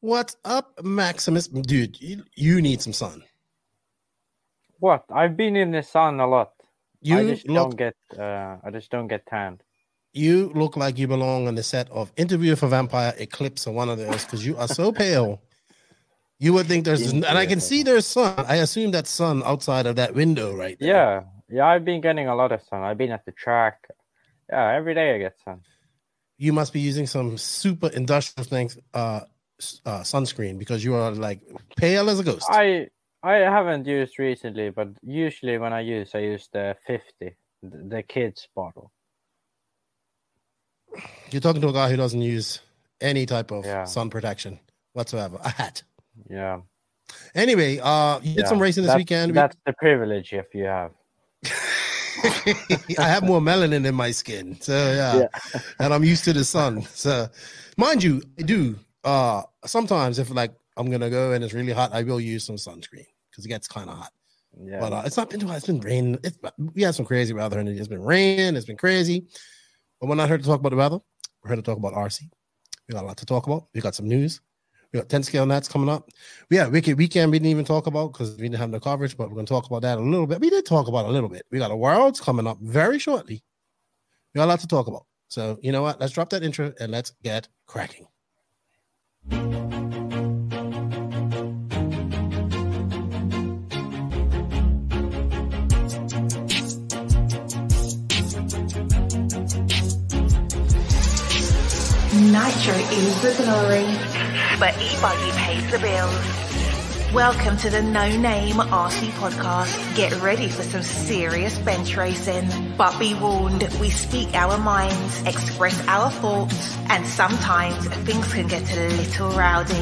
What's up, Maximus? Dude, you need some sun. What? I've been in the sun a lot. I just don't get tanned. You look like you belong on the set of Interview for Vampire Eclipse or one of those because you are so pale. You would think there's, and I can see there's sun. I assume that's sun outside of that window right there. Yeah, I've been getting a lot of sun. I've been at the track. Yeah, every day I get sun. You must be using some super industrial things, sunscreen, because you are like pale as a ghost. I haven't used recently, but usually when I use the 50, the kids bottle. You're talking to a guy who doesn't use any type of sun protection whatsoever. A hat. Yeah. Anyway, you did some racing this weekend. That's the privilege if you have. I have more melanin in my skin, so yeah, and I'm used to the sun. So, mind you, I do. Sometimes if like I'm gonna go and it's really hot, I will use some sunscreen because it gets kind of hot. Yeah, but it's not been too hot. It's been raining. We had some crazy weather, and it's been raining. It's been crazy. But we're not here to talk about the weather. We're here to talk about RC. We got a lot to talk about. We got some news. We got 10 scale nats coming up. Yeah, Wicked Weekend we didn't even talk about because we didn't have no coverage, but we're going to talk about that a little bit. We did talk about it a little bit. We got a Worlds coming up very shortly. We got a lot to talk about. So, you know what? Let's drop that intro and let's get cracking. Nitro is the glory, but e-buggy pays the bills. Welcome to the No Name RC Podcast. Get ready for some serious bench racing. But be warned, we speak our minds, express our thoughts, and sometimes things can get a little rowdy.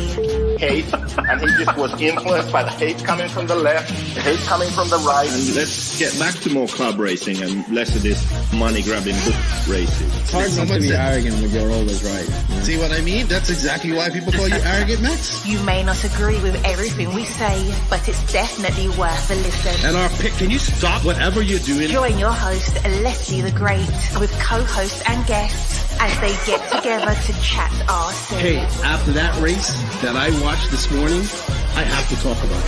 Hate, and he just was influenced by the hate coming from the left, the hate coming from the right. And let's get back to more club racing and less of this money-grabbing book racing. It's hard not to be arrogant when you're always right. Yeah. See what I mean? That's exactly why people call you arrogant, Max. You may not agree with everything we say, but it's definitely worth a listen. And our pick, can you stop whatever you're doing? Join your host, Lefty the Great, with co-hosts and guests as they get together to chat RC. Hey, after that race that I watched this morning, I have to talk about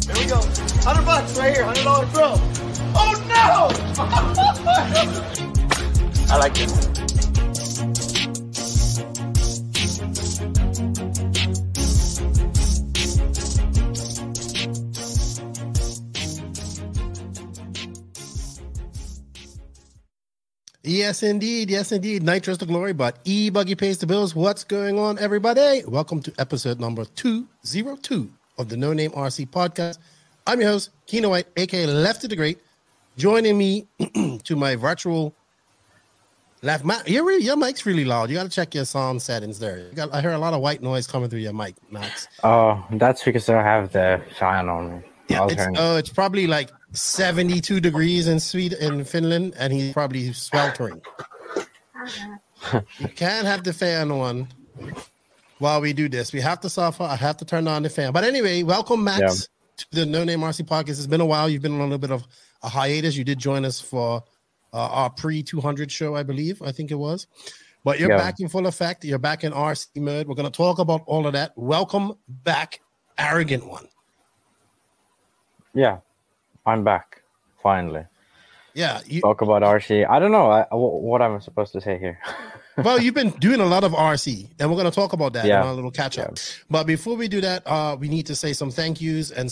There we go. $100 right here, $100 throw. Oh no! I like this. Yes, indeed. Yes, indeed. Nitro's the glory, but E-Buggy pays the bills. What's going on, everybody? Welcome to episode number 202 of the No Name RC Podcast. I'm your host, Keno White, a.k.a. Lefty the Great. Joining me to my virtual left. Your mic's really loud. You got to check your sound settings there. I hear a lot of white noise coming through your mic, Max. Oh, that's because I have the fan on me. Yeah, it's probably like 72 degrees in Finland, and he's probably sweltering. You can't have the fan on while we do this. We have to suffer. I have to turn on the fan. But anyway, welcome, Max, to the No Name RC Podcast. It's been a while. You've been on a little bit of a hiatus. You did join us for our pre-200 show, I think it was. But you're back in full effect. You're back in RC mode. We're going to talk about all of that. Welcome back, Arrogant One. Yeah, I'm back, finally. Yeah. Talk about RC. I don't know what I'm supposed to say here. Well, you've been doing a lot of RC, and we're going to talk about that in our little catch-up. Yeah. But before we do that, we need to say some thank yous and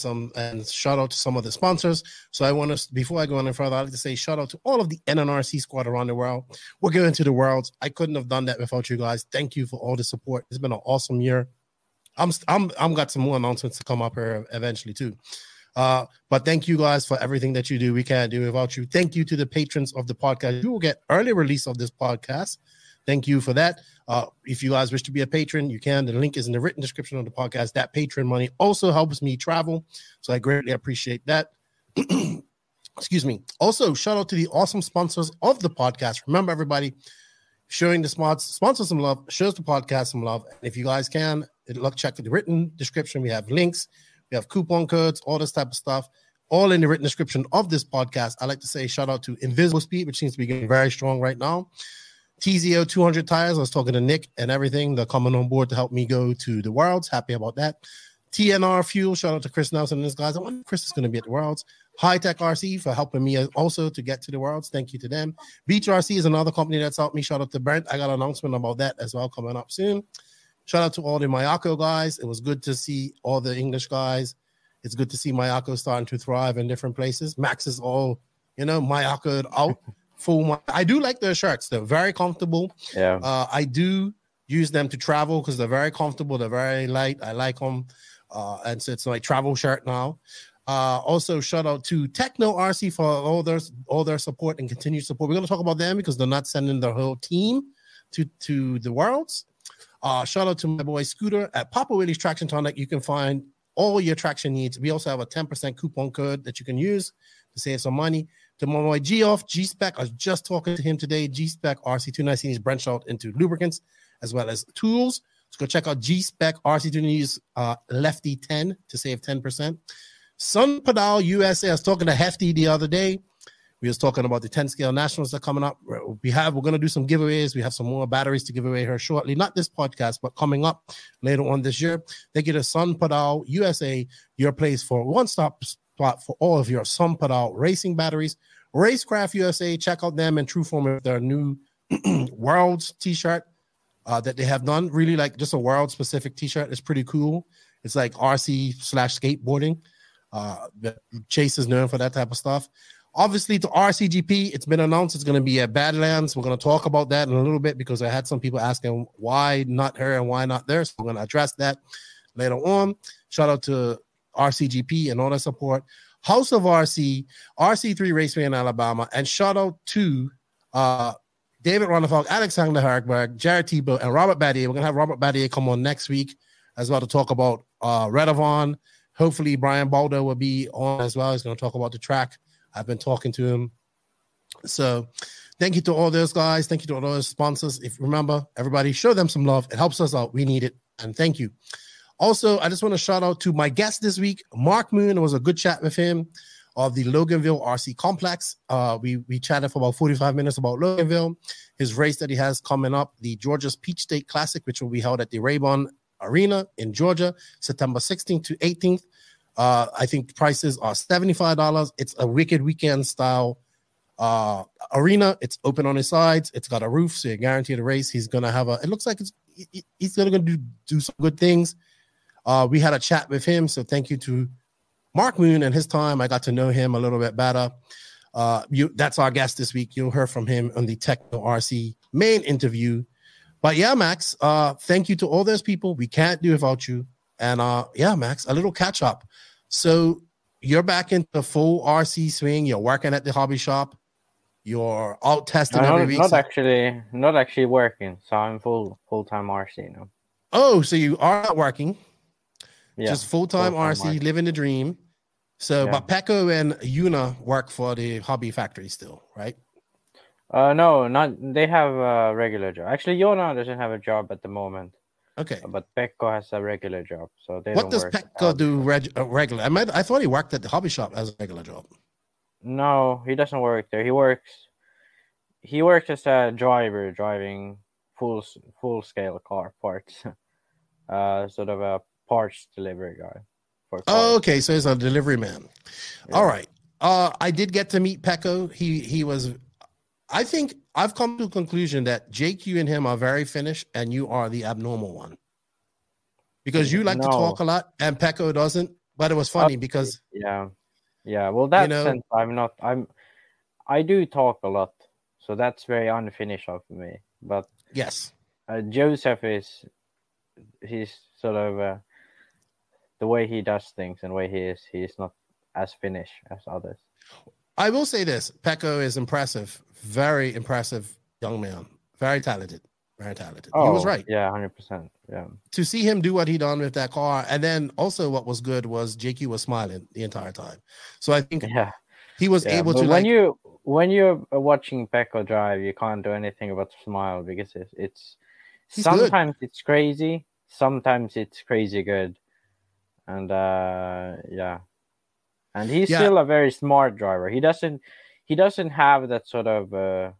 shout out to some of the sponsors. So before I go any further, I'd like to say shout out to all of the NNRC squad around the world. We're going to the Worlds. I couldn't have done that without you guys. Thank you for all the support. It's been an awesome year. I'm got some more announcements to come up here eventually too. But thank you guys for everything that you do. We can't do without you. Thank you to the patrons of the podcast. You will get early release of this podcast. Thank you for that. If you guys wish to be a patron, you can. The link is in the written description of the podcast. That patron money also helps me travel, so I greatly appreciate that. Excuse me. Also, shout out to the awesome sponsors of the podcast. Remember, everybody, showing the sponsors some love, shows the podcast some love. And if you guys can, check the written description. We have links. We have coupon codes, all this type of stuff. all in the written description of this podcast. I'd like to say shout out to Invisible Speed, which seems to be getting very strong right now. TZO 200 Tires, I was talking to Nick and everything. They're coming on board to help me go to the Worlds. Happy about that. TNR Fuel, shout out to Chris Nelson and his guys. I wonder if Chris is going to be at the Worlds. High Tech RC for helping me also to get to the Worlds. Thank you to them. Beach RC is another company that's helped me. Shout out to Brent. I got an announcement about that as well coming up soon. Shout out to all the Mayako guys. It was good to see all the English guys. It's good to see Mayako starting to thrive in different places. Max is all, Mayako out. I do like their shirts. They're very comfortable. Yeah. I do use them to travel because they're very comfortable. They're very light. I like them. And so it's like travel shirt now. Also, shout out to Techno RC for all their support and continued support. We're going to talk about them because they're not sending their whole team to the Worlds. Shout out to my boy Scooter at Papa Willie's Traction Tonic. You can find all your traction needs. We also have a 10% coupon code that you can use to save some money. To my boy G-Spec, I was just talking to him today. G-Spec RC219 is branched out into lubricants as well as tools. So go check out G-Spec RC219. Use Lefty 10 to save 10%. Sun Pedal USA. I was talking to Hefty the other day. We was talking about the 10 scale nationals that are coming up. We're going to do some giveaways. We have some more batteries to give away here shortly. Not this podcast, but coming up later on this year. They get a Sun Pedal USA, your place for one-stop spot for all of your Sun Pedal racing batteries. Racecraft USA, check out them in true form of their new Worlds t-shirt that they have done. Really like just a world-specific t-shirt. It's pretty cool. It's like RC/skateboarding. Chase is known for that type of stuff. Obviously, to RCGP, it's been announced it's going to be at Badlands. We're going to talk about that in a little bit because I had some people asking why not her and why not there. So we're going to address that later on. Shout out to RCGP and all that support. House of RC, RC3 Raceway in Alabama, and shout out to David Ronafalk, Alexander Harkberg, Jared Tebow, and Robert Battier. We're going to have Robert Battier come on next week as well to talk about Redavon. Hopefully, Brian Baldo will be on as well. He's going to talk about the track. I've been talking to him. So thank you to all those guys. Thank you to all those sponsors. If you remember, everybody, show them some love. It helps us out. We need it. And thank you. Also, I just want to shout out to my guest this week, Mark Moon. It was a good chat with him of the Loganville RC Complex. We chatted for about 45 minutes about Loganville, his race that he has coming up, the Georgia's Peach State Classic, which will be held at the Raybun Arena in Georgia, September 16th to 18th. I think prices are $75. It's a wicked weekend style arena. It's open on his sides. It's got a roof, so you're guaranteed a race. He's gonna have it looks like he's gonna do some good things. We had a chat with him, so thank you to Mark Moon and his time. I got to know him a little bit better. That's our guest this week. You'll hear from him on the Techno RC main interview. But yeah, Max, thank you to all those people. We can't do without you. And yeah, Max, a little catch up. So you're back into full RC swing. You're working at the hobby shop. You're out testing every week. Not actually working. So I'm full-time RC now. Oh, so you are not working. Yeah, just full-time RC, living the dream. So, yeah. But Pecco and Yuna work for the hobby factory still, right? No, they have a regular job. Actually, Yuna doesn't have a job at the moment. Okay. But Pecco has a regular job. So they what does Pecco do regular? I thought he worked at the hobby shop as a regular job. No, he doesn't work there. He works as a driver, driving full-scale car parts. Sort of a parts delivery guy. Oh, okay. So he's a delivery man. Yeah. All right. I did get to meet Pecco. He was. I think I've come to a conclusion that JQ and him are very finished, and you are the abnormal one. Because you like to talk a lot, and Pecco doesn't. But it was funny because yeah. Well, that sense, I do talk a lot, so that's very unfinished of me. But yes, Joseph he's sort of the way he does things and the way he is not as finished as others. I will say this: Pecco is impressive, very impressive young man, very talented. Oh, he was right. Yeah, 100%. Yeah. To see him do what he done with that car, and then also what was good was JQ was smiling the entire time. So I think he was able to. When you're watching Pecco drive, you can't do anything but smile because it's sometimes it's crazy, sometimes it's crazy good, and yeah. And he's still a very smart driver. He doesn't have that sort of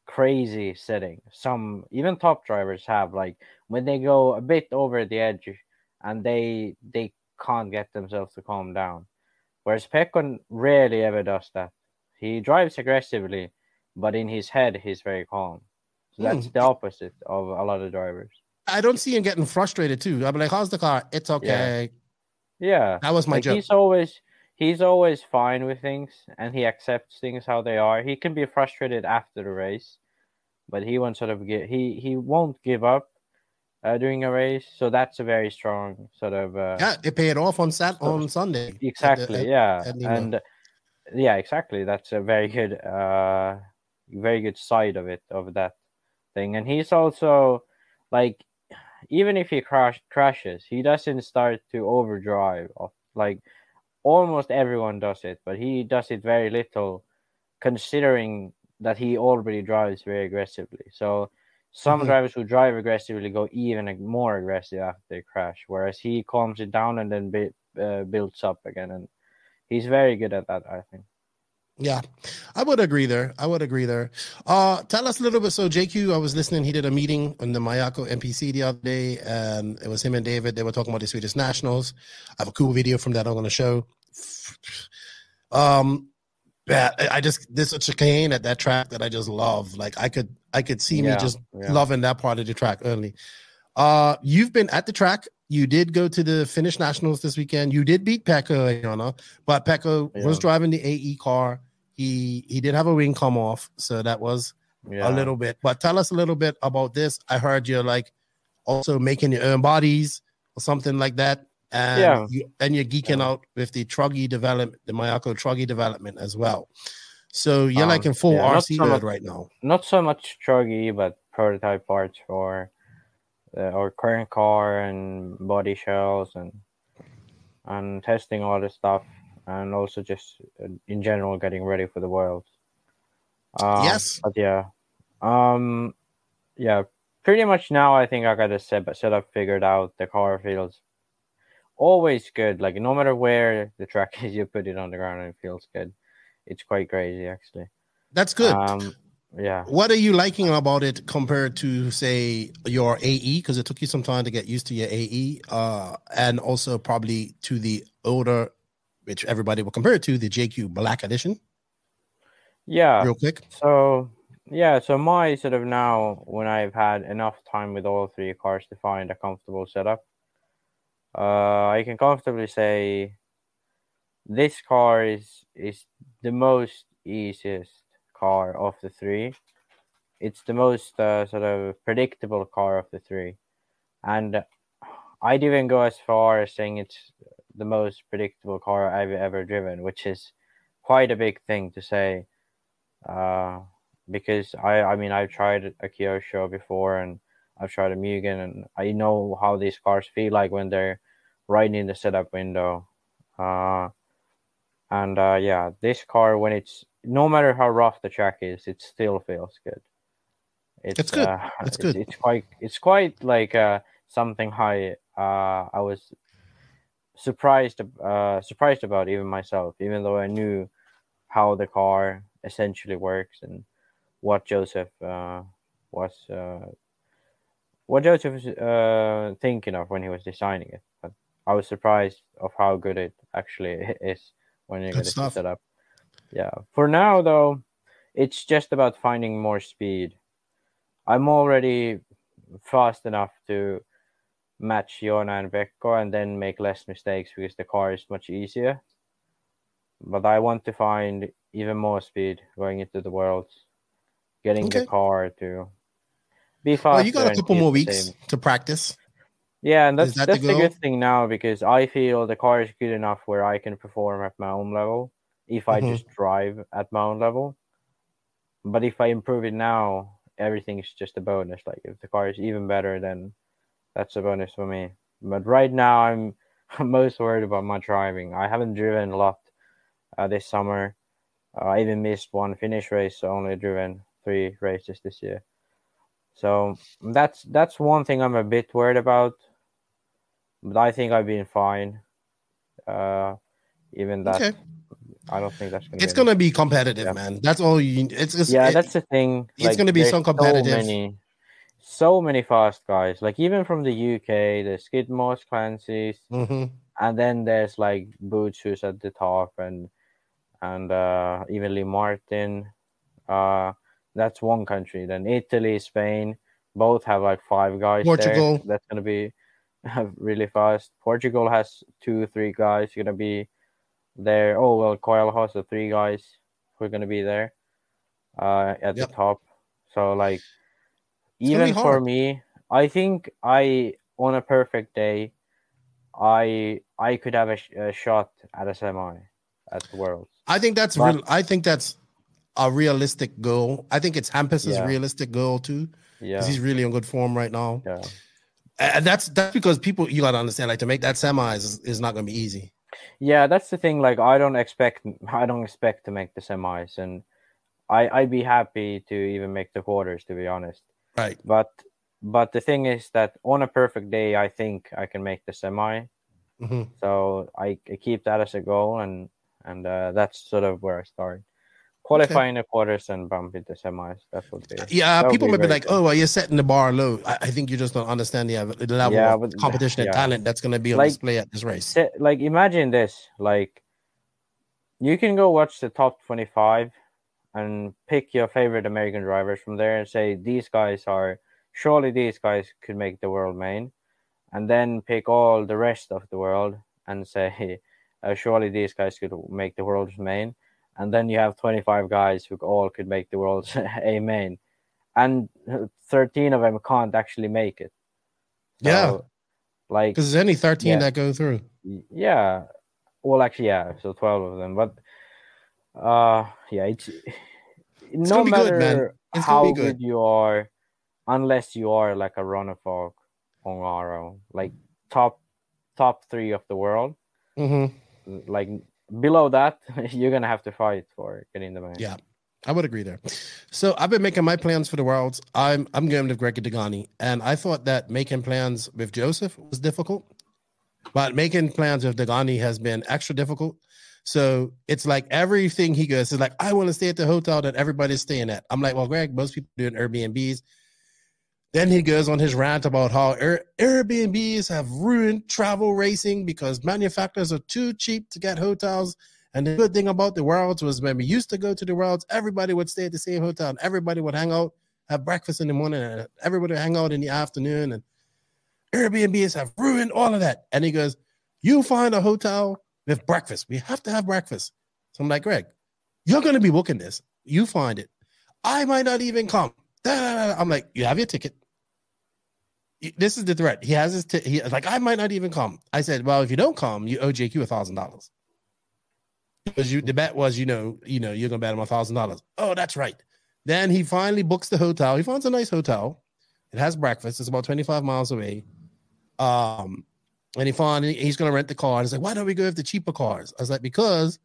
crazy setting. Some even top drivers have, like when they go a bit over the edge and they can't get themselves to calm down. Whereas Pekka rarely ever does that. He drives aggressively, but in his head he's very calm. So that's the opposite of a lot of drivers. I don't see him getting frustrated too. I'm like, how's the car? It's okay. Yeah. That was my joke. He's always fine with things, and he accepts things how they are. He can be frustrated after the race, but he won't he won't give up during a race. So that's a very strong sort of it paid off on Sunday. Exactly. Exactly. That's a very good side of that thing. And he's also like, even if he crashes, he doesn't start to overdrive. Like almost everyone does it, but he does it very little, considering that he already drives very aggressively. So some drivers who drive aggressively go even more aggressive after they crash, whereas he calms it down and then builds up again. And he's very good at that, I think. Yeah, I would agree there. Tell us a little bit. So JQ, I was listening. He did a meeting on the Mayako NPC the other day, and it was him and David. They were talking about the Swedish Nationals. I have a cool video from that I'm going to show. There's such a chicane at that track that I just love. Like I could see me just loving that part of the track only. You've been at the track. You did go to the Finnish Nationals this weekend. You did beat Pekka, but Pekka was driving the AE car. He did have a wing come off, so that was a little bit. But tell us a little bit about this. I heard you're like also making your own bodies or something like that, and you're geeking out with the Truggy development, the Mayako Truggy development as well. So you're like in full RC mode right now. Not so much Truggy, but prototype parts for our current car and body shells and testing all this stuff. And also just in general getting ready for the Worlds. Yes. But pretty much now I think I got a setup figured out. The car feels always good. Like no matter where the track is, you put it on the ground and it feels good. It's quite crazy, actually. That's good. Yeah. What are you liking about it compared to, say, your AE? Because it took you some time to get used to your AE, and also probably to the older, which everybody will compare it to, the JQ Black Edition. Yeah. Real quick. So my sort of now, when I've had enough time with all three cars to find a comfortable setup, I can comfortably say this car is the most easiest car of the three. It's the most sort of predictable car of the three. And I'd even go as far as saying it's the most predictable car I've ever driven, which is quite a big thing to say, because I mean I've tried a Kyosho before and I've tried a Mugen, and I know how these cars feel like when they're right in the setup window. This car, when it's no matter how rough the track is, it still feels good. It's good. It's good. It's quite like something I was surprised about even myself, even though I knew how the car essentially works and what Joseph was thinking of when he was designing it. But I was surprised of how good it actually is when you get it set up. Yeah. For now, though, it's just about finding more speed. I'm already fast enough to match Jona and Pekka and then make less mistakes because the car is much easier. But I want to find even more speed going into the Worlds, getting the car to be faster. Well, you got a couple more weeks to practice. Yeah, and that's the good thing now, because I feel the car is good enough where I can perform at my own level if I just drive at my own level. But if I improve it now, everything is just a bonus. Like if the car is even better, then that's a bonus for me. But right now, I'm most worried about my driving. I haven't driven a lot this summer. I even missed one Finnish race, so only driven 3 races this year. So that's one thing I'm a bit worried about. But I think I've been fine. Even that, okay. I don't think that's going to. It's going to be competitive, man. That's all you. That's the thing. It's going to be so competitive. So many fast guys. Like even from the UK, there's Skidmores, Clancy's, and then there's like Boots who's at the top, and even Lee Martin. That's one country. Then Italy, Spain, both have like 5 guys. Portugal. There. That's going to be really fast. Portugal has 2-3 guys going to be there. Oh, well, Coyle has the 3 guys who are going to be there at the top. So, like, even for me, I think on a perfect day, I could have a shot at a semi at the Worlds. I think that's a realistic goal. I think it's Hampus's realistic goal too. Yeah, because he's really in good form right now. Yeah, and that's because people, you got to understand, like, to make that semis is not going to be easy. Yeah, that's the thing. Like, I don't expect to make the semis, and I'd be happy to even make the quarters, to be honest. Right. But the thing is that on a perfect day, I think I can make the semi. So I keep that as a goal, and that's sort of where I start. Qualifying the quarters and bump into semis. That would be. Yeah, people might be like, "Oh, well, you're setting the bar low." I think you just don't understand the level of competition and talent that's going to be on display at this race. Like, imagine this: like, you can go watch the top 25 and pick your favorite American drivers from there and say surely these guys could make the world main, and then pick all the rest of the world and say surely these guys could make the world's main. And then you have 25 guys who all could make the world's A main, and 13 of them can't actually make it. So, like, because there's only 13 that go through. Yeah, well, actually, so 12 of them. But it's no matter how good you are, unless you are like a Ronafog Ongaro, like top 3 of the world, like. Below that, you're going to have to fight for getting the main. Yeah, I would agree there. So I've been making my plans for the Worlds. I'm going to Greg Degani, and I thought that making plans with Joseph was difficult, but making plans with Degani has been extra difficult. So it's like everything he goes is like, I want to stay at the hotel that everybody's staying at. I'm like, well, Greg, most people doing Airbnbs. Then he goes on his rant about how Airbnbs have ruined travel racing because manufacturers are too cheap to get hotels. And the good thing about the Worlds was when we used to go to the Worlds, everybody would stay at the same hotel and everybody would hang out, have breakfast in the morning, and everybody would hang out in the afternoon. And Airbnbs have ruined all of that. And he goes, you find a hotel with breakfast. We have to have breakfast. So I'm like, Greg, you're going to be booking this. You find it. I might not even come. I'm like, you have your ticket. This is the threat. He has his he like, I might not even come. I said, well, if you don't come, you owe JQ $1,000. Because the bet was, you're gonna bet him $1,000. Oh, that's right. Then he finally books the hotel. He finds a nice hotel. It has breakfast. It's about 25 miles away. And he's gonna rent the car. And he's like, why don't we go with the cheaper cars? I was like, because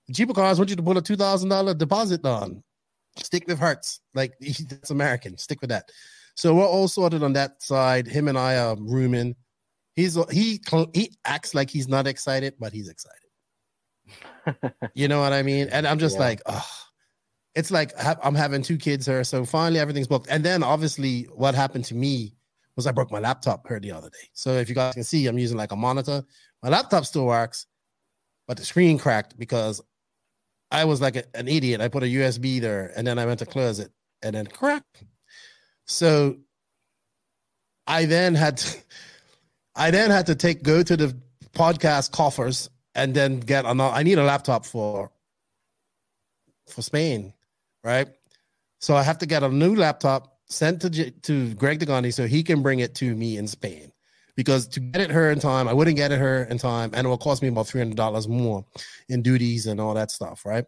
the cheaper cars want you to put a $2,000 deposit down. Stick with Hertz. Like, that's American. Stick with that. So we're all sorted on that side. Him and I are rooming. He acts like he's not excited, but he's excited. You know what I mean? And I'm just like, oh, it's like I'm having 2 kids here. So finally everything's booked. And then obviously what happened to me was I broke my laptop here the other day. So if you guys can see, I'm using like a monitor. My laptop still works, but the screen cracked because I was like an idiot. I put a USB there and then I went to close it and then cracked. So I then had to go to the podcast coffers and then get I need a laptop for Spain, right? So I have to get a new laptop sent to Greg Degani so he can bring it to me in Spain. Because to get it her in time, I wouldn't get it her in time, and it will cost me about $300 more in duties and all that stuff, right?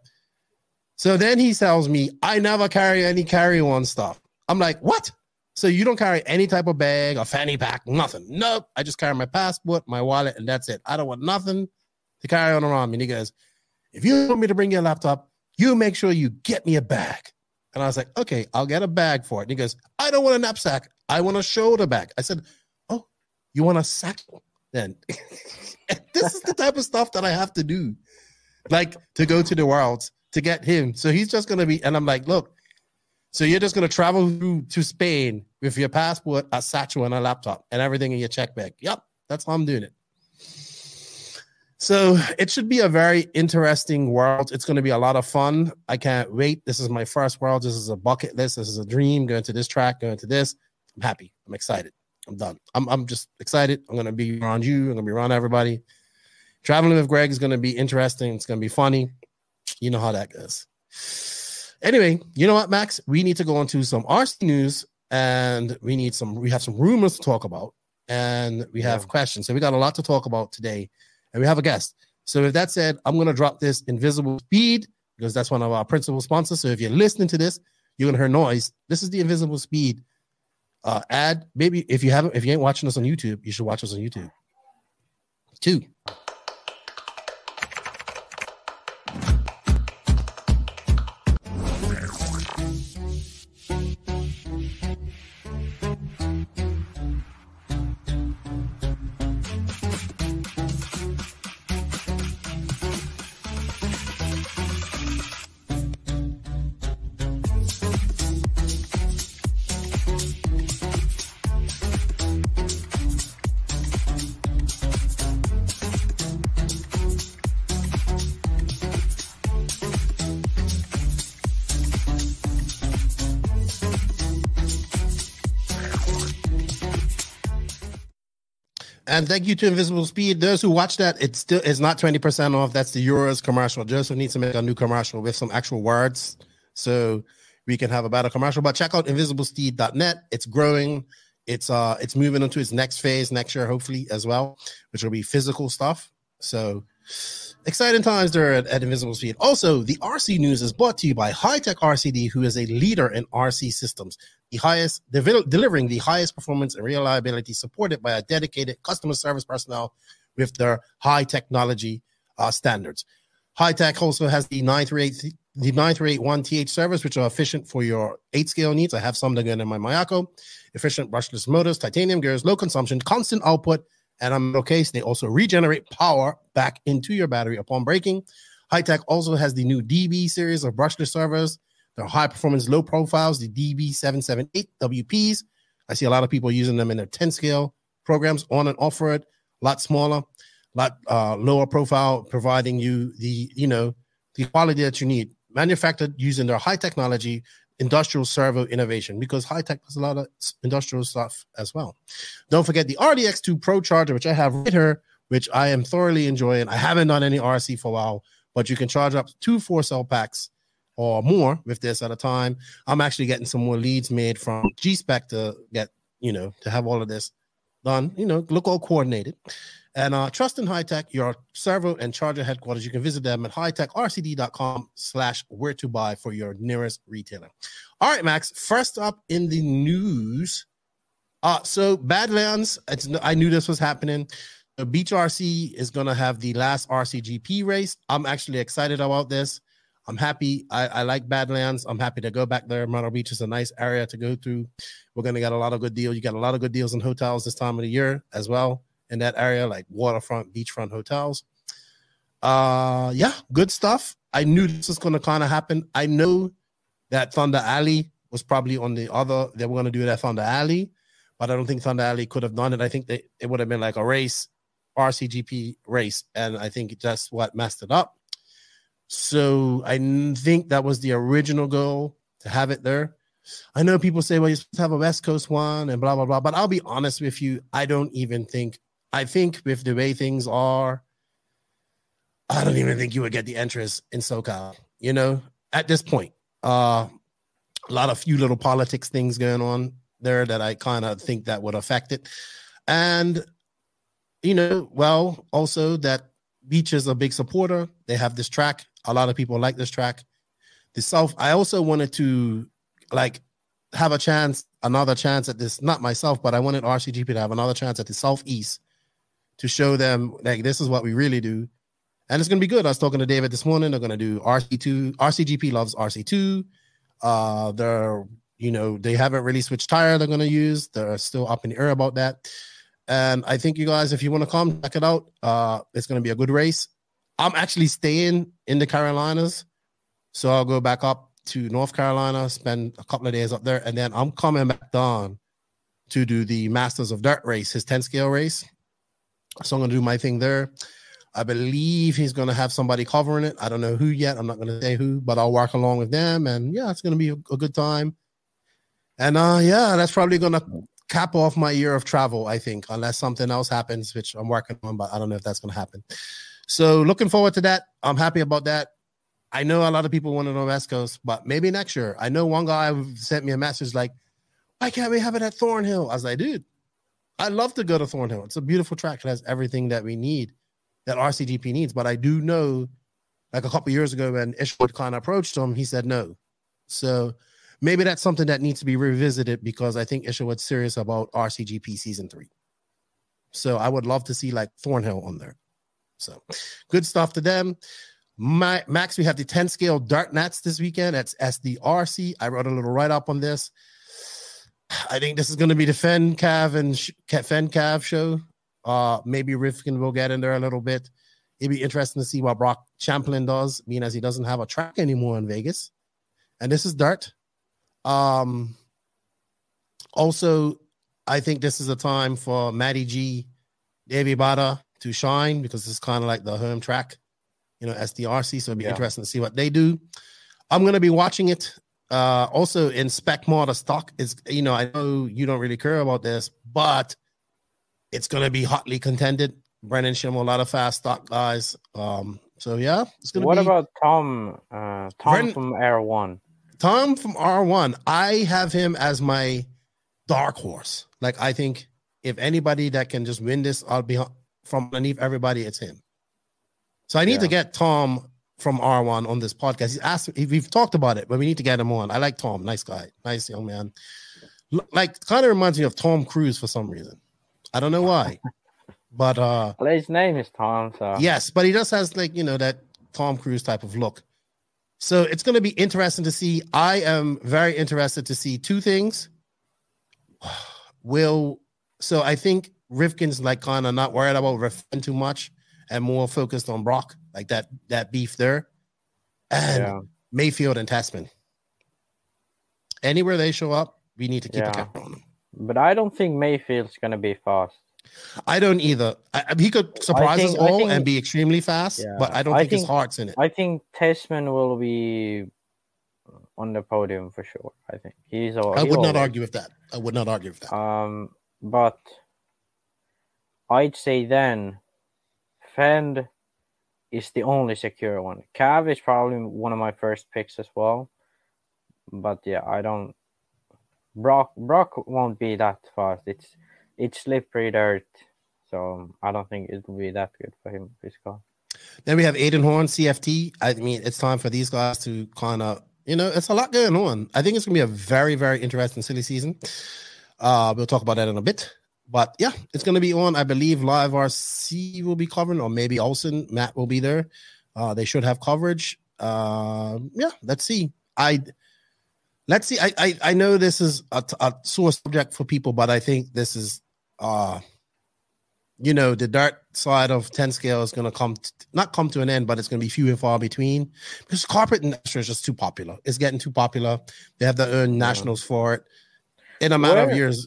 So then he tells me, I never carry any carry-on stuff. I'm like, what? So you don't carry any type of bag, a fanny pack, nothing? Nope. I just carry my passport, my wallet, and that's it. I don't want nothing to carry on around me. And he goes, if you want me to bring your laptop, you make sure you get me a bag. And I was like, okay, I'll get a bag for it. And he goes, I don't want a knapsack. I want a shoulder bag. I said, oh, you want a sack? then. This is the type of stuff that I have to do, like to go to the Worlds to get him. So he's just going to be, and I'm like, look, so you're just going to travel through to Spain with your passport, a satchel, and a laptop, and everything in your check bag. Yep, that's how I'm doing it. So it should be a very interesting World. It's going to be a lot of fun. I can't wait. This is my first World. This is a bucket list. This is a dream. Going to this track, going to this. I'm happy. I'm excited. I'm done. I'm just excited. I'm going to be around you. I'm going to be around everybody. Traveling with Greg is going to be interesting. It's going to be funny. You know how that goes. Anyway, you know what, Max? We need to go into some RC news, and we have some rumors to talk about, and we have questions. So we got a lot to talk about today, and we have a guest. So with that said, I'm going to drop this Invisible Speed because that's one of our principal sponsors. So if you're listening to this, you're going to hear noise. This is the Invisible Speed ad. Maybe if you ain't watching us on YouTube, you should watch us on YouTube. 2. And thank you to Invisible Speed. Those who watch that, it's not 20% off. That's the Euros commercial. Joseph needs to make a new commercial with some actual words so we can have a better commercial. But check out invisiblesteed.net. It's growing. It's moving into its next phase next year, hopefully, as well, which will be physical stuff. So exciting times there at Invisible Speed. Also, the RC news is brought to you by High-Tech RCD, who is a leader in RC systems, delivering the highest performance and reliability, supported by a dedicated customer service personnel with their high technology standards. High-Tech also has the 9381TH servers, which are efficient for your 8-scale needs. I have some that go in my Mayako. Efficient brushless motors, titanium gears, low consumption, constant output, and in no case, they also regenerate power back into your battery upon braking. High-Tech also has the new DB series of brushless servers. They're high-performance, low profiles, the DB778 WPs. I see a lot of people using them in their 10-scale programs on and off road. A lot smaller, a lot lower profile, providing you the quality that you need. Manufactured using their high technology, industrial servo innovation, because High-Tech does a lot of industrial stuff as well. Don't forget the RDX2 Pro Charger, which I have right here, which I am thoroughly enjoying. I haven't done any RC for a while, but you can charge up 2 4-cell packs or more with this at a time. I'm actually getting some more leads made from G-Spec to get, to have all of this done, look all coordinated. And trust in High-Tech, your servo and charger headquarters. You can visit them at hightechrcd.com/where-to-buy for your nearest retailer. All right, Max, first up in the news. So Badlands, I knew this was happening. The Beach RC is going to have the last RCGP race. I'm actually excited about this. I'm happy. I like Badlands. I'm happy to go back there. Myrtle Beach is a nice area to go through. We're going to get a lot of good deals. You got a lot of good deals in hotels this time of the year as well in that area, like waterfront, beachfront hotels. Yeah, good stuff. I knew this was going to kind of happen. I know that Thunder Alley was probably on the other. They were going to do it at Thunder Alley, but I don't think Thunder Alley could have done it. I think it would have been like a race, RCGP race, and I think that's what messed it up. So I think that was the original goal, to have it there. I know people say, well, you're supposed to have a West Coast one and blah, blah, blah. But I'll be honest with you. I think with the way things are, I don't even think you would get the entrance in SoCal, at this point. A lot of few little politics things going on there that I kind of think that would affect it. And, also that Beach is a big supporter. They have this track. A lot of people like this track. The South, I also wanted to have another chance at this, not myself, but I wanted RCGP to have another chance at the Southeast to show them this is what we really do. And it's going to be good. I was talking to David this morning. They're going to do RC2. RCGP loves RC2. They haven't really switched tire they're going to use. They're still up in the air about that. And I think you guys, if you want to come, check it out. It's going to be a good race. I'm actually staying in the Carolinas. So I'll go back up to North Carolina, spend a couple of days up there. And then I'm coming back down to do the Masters of Dirt race, his 10 scale race. So I'm going to do my thing there. I believe he's going to have somebody covering it. I don't know who yet. I'm not going to say who, but I'll work along with them. And yeah, it's going to be a good time. And yeah, that's probably going to cap off my year of travel, I think, unless something else happens, which I'm working on, but I don't know if that's going to happen. So looking forward to that. I'm happy about that. I know a lot of people want to know West Coast, but maybe next year. I know one guy sent me a message like, why can't we have it at Thornhill? I was like, dude, I'd love to go to Thornhill. It's a beautiful track. It has everything that we need, that RCGP needs. But I do know, like a couple of years ago when Ishwood kind of approached him, he said no. So maybe that's something that needs to be revisited, because I think Ishwood's serious about RCGP Season 3. So I would love to see like Thornhill on there. So good stuff to them. Max, we have the 10 scale dart nats this weekend. That's SDRC. I wrote a little write-up on this. I think this is going to be the Fen Cav show. Maybe Rifkin will get in there a little bit. It'd be interesting to see what Brock Champlin does, being as he doesn't have a track anymore in Vegas. And this is dart. Also, I think this is a time for Matty G, Davey Bada to shine, because it's kind of like the home track, SDRC. So it'd be interesting to see what they do. I'm going to be watching it. Also in Spec Mod, stock is, I know you don't really care about this, but it's going to be hotly contended. Brennan Schimmel, a lot of fast stock guys. So yeah, it's going to be. What about Tom? Tom from R1. Tom from R1. I have him as my dark horse. Like, I think if anybody that can just win this, I'll be from underneath everybody. It's him. So I need to get Tom from R1 on this podcast. He's asked, we've talked about it, but we need to get him on. I like Tom. Nice guy. Nice young man. Like, kind of reminds me of Tom Cruise for some reason. I don't know why. But well, his name is Tom, so yes, but he just has that Tom Cruise type of look. So it's going to be interesting to see. I am very interested to see two things. So I think Rifkin's like kind of not worried about Rifkin too much and more focused on Brock, like that beef there. And Mayfield and Tasman. Anywhere they show up, we need to keep a camera on them. But I don't think Mayfield's going to be fast. I don't either. He could surprise us all and be extremely fast, but I don't think his heart's in it. I think Tasman will be on the podium for sure. I think I would not argue with that. But I'd say then Fend is the only secure one. Cav is probably one of my first picks as well. But yeah, I don't. Brock won't be that fast. It's slippery dirt, so I don't think it will be that good for him. This car. Then we have Aiden Horn, CFT. I mean, it's time for these guys to kind of, it's a lot going on. I think it's going to be a very, very interesting silly season. We'll talk about that in a bit. But yeah, it's going to be on. I believe Live RC will be covering, or maybe Olsen. Matt will be there. They should have coverage. Let's see. Let's see. I know this is a sore subject for people, but I think this is, the dart side of 10 scale is going to not come to an end, but it's going to be few and far between, because carpet and extra is just too popular. It's getting too popular. They have their own nationals for it in a matter of years.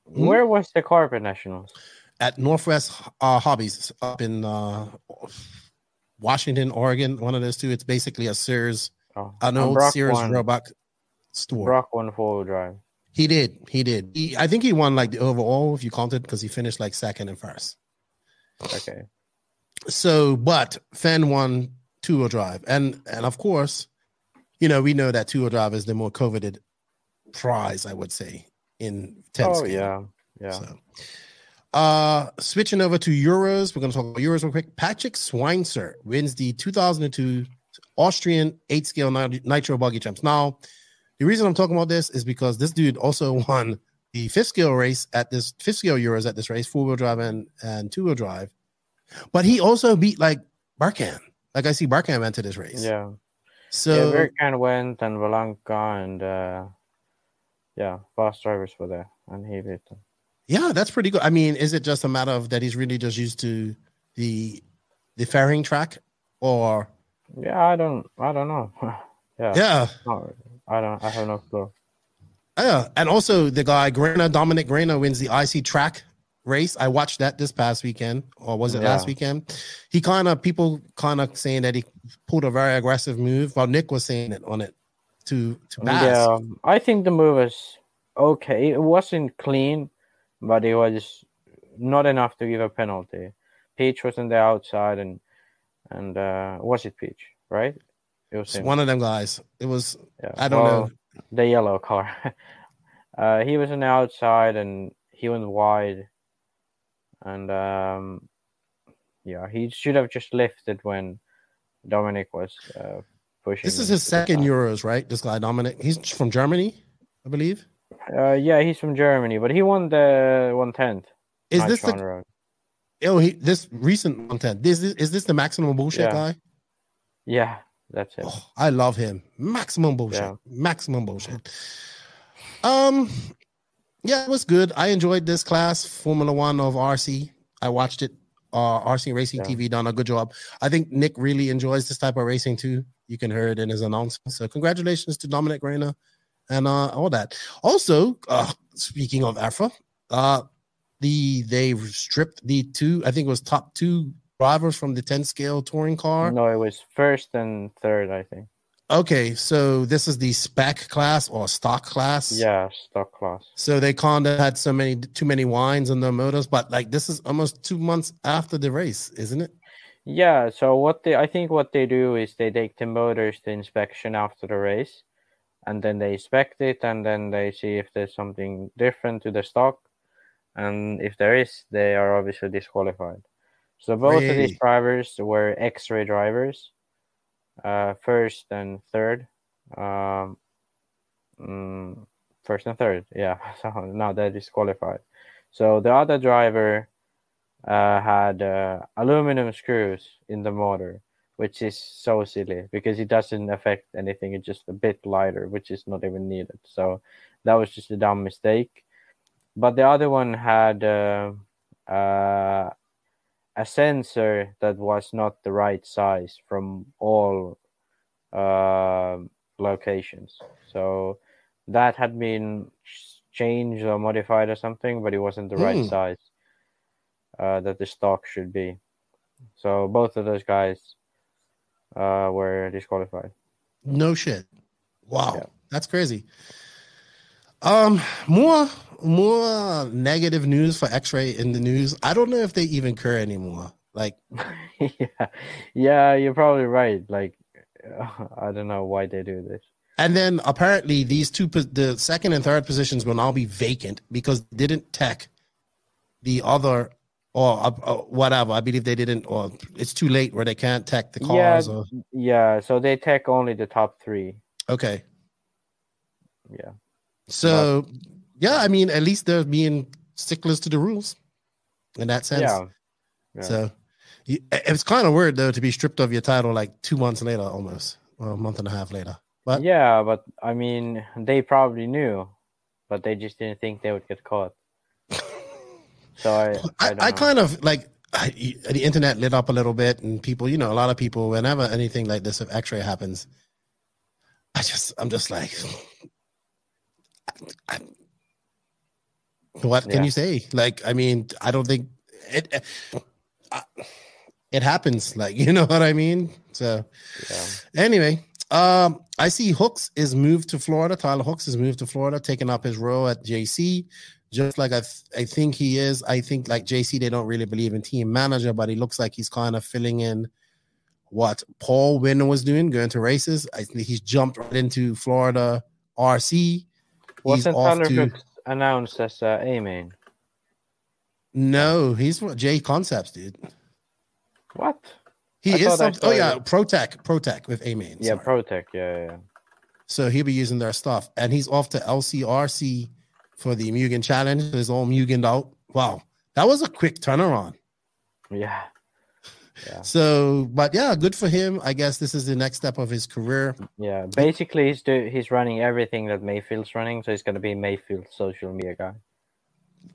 Where was the carpet nationals? At Northwest Hobbies up in Washington, Oregon. One of those two. It's basically a Sears, an old Sears Roebuck store. Brock won 4-wheel drive. He did. I think he won like the overall, if you counted, because he finished like second and first. Okay. So, but Fen won 2-wheel drive, and of course, we know that 2-wheel drive is the more coveted prize, I would say, in 10 scale. Yeah. So, switching over to Euros, we're going to talk about Euros real quick. Patrick Sweinser wins the 2002 Austrian 8-scale Nitro Buggy Champs. Now, the reason I'm talking about this is because this dude also won the 5th scale race at this 5th scale Euros at this race, 4-wheel drive and 2-wheel drive. But he also beat like Barkan. Like I see Barkan went to this race. Yeah. So Barkan went and Valanka and fast drivers were there and he beat them. Yeah, that's pretty good. I mean, is it just a matter of that he's really just used to the fairing track, or? Yeah, I don't know. Yeah. I have no clue. Yeah, and also the guy Dominic Grainer wins the IC track race. I watched that this past weekend, or was it last weekend? People saying that he pulled a very aggressive move, while Nick was saying it on it to pass. Yeah, I think the move was okay. It wasn't clean, but it was not enough to give a penalty. Peach was on the outside, and was it Peach? Right? It was one of them guys. It was. Yeah, I don't know. The yellow car. He was on the outside, and he went wide. And he should have just lifted when Dominic was pushing. This is his second Euros, right? This guy Dominic. He's from Germany, I believe. Yeah, he's from Germany, but he won the 1/10. Is this this recent 1/10? Is this the maximum bullshit guy? Yeah, that's him. Oh, I love him. Maximum bullshit. Yeah. Maximum bullshit. Yeah, it was good. I enjoyed this class, Formula One of RC. I watched it. RC Racing TV done a good job. I think Nick really enjoys this type of racing too. You can hear it in his announcement. So congratulations to Dominic Grainer and all that. Also, speaking of AFRA, they stripped the I think it was top 2 drivers from the 10 scale touring car. No, it was first and third, I think. Okay, so this is the spec class or stock class. Yeah, stock class. So they kind of had too many wines on their motors, but like this is almost 2 months after the race, isn't it? Yeah. So I think what they do is they take the motors to inspection after the race, and then they inspect it, and then they see if there's something different to the stock, and if there is, they are obviously disqualified. So both of these drivers were X-ray drivers. First and third. First and third, yeah. So now they're disqualified. So the other driver had aluminum screws in the motor, which is so silly because it doesn't affect anything. It's just a bit lighter, which is not even needed. So that was just a dumb mistake. But the other one had a sensor that was not the right size from all locations. So that had been changed or modified or something, but it wasn't the right size that the stock should be. So both of those guys were disqualified. No shit. Wow. Yeah. That's crazy. More negative news for X-Ray in the news. I don't know if they even care anymore. Like, yeah, you're probably right. Like, I don't know why they do this. And then apparently these the second and third positions will now be vacant because they didn't tech the other or whatever. I believe they didn't, or it's too late where they can't tech the cars. Yeah. So they tech only the top 3. Okay. Yeah. So, yeah, I mean, at least they're being sticklers to the rules in that sense. Yeah. So, it's kind of weird, though, to be stripped of your title like 2 months later almost, or a month and a half later. But yeah, but I mean, they probably knew, but they just didn't think they would get caught. So I kind of like the internet lit up a little bit, and people, a lot of people, whenever anything like this, if X-ray happens, I'm just like, what can you say? Like, I mean, I don't think it happens. Like, you know what I mean? So anyway, I see Hooks is moved to Florida. Tyler Hooks is moved to Florida, taking up his role at JC. Just like I think he is. I think like JC, they don't really believe in team manager, but he looks like he's kind of filling in what Paul Winner was doing, going to races. I think he's jumped right into Florida RC. Wasn't Tyler Hooks announced as A-main? No, he's J Concepts, dude. What? He is something. Oh yeah, ProTech with A-main. Yeah, ProTech. Yeah. So he'll be using their stuff, and he's off to LCRC for the Mugen Challenge. He's all Mugened out. Wow, that was a quick turnaround. Yeah. So, but yeah, good for him. I guess this is the next step of his career. Yeah, basically he's running everything that Mayfield's running, so he's going to be Mayfield's social media guy.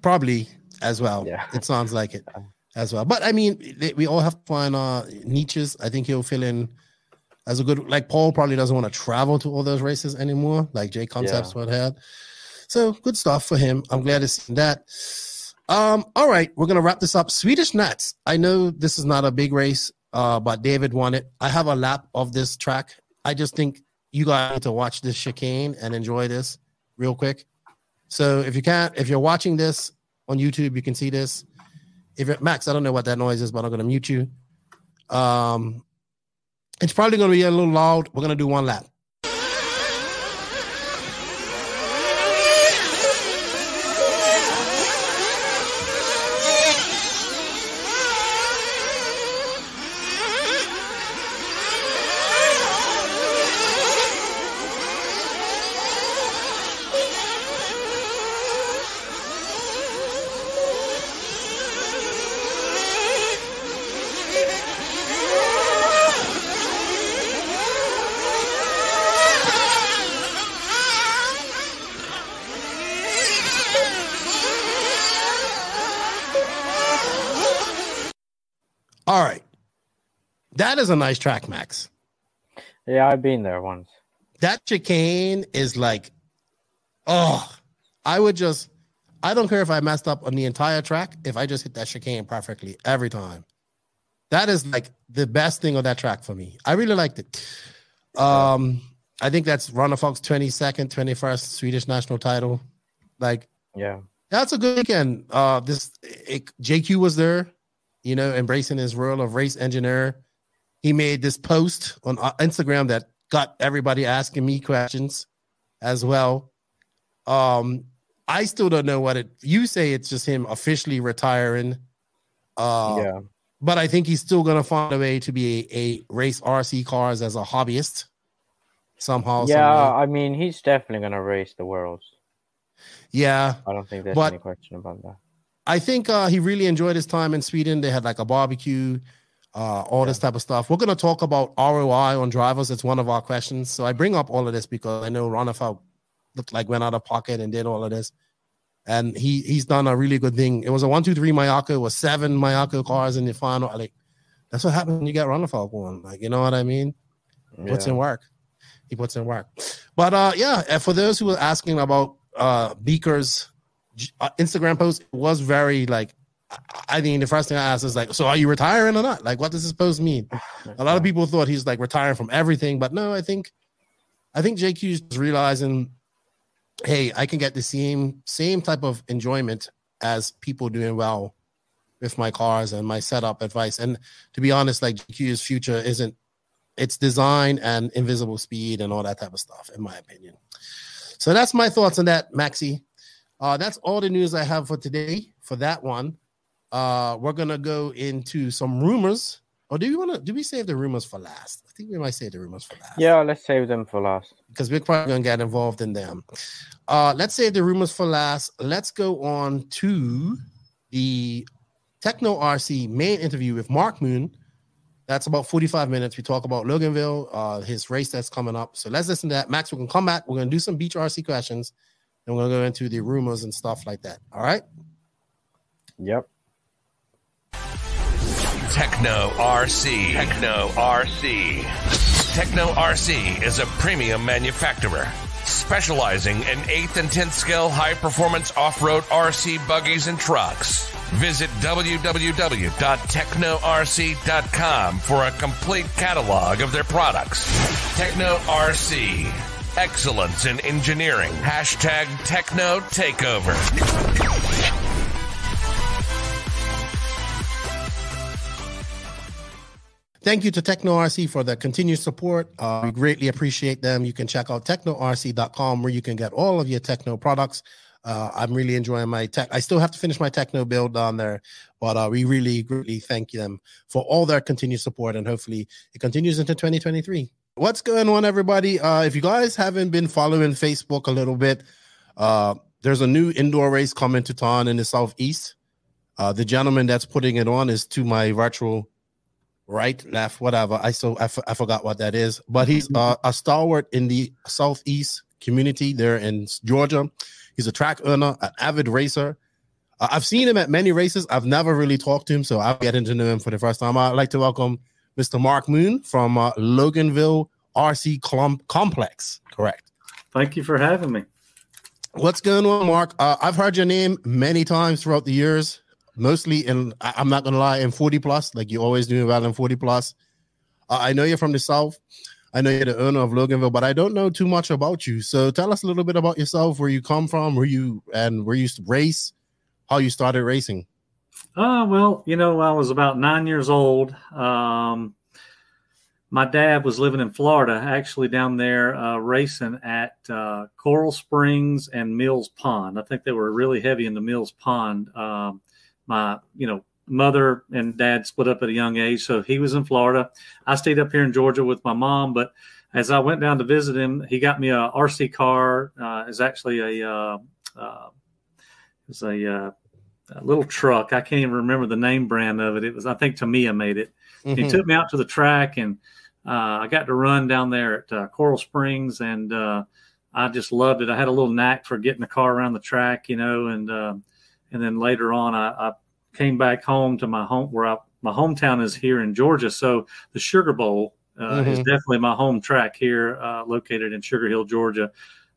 Probably as well. Yeah. It sounds like it as well. But I mean, we all have to find niches. I think he'll fill in as a good, like Paul probably doesn't want to travel to all those races anymore, like J Concepts would have. So good stuff for him. I'm glad to see that. All right, we're gonna wrap this up. Swedish Nats. I know this is not a big race, but David won it. I have a lap of this track. I just think you guys need to watch this chicane and enjoy this real quick. So if you're watching this on YouTube, you can see this. Max, I don't know what that noise is, but I'm gonna mute you. It's probably gonna be a little loud. We're gonna do one lap. All right. That is a nice track, Max. Yeah, I've been there once. That chicane is like, I don't care if I messed up on the entire track, if I just hit that chicane perfectly every time. That is like the best thing on that track for me. I really liked it. I think that's Ronald Fox 22nd, 21st Swedish national title. Like, yeah, that's a good weekend. JQ was there, embracing his role of race engineer. He made this post on Instagram that got everybody asking me questions as well. I still don't know you say it's just him officially retiring. Yeah. But I think he's still going to find a way to be a race RC cars as a hobbyist somehow. Yeah, someday. I mean, he's definitely going to race the Worlds. Yeah. I don't think there's any question about that. I think he really enjoyed his time in Sweden. They had like a barbecue, all this type of stuff. We're going to talk about ROI on drivers. It's one of our questions. So I bring up all of this because I know Ronafal looked like went out of pocket and did all of this. And he's done a really good thing. It was a 1-2-3 Mayako. It was 7 Mayako cars in the final. Like, that's what happens when you get Ronafal going. Like, you know what I mean? He puts in work. But for those who were asking about Beaker's Instagram post, it was very like, I think the first thing I asked is like, so are you retiring or not? Like, what does this post mean? A lot of people thought he's like retiring from everything, but no, I think JQ is realizing, hey, I can get the same type of enjoyment as people doing well with my cars and my setup advice. And to be honest, like JQ's future it's design and invisible speed and all that type of stuff, in my opinion. So that's my thoughts on that, Maxie. That's all the news I have for today for that one. We're going to go into some rumors. Or do we save the rumors for last? I think we might save the rumors for last. Yeah, let's save them for last. Because we're probably going to get involved in them. Let's save the rumors for last. Let's go on to the Techno RC main interview with Mark Moon. That's about 45 minutes. We talk about Loganville, his race that's coming up. So let's listen to that. Max, we can come back. We're going to do some beach RC questions. And we're going to go into the rumors and stuff like that. All right? Yep. Techno RC. Techno RC. Techno RC is a premium manufacturer specializing in 8th and 10th scale high-performance off-road RC buggies and trucks. Visit www.technorc.com for a complete catalog of their products. Techno RC. Excellence in engineering. Hashtag Techno Takeover. Thank you to Techno RC for the continued support. We greatly appreciate them. You can check out technorc.com where you can get all of your techno products. I'm really enjoying my tech. I still have to finish my techno build down there, but we really, really thank them for all their continued support, and hopefully it continues into 2023. What's going on, everybody? If you guys haven't been following Facebook a little bit, there's a new indoor race coming to town in the Southeast. The gentleman that's putting it on is to my virtual right, left, whatever. I forgot what that is, but he's a stalwart in the Southeast community there in Georgia. He's a track owner, an avid racer. I've seen him at many races. I've never really talked to him, so I'll get into him for the first time. I'd like to welcome Mr. Mark Moon from Loganville RC Complex. Correct. Thank you for having me. What's going on, Mark? I've heard your name many times throughout the years, mostly in, I'm not going to lie, in 40 plus, like you always do well in 40 plus. I know you're from the South. I know you're the owner of Loganville, but I don't know too much about you. So tell us a little bit about yourself, where you come from, where you race, how you started racing. Well, you know, I was about 9 years old. My dad was living in Florida, actually down there racing at Coral Springs and Mills Pond. I think they were really heavy into Mills Pond. My, mother and dad split up at a young age, so he was in Florida. I stayed up here in Georgia with my mom, but as I went down to visit him, he got me a RC car. It's actually a little truck. I can't even remember the name brand of it. It was, I think Tamiya made it. Mm-hmm. He took me out to the track, and I got to run down there at Coral Springs, and I just loved it. I had a little knack for getting the car around the track, and then later on, I came back home to my home, where my hometown is here in Georgia. So the Sugar Bowl is definitely my home track here, located in Sugar Hill, Georgia.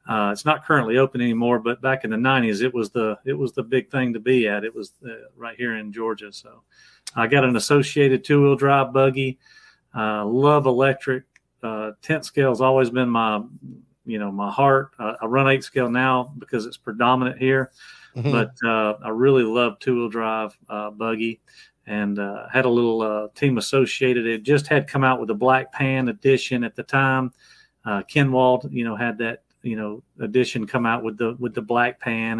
It's not currently open anymore, but back in the 90s, it was the big thing to be at. It was right here in Georgia. So I got an Associated 2-wheel drive buggy. Love electric. 10th scale has always been my heart. I run 8 scale now because it's predominant here. But I really love 2-wheel drive buggy, and had a little Team Associated. It just had come out with a Black Pan edition at the time. Ken Wald, had that edition come out with the Black Pan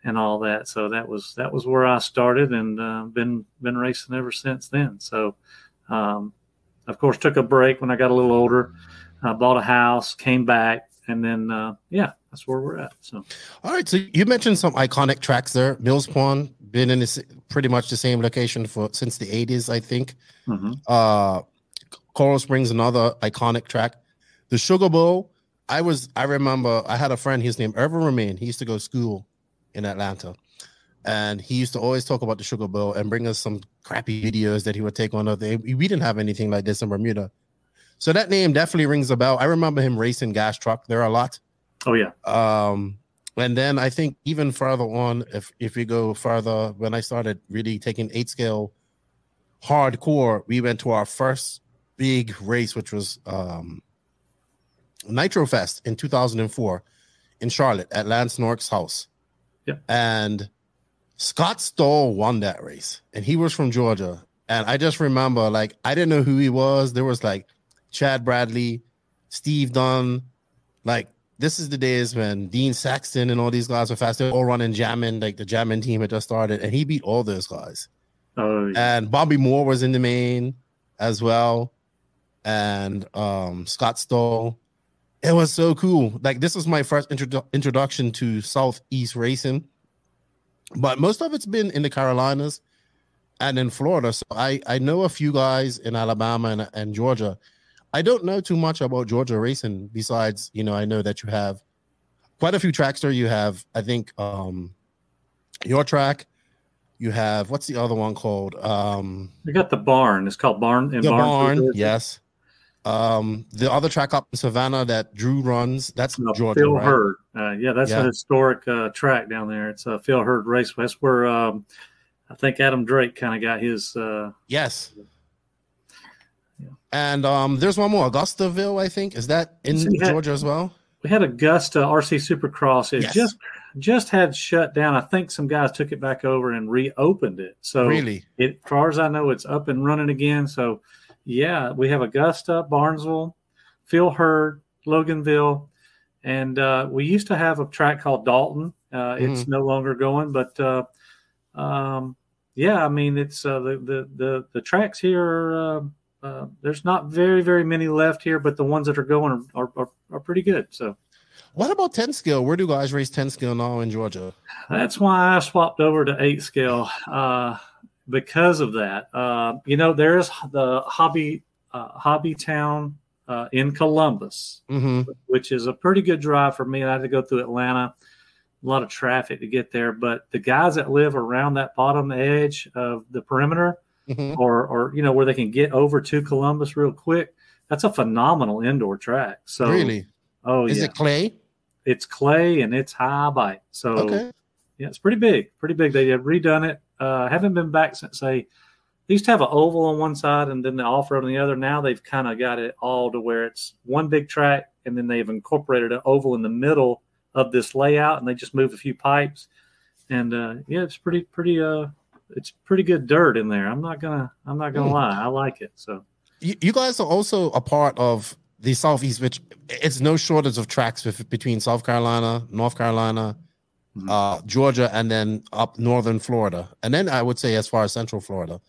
and all that. So that was where I started, and been racing ever since then. So of course took a break when I got a little older. Bought a house, came back, and then that's where we're at. So, all right. So you mentioned some iconic tracks there. Mills Pond been in pretty much the same location since the 80s, I think. Coral Springs, another iconic track. The Sugar Bowl. I remember I had a friend. His name Irvin Romain. He used to go to school in Atlanta, and he used to always talk about the Sugar Bowl and bring us some crappy videos that he would take on. We didn't have anything like this in Bermuda. So that name definitely rings a bell. I remember him racing gas truck there a lot. Oh, yeah. And then I think even further on, if we go further, when I started really taking 8 scale hardcore, we went to our first big race, which was Nitro Fest in 2004 in Charlotte at Lance Nork's house. Yeah. And Scott Stoll won that race, and he was from Georgia. And I just remember, I didn't know who he was. There was Chad Bradley, Steve Dunn, this is the days when Dean Saxton and all these guys were fast. They were all running jamming, the jamming team had just started, and he beat all those guys. Oh, yeah. And Bobby Moore was in the main as well, and Scott Stoll. It was so cool. This was my first introduction to Southeast racing, but most of it's been in the Carolinas and in Florida. So I know a few guys in Alabama and Georgia. I don't know too much about Georgia racing besides, I know that you have quite a few tracks there. You have, I think, your track. You have, what's the other one called? We got the Barn. It's called Barn. Barn, yes. The other track up in Savannah that Drew runs, that's Georgia, Phil right? Hurd. That's a historic track down there. It's a Phil Hurd race. That's where I think Adam Drake kind of got his. Yes. And there's one more, Augustiville, I think. Is that in Georgia as well? We had Augusta RC Supercross. It just had shut down. I think some guys took it back over and reopened it. So really, as far as I know, it's up and running again. So yeah, we have Augusta, Barnesville, Phil Hurd, Loganville, and we used to have a track called Dalton. It's no longer going, but it's the tracks here. There's not very, very many left here, but the ones that are going are pretty good. So, what about 10 scale? Where do guys race 10 scale now in Georgia? That's why I swapped over to 8 scale because of that. There's the hobby town in Columbus, which is a pretty good drive for me. I had to go through Atlanta traffic to get there. But the guys that live around that bottom edge of the perimeter, or where they can get over to Columbus real quick, that's a phenomenal indoor track. So really, is it clay? It's clay and it's high bite. So yeah, it's pretty big. They have redone it. Haven't been back since they used to have an oval on one side and then the off-road on the other. Now they've kind of got it all to where it's one big track, and then they've incorporated an oval in the middle of this layout, and they just moved a few pipes. And yeah, it's pretty good dirt in there. I'm not gonna lie. I like it. So you guys are also a part of the Southeast, which it's no shortage of tracks between South Carolina, North Carolina, Georgia, and then up northern Florida, and then I would say as far as Central Florida.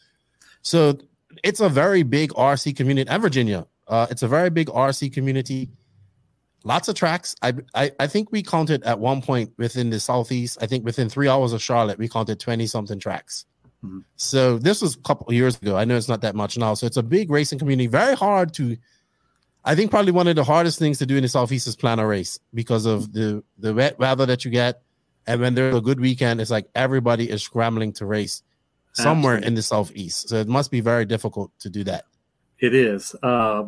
So it's a very big RC community, and Virginia. It's a very big RC community. Lots of tracks. I think we counted at one point within the Southeast. I think within 3 hours of Charlotte, we counted 20-something tracks. So this was a couple of years ago. I know it's not that much now. So it's a big racing community. Very hard to. I think probably one of the hardest things to do in the Southeast is plan a race because of the wet weather that you get. And when there's a good weekend, it's like everybody is scrambling to race somewhere in the Southeast. So it must be very difficult to do that. It is.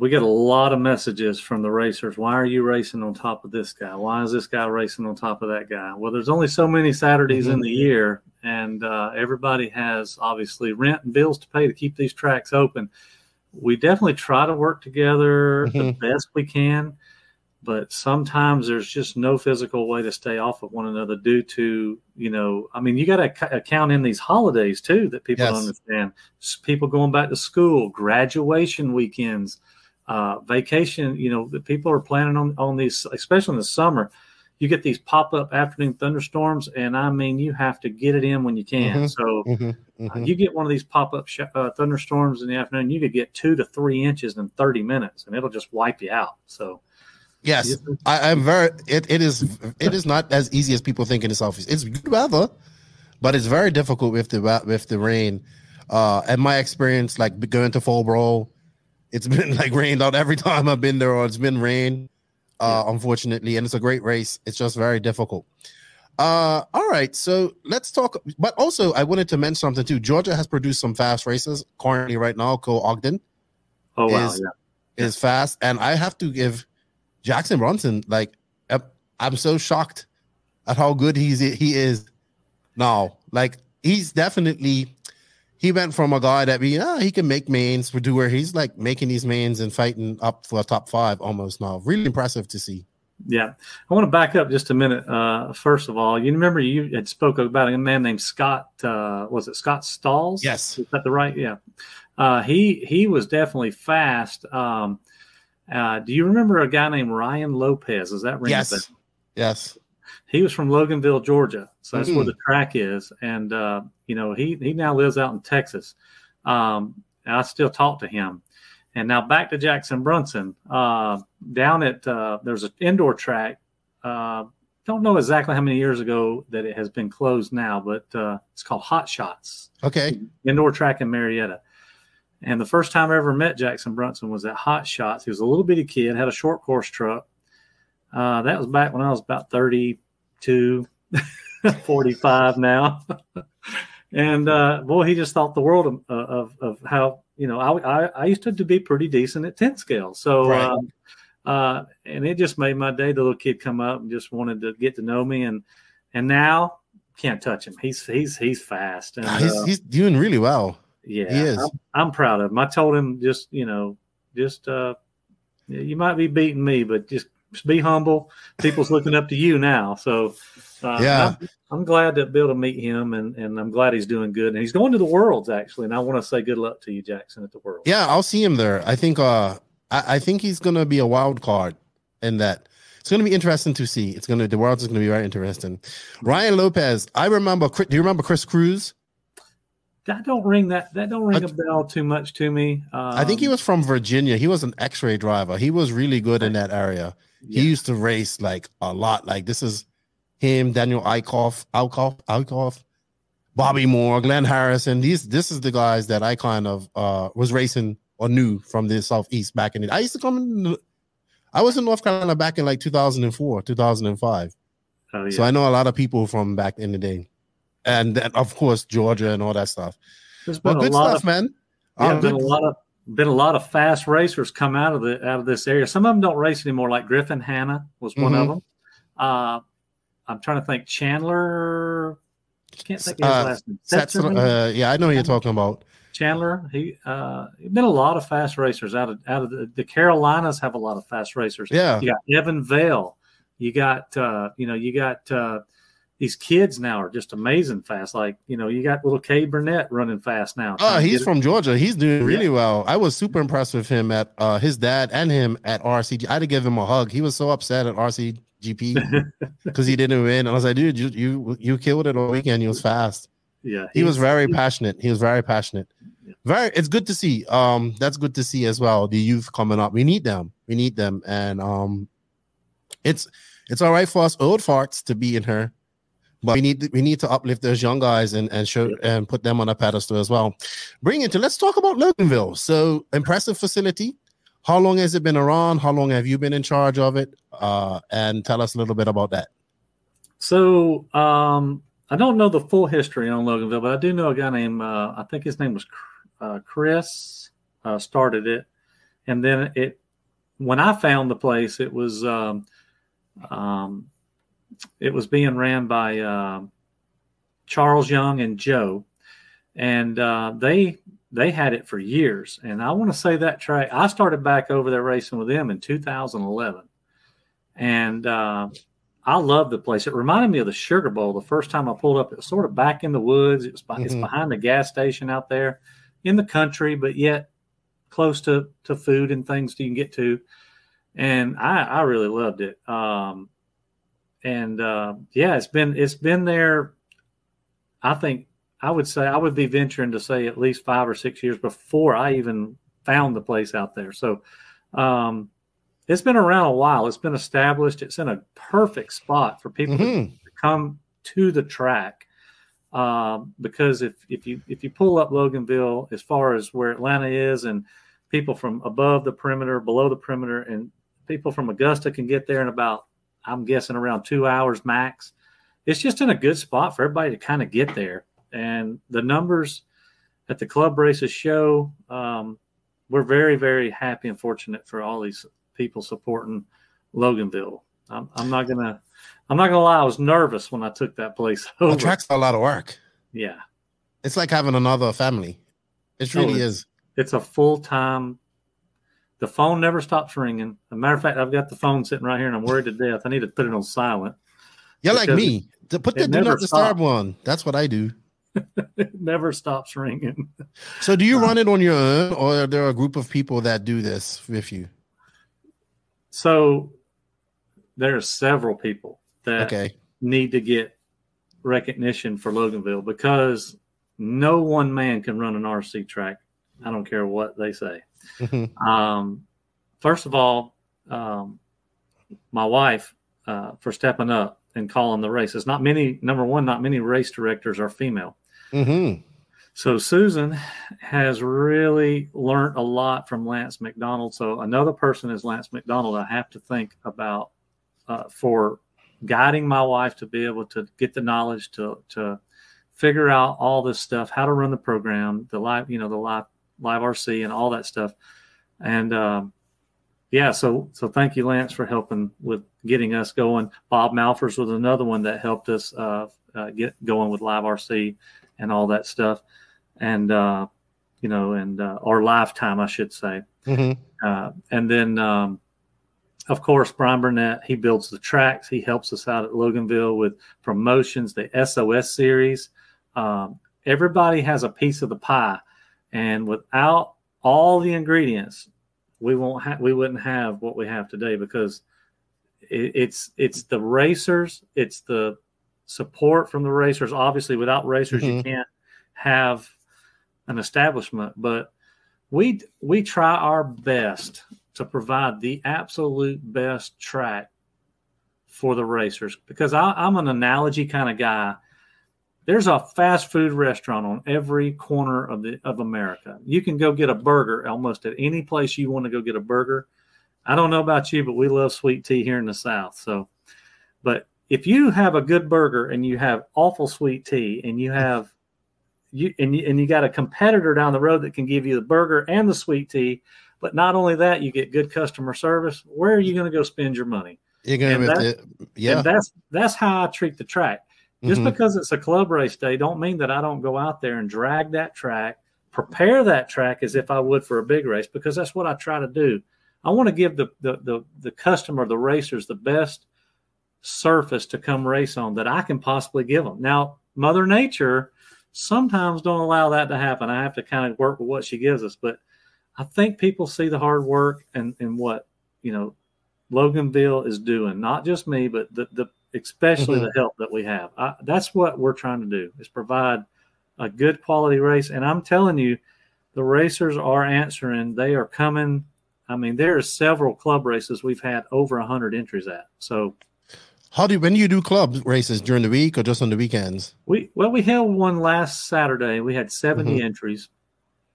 We get a lot of messages from the racers. Why are you racing on top of this guy? Why is this guy racing on top of that guy? Well, there's only so many Saturdays in the year, and everybody has obviously rent and bills to pay to keep these tracks open. We definitely try to work together the best we can, but sometimes there's just no physical way to stay off of one another due to, I mean, you got to account in these holidays too that people don't understand. People going back to school, graduation weekends, vacation, that people are planning on these, especially in the summer. You get these pop-up afternoon thunderstorms, and I mean, you have to get it in when you can. So you get one of these pop-up thunderstorms in the afternoon, you could get 2 to 3 inches in 30 minutes, and it'll just wipe you out. So yes, I'm very. It is not as easy as people think in the Southeast. It's good weather, but it's very difficult with the rain. And my experience, like going to Fallbrook, it's been like rained out every time I've been there, or it's been rain. Unfortunately, and it's a great race. It's just very difficult. All right, so let's talk. But also, I wanted to mention something too. Georgia has produced some fast races currently right now. Cole Ogden, is fast, and I have to give Jackson Brunson, like, I'm so shocked at how good he is now. Like, he's definitely. He went from a guy that he can make mains to where he's like making these mains and fighting up for a top 5 almost now. Really impressive to see. Yeah. I want to back up just a minute. First of all, you remember you had spoke about a man named Scott, was it Scott Stalls? Yes. Is that the right? Yeah. He was definitely fast. Do you remember a guy named Ryan Lopez? Is that ring? Yes. Yes. He was from Loganville, Georgia. So that's where the track is. And, he now lives out in Texas. And I still talk to him. And now back to Jackson Brunson. Down at there's an indoor track. Don't know exactly how many years ago that it has been closed now, but it's called Hot Shots. Okay. Indoor track in Marietta. And the first time I ever met Jackson Brunson was at Hot Shots. He was a little bitty kid, had a short course truck. That was back when I was about 32, 45 now. And boy, he just thought the world of how, I used to be pretty decent at 10 scale. So, and it just made my day. The little kid come up and just wanted to get to know me. And now can't touch him. He's fast. And he's doing really well. Yeah, he is. I'm proud of him. I told him you might be beating me, but just be humble. People's looking up to you now. So I'm glad to be able to meet him, and I'm glad he's doing good. And he's going to the Worlds, actually. And I want to say good luck to you, Jackson, at the Worlds. Yeah, I'll see him there. I think I think he's going to be a wild card in that. It's going to be interesting to see. The Worlds is going to be very interesting. Ryan Lopez, I remember. Do you remember Chris Cruz? That don't ring a bell too much to me. I think he was from Virginia. He was an X-ray driver. He was really good in that area. Yeah. He used to race like a lot. Like this is him, Daniel Eichhoff, Bobby Moore, Glenn Harrison. This is the guys that I kind of was racing or knew from the Southeast back in it. I used to come in. I was in North Carolina back in like 2004, 2005. Oh, yeah. So I know a lot of people from back in the day, and then, of course, Georgia and all that stuff. There's been good stuff, man. Yeah, been a lot of fast racers come out of this area. Some of them don't race anymore. Like Griffin Hanna was one of them. I'm trying to think. Chandler, can't think of his last name. Yeah, I know who you're talking about. Chandler. He been a lot of fast racers out of the Carolinas. Have a lot of fast racers. Yeah, you got Evan Vale. You got these kids now are just amazing fast. Like, you got little Kay Burnett running fast now. Oh, he's from Georgia. He's doing really well. I was super impressed with him at his dad and him at RCG. I had to give him a hug. He was so upset at RCGP because he didn't win. And I was like, dude, you killed it all weekend. He was fast. Yeah, he was very passionate. He was very passionate. Yeah. It's good to see. That's good to see as well. The youth coming up. We need them. And it's all right for us old farts to be in her. But we need to uplift those young guys and show and put them on a pedestal as well. Let's talk about Loganville. So impressive facility. How long has it been around? How long have you been in charge of it? And tell us a little bit about that. So I don't know the full history on Loganville, but I do know a guy named I think his name was Chris started it, and then when I found the place, it was being ran by Charles Young and Joe, and they had it for years. And I want to say that track, I started back over there racing with them in 2011, and I love the place. It reminded me of the Sugar Bowl. The first time I pulled up, it was sort of back in the woods. It's behind the gas station out there in the country, but yet close to food and things you can get to. And I really loved it. It's been there. I think I would be venturing to say at least 5 or 6 years before I even found the place out there. So it's been around a while. It's been established. It's in a perfect spot for people to come to the track. Because if you pull up Loganville, as far as where Atlanta is, and people from above the perimeter, below the perimeter, and people from Augusta can get there in about, I'm guessing, around 2 hours max. It's just in a good spot for everybody to kind of get there. And the numbers at the club races show, we're very, very happy and fortunate for all these people supporting Loganville. I'm not gonna lie, I was nervous when I took that place over. The track's a lot of work. Yeah. It's like having another family. It really is. It's a full-time. The phone never stops ringing. As a matter of fact, I've got the phone sitting right here, and I'm worried to death. I need to put it on silent. You're like me. Put the do not disturb one. That's what I do. It never stops ringing. So do you run it on your own, or are there a group of people that do this with you? So there are several people that need to get recognition for Loganville, because no one man can run an RC track. I don't care what they say. First of all, my wife, for stepping up and calling the races. Not many race directors are female. So Susan has really learned a lot from Lance McDonald. So another person is Lance McDonald I have to think about for guiding my wife to be able to get the knowledge to figure out all this stuff, how to run the program, the live RC and all that stuff. And so thank you, Lance, for helping with getting us going. Bob Malfers was another one that helped us get going with live RC and all that stuff. And, or Lifetime, I should say. And then, of course, Brian Burnett, he builds the tracks. He helps us out at Loganville with promotions, the SOS series. Everybody has a piece of the pie. And without all the ingredients, we wouldn't have what we have today, because it's the racers, it's the support from the racers. Obviously, without racers, you can't have an establishment. But we try our best to provide the absolute best track for the racers, because I'm an analogy kind of guy. There's a fast food restaurant on every corner of America. You can go get a burger almost at any place you want to go get a burger. I don't know about you, but we love sweet tea here in the South. So, but if you have a good burger and you have awful sweet tea, and you have you got a competitor down the road that can give you the burger and the sweet tea, but not only that, you get good customer service, where are you going to go spend your money? You're going and that's how I treat the track. Just because it's a club race day don't mean that I don't go out there and drag that track, prepare that track as if I would for a big race, because that's what I try to do. I want to give the customer, the racers, the best surface to come race on that I can possibly give them. Now, Mother Nature sometimes don't allow that to happen. I have to kind of work with what she gives us, but I think people see the hard work and what, Loganville is doing, not just me, but especially the help that we have. That's what we're trying to do, is provide a good quality race. And I'm telling you, the racers are answering. They are coming. I mean, there are several club races we've had over 100 entries at. So when do you do club races, during the week or just on the weekends? We held one last Saturday. We had 70 entries.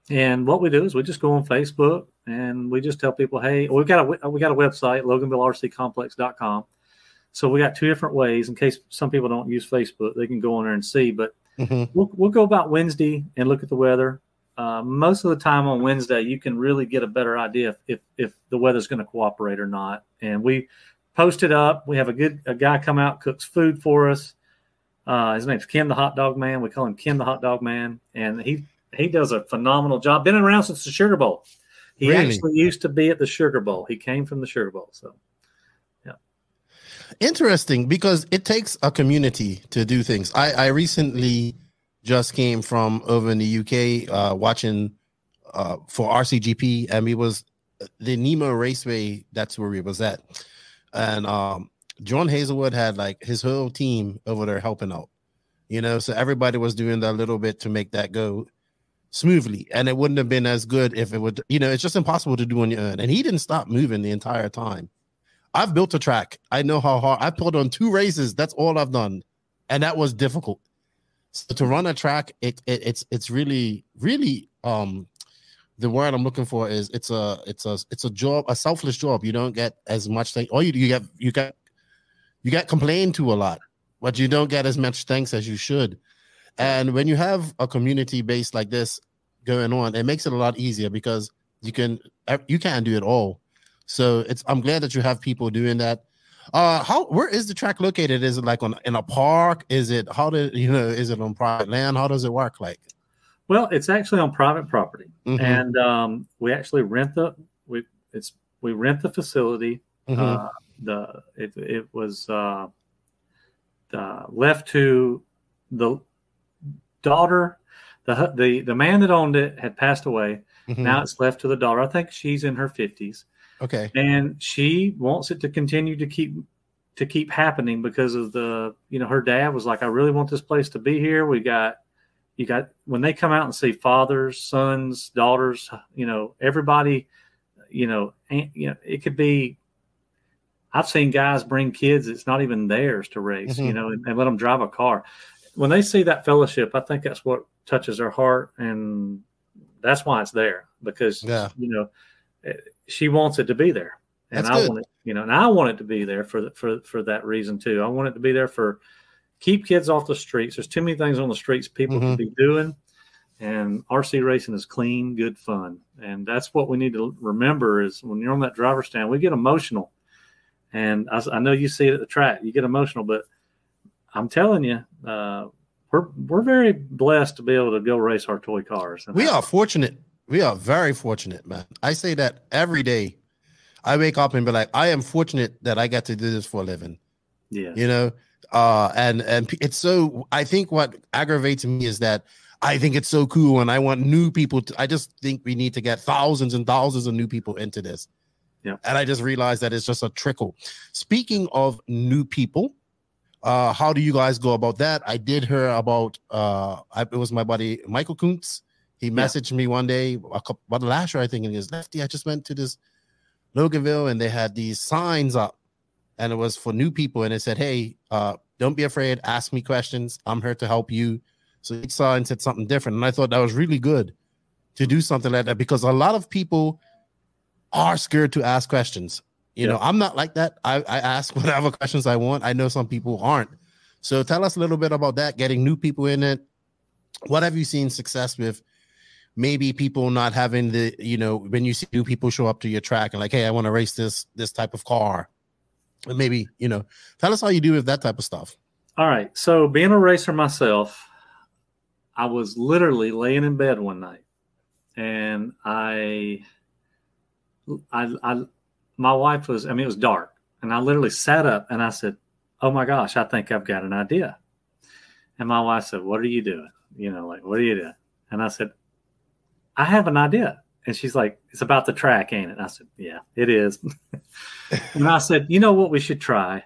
And what we do is we just go on Facebook and we just tell people, hey, we got a website, LoganvilleRCComplex.com. So we got two different ways in case some people don't use Facebook. They can go on there and see. But we'll go about Wednesday and look at the weather. Most of the time on Wednesday, you can really get a better idea if the weather's going to cooperate or not. And we post it up. We have a guy come out, cooks food for us. His name's Ken the Hot Dog Man. We call him Ken the Hot Dog Man. And he does a phenomenal job. Been around since the Sugar Bowl. He actually used to be at the Sugar Bowl. He came from the Sugar Bowl. So, yeah. Interesting, because it takes a community to do things. I recently just came from over in the UK watching for RCGP, and we was the Nemo Raceway. That's where we was at. And John Hazelwood had like his whole team over there helping out, so everybody was doing that little bit to make that go smoothly, and it wouldn't have been as good if it would, it's just impossible to do on your own. And he didn't stop moving the entire time. I've built a track. I know how hard I pulled on 2 races. That's all I've done. And that was difficult. So to run a track, it's really, really, the word I'm looking for is it's a job, a selfless job. You don't get as much thing, or you get complained to a lot, but you don't get as much thanks as you should. And when you have a community base like this going on, it makes it a lot easier, because you can't do it all. So I'm glad that you have people doing that. Where is the track located? Is it like in a park? Is it is it on private land? How does it work like? Well, it's actually on private property, and we actually rent the facility. It was left to the daughter. The man that owned it had passed away. Now it's left to the daughter. I think she's in her 50s. Okay, and she wants it to continue to keep happening because of her dad was like, I really want this place to be here. You got when they come out and see fathers, sons, daughters, everybody, it could be. I've seen guys bring kids it's not even theirs to race, and let them drive a car. When they see that fellowship, I think that's what touches their heart, and that's why it's there, because she wants it to be there, and I want it, and I want it to be there for that reason too. I want it to be there for keep kids off the streets. There's too many things on the streets people can be doing, and RC racing is clean, good fun, and that's what we need to remember. Is when you're on that driver's stand, we get emotional, and I know you see it at the track, you get emotional, but I'm telling you, we're very blessed to be able to go race our toy cars. We are fortunate. We are very fortunate, man. I say that every day. I wake up and be like, I am fortunate that I get to do this for a living. Yeah. And it's so, I think what aggravates me is that I think it's so cool, and I want new people I just think we need to get thousands and thousands of new people into this. Yeah. And I just realized that it's just a trickle. Speaking of new people, how do you guys go about that? I did hear about, it was my buddy, Michael Kuntz. He messaged me one day, about last year, I think, and he goes, Lefty, I just went to this Loganville, and they had these signs up, and it was for new people, and it said, hey, don't be afraid, ask me questions, I'm here to help you. So each sign said something different, and I thought that was really good to do something like that, because a lot of people are scared to ask questions. You know, I'm not like that. I ask whatever questions I want. I know some people aren't. So tell us a little bit about that, getting new people in it. What have you seen success with? Maybe people not having the, you know, when you see new people show up to your track and like, hey, I want to race this type of car. And maybe, you know, tell us how you do with that type of stuff. All right. So being a racer myself, I was literally laying in bed one night and my wife was, I mean, it was dark and I literally sat up and I said, oh my gosh, I think I've got an idea. And my wife said, what are you doing? You know, like, what are you doing? And I said, I have an idea. And she's like, it's about the track, ain't it? And I said, yeah, it is. And I said, you know what we should try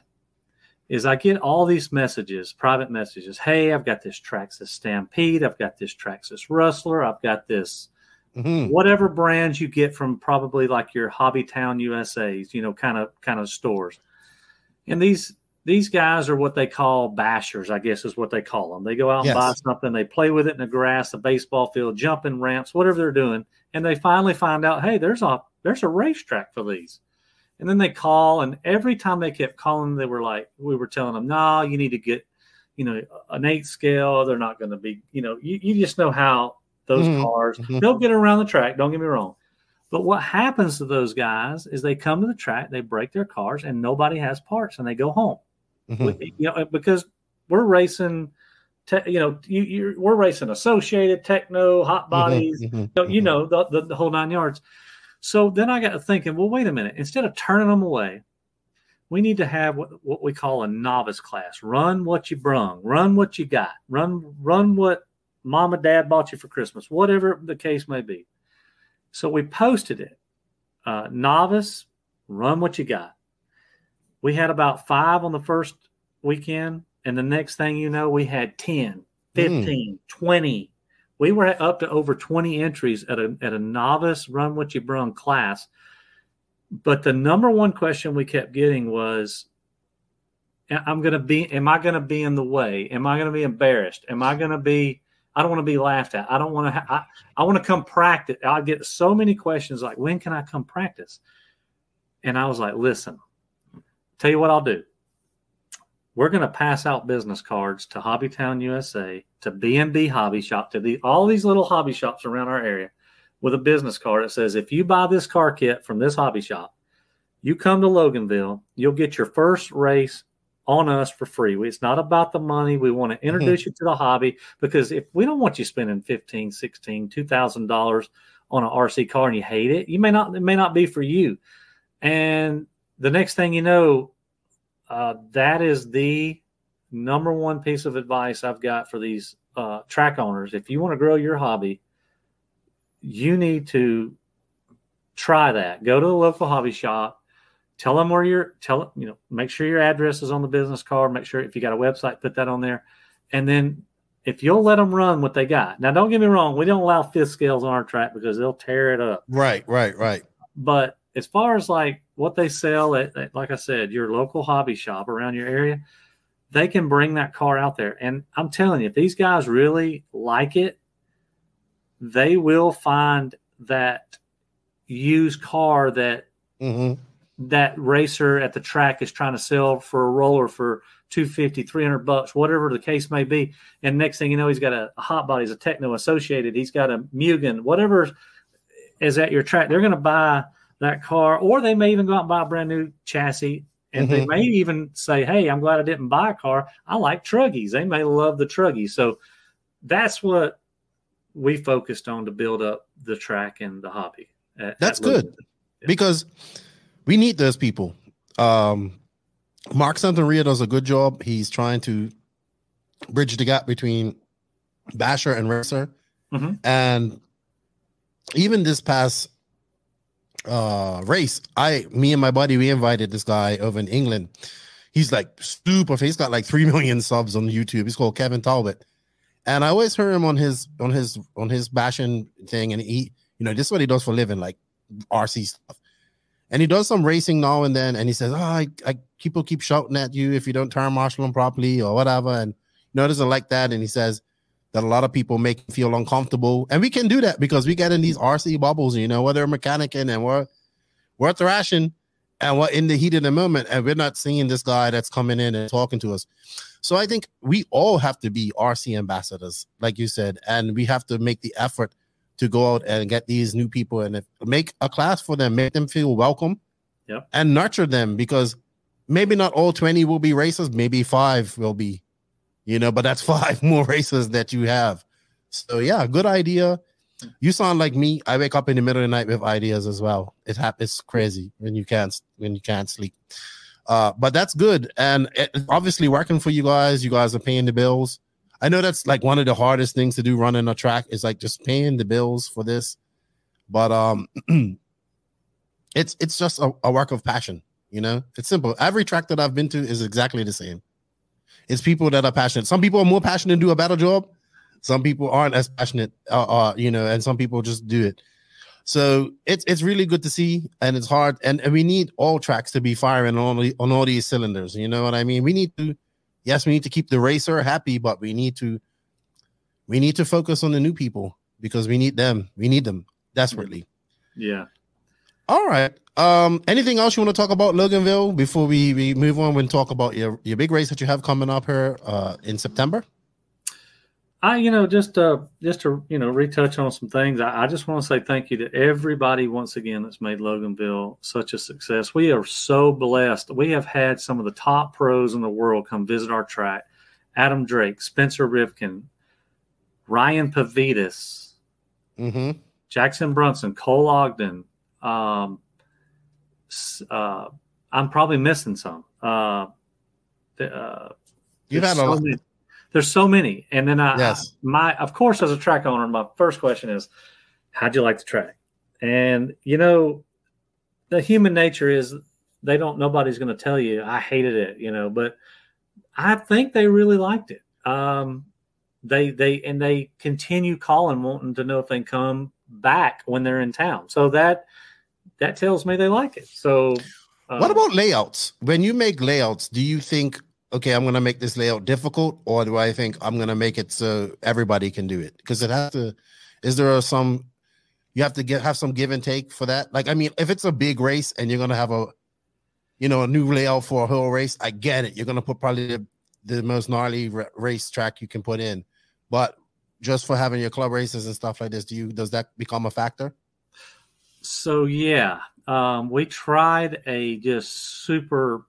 is I get all these messages, private messages. Hey, I've got this Traxxas Stampede. I've got this Traxxas Rustler. I've got this whatever brands you get from probably like your Hobbytown USA's, you know, kind of stores. And these guys are what they call bashers, I guess is what they call them. They go out and buy something. They play with it in the grass, the baseball field, jumping ramps, whatever they're doing. And they finally find out, hey, there's a racetrack for these. And then they call, and every time they kept calling, they were like, we were telling them, no, you need to get, you know, an 8 scale. They're not going to be, you know, you just know how those cars, they'll get around the track. Don't get me wrong. But what happens to those guys is they come to the track, they break their cars, and nobody has parts, and they go home. You know, because we're racing, we're racing Associated, Techno, Hot Bodies, you know, the whole 9 yards. So then I got to thinking, well, wait a minute. Instead of turning them away, we need to have what we call a novice class. Run what you brung, run what you got, run what mom and dad bought you for Christmas, whatever the case may be. So we posted it. Novice, run what you got. We had about 5 on the first weekend, and the next thing you know, we had 10, 15, 20. We were up to over 20 entries at a novice run what you brung class. But the number one question we kept getting was, am I going to be in the way? Am I going to be embarrassed? I don't want to be laughed at. I want to come practice. I get so many questions like, when can I come practice? And I was like, listen, tell you what I'll do. We're going to pass out business cards to Hobbytown USA, to B&B Hobby Shop, to all these little hobby shops around our area with a business card that says, if you buy this car kit from this hobby shop, you come to Loganville, you'll get your first race on us for free. It's not about the money. We want to introduce you to the hobby, because if we don't want you spending $1,500, $1,600, $2,000 on an RC car and you hate it, it may not be for you. And the next thing you know, that is the number one piece of advice I've got for these track owners. If you want to grow your hobby, you need to try that. Go to the local hobby shop. Tell them where make sure your address is on the business card. Make sure if you got a website, put that on there. And then if you'll let them run what they got. Now, don't get me wrong. We don't allow 5th scales on our track because they'll tear it up. Right. But as far as like what they sell at, like I said, your local hobby shop around your area, they can bring that car out there. And I'm telling you, if these guys really like it, they will find that used car that that racer at the track is trying to sell for a roller for $250, $300, whatever the case may be. And next thing you know, he's got a hot body, he's a Techno Associated, he's got a Mugen, whatever is at your track. They're going to buy that car, or they may even go out and buy a brand new chassis. And they may even say, hey, I'm glad I didn't buy a car. I like truggies. They may love the truggies. So that's what we focused on to build up the track and the hobby. That's good, because we need those people. Mark Santaria does a good job. He's trying to bridge the gap between basher and racer. And even this past race, me and my buddy, we invited this guy over in England. He's like he's got like 3 million subs on YouTube. He's called Kevin Talbot. And I always heard him on his bashing thing, and he, you know, this is what he does for a living, like RC stuff. And he does some racing now and then, and he says, people keep shouting at you if you don't turn marshal them properly or whatever. And you know, doesn't like that. And he says that a lot of people make him feel uncomfortable. And we can do that because we get in these RC bubbles, you know, where they're mechanicking and we're thrashing. and what in the heat of the moment, and we're not seeing this guy that's coming in and talking to us. So I think we all have to be RC ambassadors, like you said, and we have to make the effort to go out and get these new people and make a class for them, make them feel welcome, and nurture them, because maybe not all 20 will be racers, maybe 5 will be, but that's 5 more racers that you have. So yeah, good idea. You sound like me. I wake up in the middle of the night with ideas as well. It's crazy when you can't sleep. But that's good, and it's obviously working for you guys. You guys are paying the bills. I know that's like one of the hardest things to do running a track, is like just paying the bills for this. But it's just a work of passion. It's simple. Every track that I've been to is exactly the same. It's people that are passionate. Some people are more passionate and do a better job. Some people aren't as passionate, and some people just do it. So it's really good to see, and it's hard. And we need all tracks to be firing on all these cylinders. You know what I mean? We need to keep the racer happy, but we need to focus on the new people, because we need them. We need them desperately. Yeah. All right. Anything else you want to talk about Loganville before we move on and talk about your big race that you have coming up here in September? Just to retouch on some things, I just want to say thank you to everybody once again that's made Loganville such a success. We are so blessed. We have had some of the top pros in the world come visit our track. Adam Drake, Spencer Rivkin, Ryan Pavitas, Jackson Brunson, Cole Ogden. I'm probably missing some. You've had a lot. There's so many. And then of course, as a track owner, my first question is, how'd you like the track? And, the human nature is nobody's going to tell you, I hated it, but I think they really liked it. They continue calling, wanting to know if they can come back when they're in town. So that tells me they like it. So what about layouts? When you make layouts, do you think, okay, I'm going to make this layout difficult, or do I think I'm going to make it so everybody can do it? Because you have to have some give and take for that. Like, I mean, if it's a big race and you're going to have a new layout for a whole race, I get it. You're going to put probably the most gnarly race track you can put in. But just for having your club races and stuff like this, does that become a factor? So, yeah, we tried a just super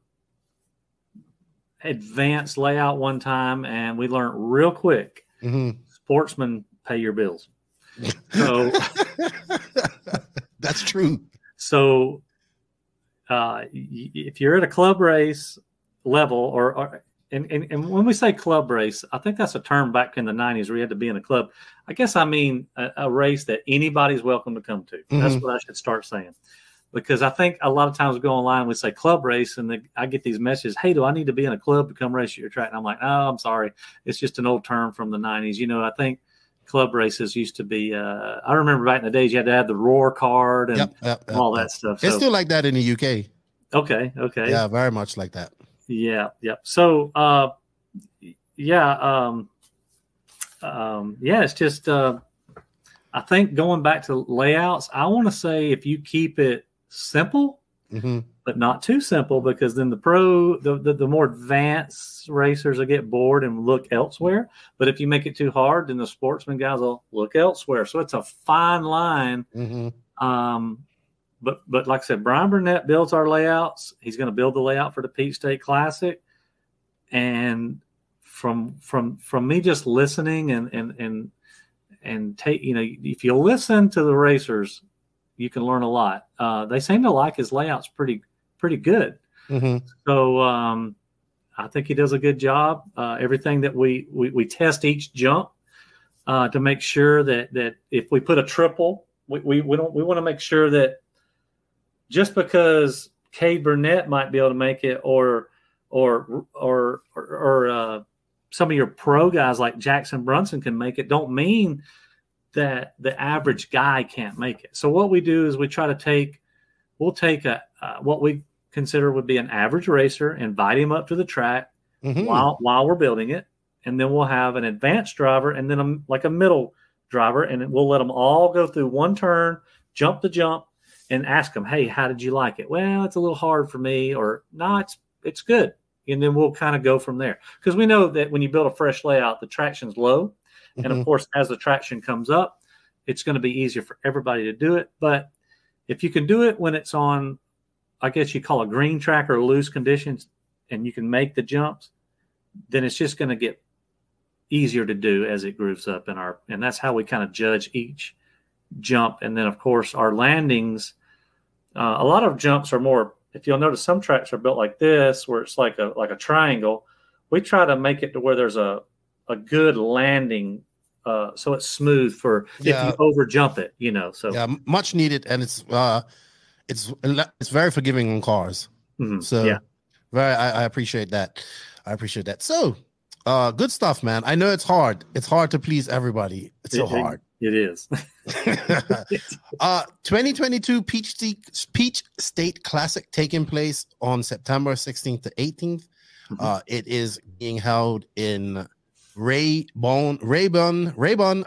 advanced layout one time, and we learned real quick, sportsmen pay your bills. So that's true. So if you're at a club race level, and when we say club race, I think that's a term back in the 90s where you had to be in a club. I guess I mean a race that anybody's welcome to come to. That's what I should start saying. Because I think a lot of times we go online, we say club race, and I get these messages, hey, do I need to be in a club to come race at your track? And I'm like, oh, I'm sorry. It's just an old term from the 90s. I think club races used to be, I remember back in the days, you had to have the roar card and all that stuff. It's still like that in the UK. Okay. Yeah, very much like that. Yeah. So, it's just, I think going back to layouts, I want to say if you keep it simple, but not too simple, because then the more advanced racers will get bored and look elsewhere. But if you make it too hard, then the sportsman guys will look elsewhere. So it's a fine line. But like I said, Brian Burnett builds our layouts. He's going to build the layout for the Peach State Classic. And from me just listening and take, if you listen to the racers, you can learn a lot. They seem to like his layouts pretty good. So I think he does a good job. Everything that we test each jump to make sure that if we put a triple, we want to make sure that just because Cade Burnett might be able to make it, or some of your pro guys like Jackson Brunson can make it, don't mean that the average guy can't make it. So what we do is we'll take what we consider would be an average racer, invite him up to the track while we're building it. And then we'll have an advanced driver and then a middle driver, and we'll let them all go through one turn, jump to jump. and ask them, hey, how did you like it? Well, it's a little hard for me, or no, it's good. And then we'll kind of go from there. Because we know that when you build a fresh layout, the traction's low. And of course, as the traction comes up, it's going to be easier for everybody to do it. But if you can do it when it's on, I guess you call a green track or loose conditions, and you can make the jumps, then it's just going to get easier to do as it grooves up and that's how we kind of judge each jump. And then of course our landings, a lot of jumps are more, if you'll notice, some tracks are built like this, where it's like a triangle. We try to make it to where there's a good landing, so it's smooth for if you over jump it, so yeah, much needed. And it's very forgiving on cars. So yeah, I appreciate that. So good stuff, man. I know it's hard to please everybody. It's so hard. It is. 2022 Peach State Classic taking place on September 16th to 18th. It is being held in Raybun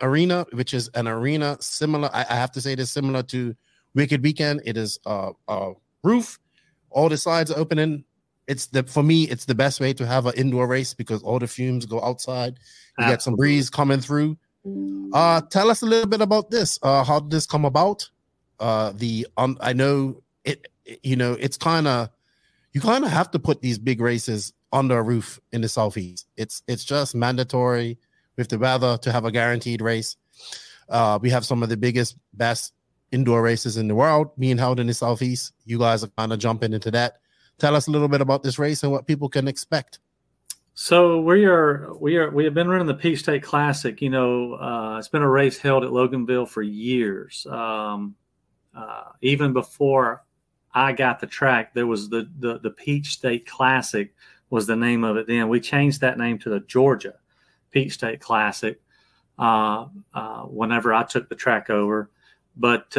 Arena, which is an arena similar. I have to say this, similar to Wicked Weekend. It is a roof. All the sides are opening. For me, it's the best way to have an indoor race because all the fumes go outside. You get some breeze coming through. Tell us a little bit about this. How did this come about? I know it. It's kind of, you kind of have to put these big races under a roof in the Southeast. It's just mandatory with the weather to have a guaranteed race. We have some of the biggest, best indoor races in the world being held in the Southeast. You guys are kind of jumping into that. Tell us a little bit about this race and what people can expect. So we have been running the Peach State Classic. It's been a race held at Loganville for years. Even before I got the track, there was the Peach State Classic was the name of it then. We changed that name to the Georgia Peach State Classic whenever I took the track over. But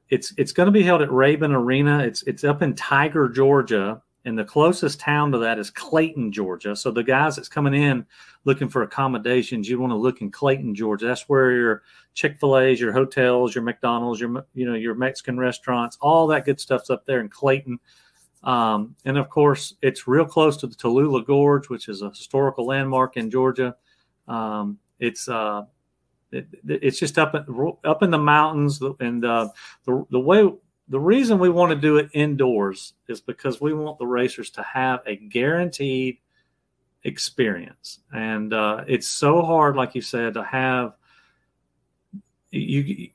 it's going to be held at Raybun Arena. It's up in Tiger, Georgia, and the closest town to that is Clayton, Georgia. So the guys that's coming in looking for accommodations, you want to look in Clayton, Georgia. That's where your Chick-fil-A's, your hotels, your McDonald's, your Mexican restaurants, all that good stuff's up there in Clayton. And of course, it's real close to the Tallulah Gorge, which is a historical landmark in Georgia. It's just up in the mountains, and the reason we want to do it indoors is because we want the racers to have a guaranteed experience. And it's so hard, like you said, to have I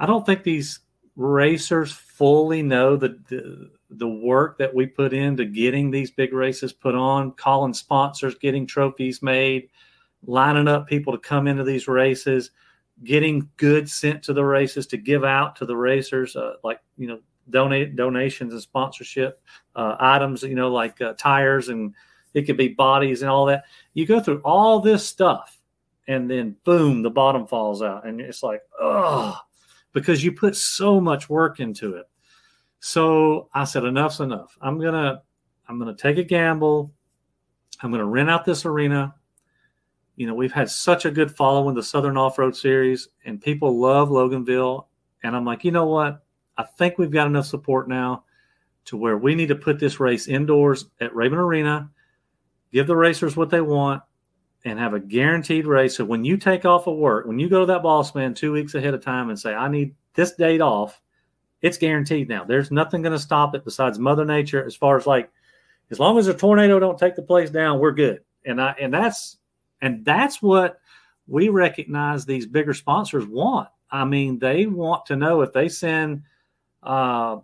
don't think these racers fully know the work that we put into getting these big races put on, calling sponsors, getting trophies made, lining up people to come into these races, getting goods sent to the races to give out to the racers, donations and sponsorship items, like tires, and it could be bodies and all that. You go through all this stuff, and then boom, the bottom falls out, and it's like, oh, because you put so much work into it. So I said, enough's enough. I'm gonna take a gamble. I'm gonna rent out this arena. We've had such a good following, the Southern Off-Road Series, and people love Loganville. And I'm like, you know what? I think we've got enough support now to where we need to put this race indoors at Raybun Arena, give the racers what they want, and have a guaranteed race. So when you take off of work, when you go to that boss man 2 weeks ahead of time and say, I need this date off, it's guaranteed now. There's nothing going to stop it besides Mother Nature. As far as as long as a tornado don't take the place down, we're good. And that's what we recognize these bigger sponsors want. I mean, they want to know if they send Tyler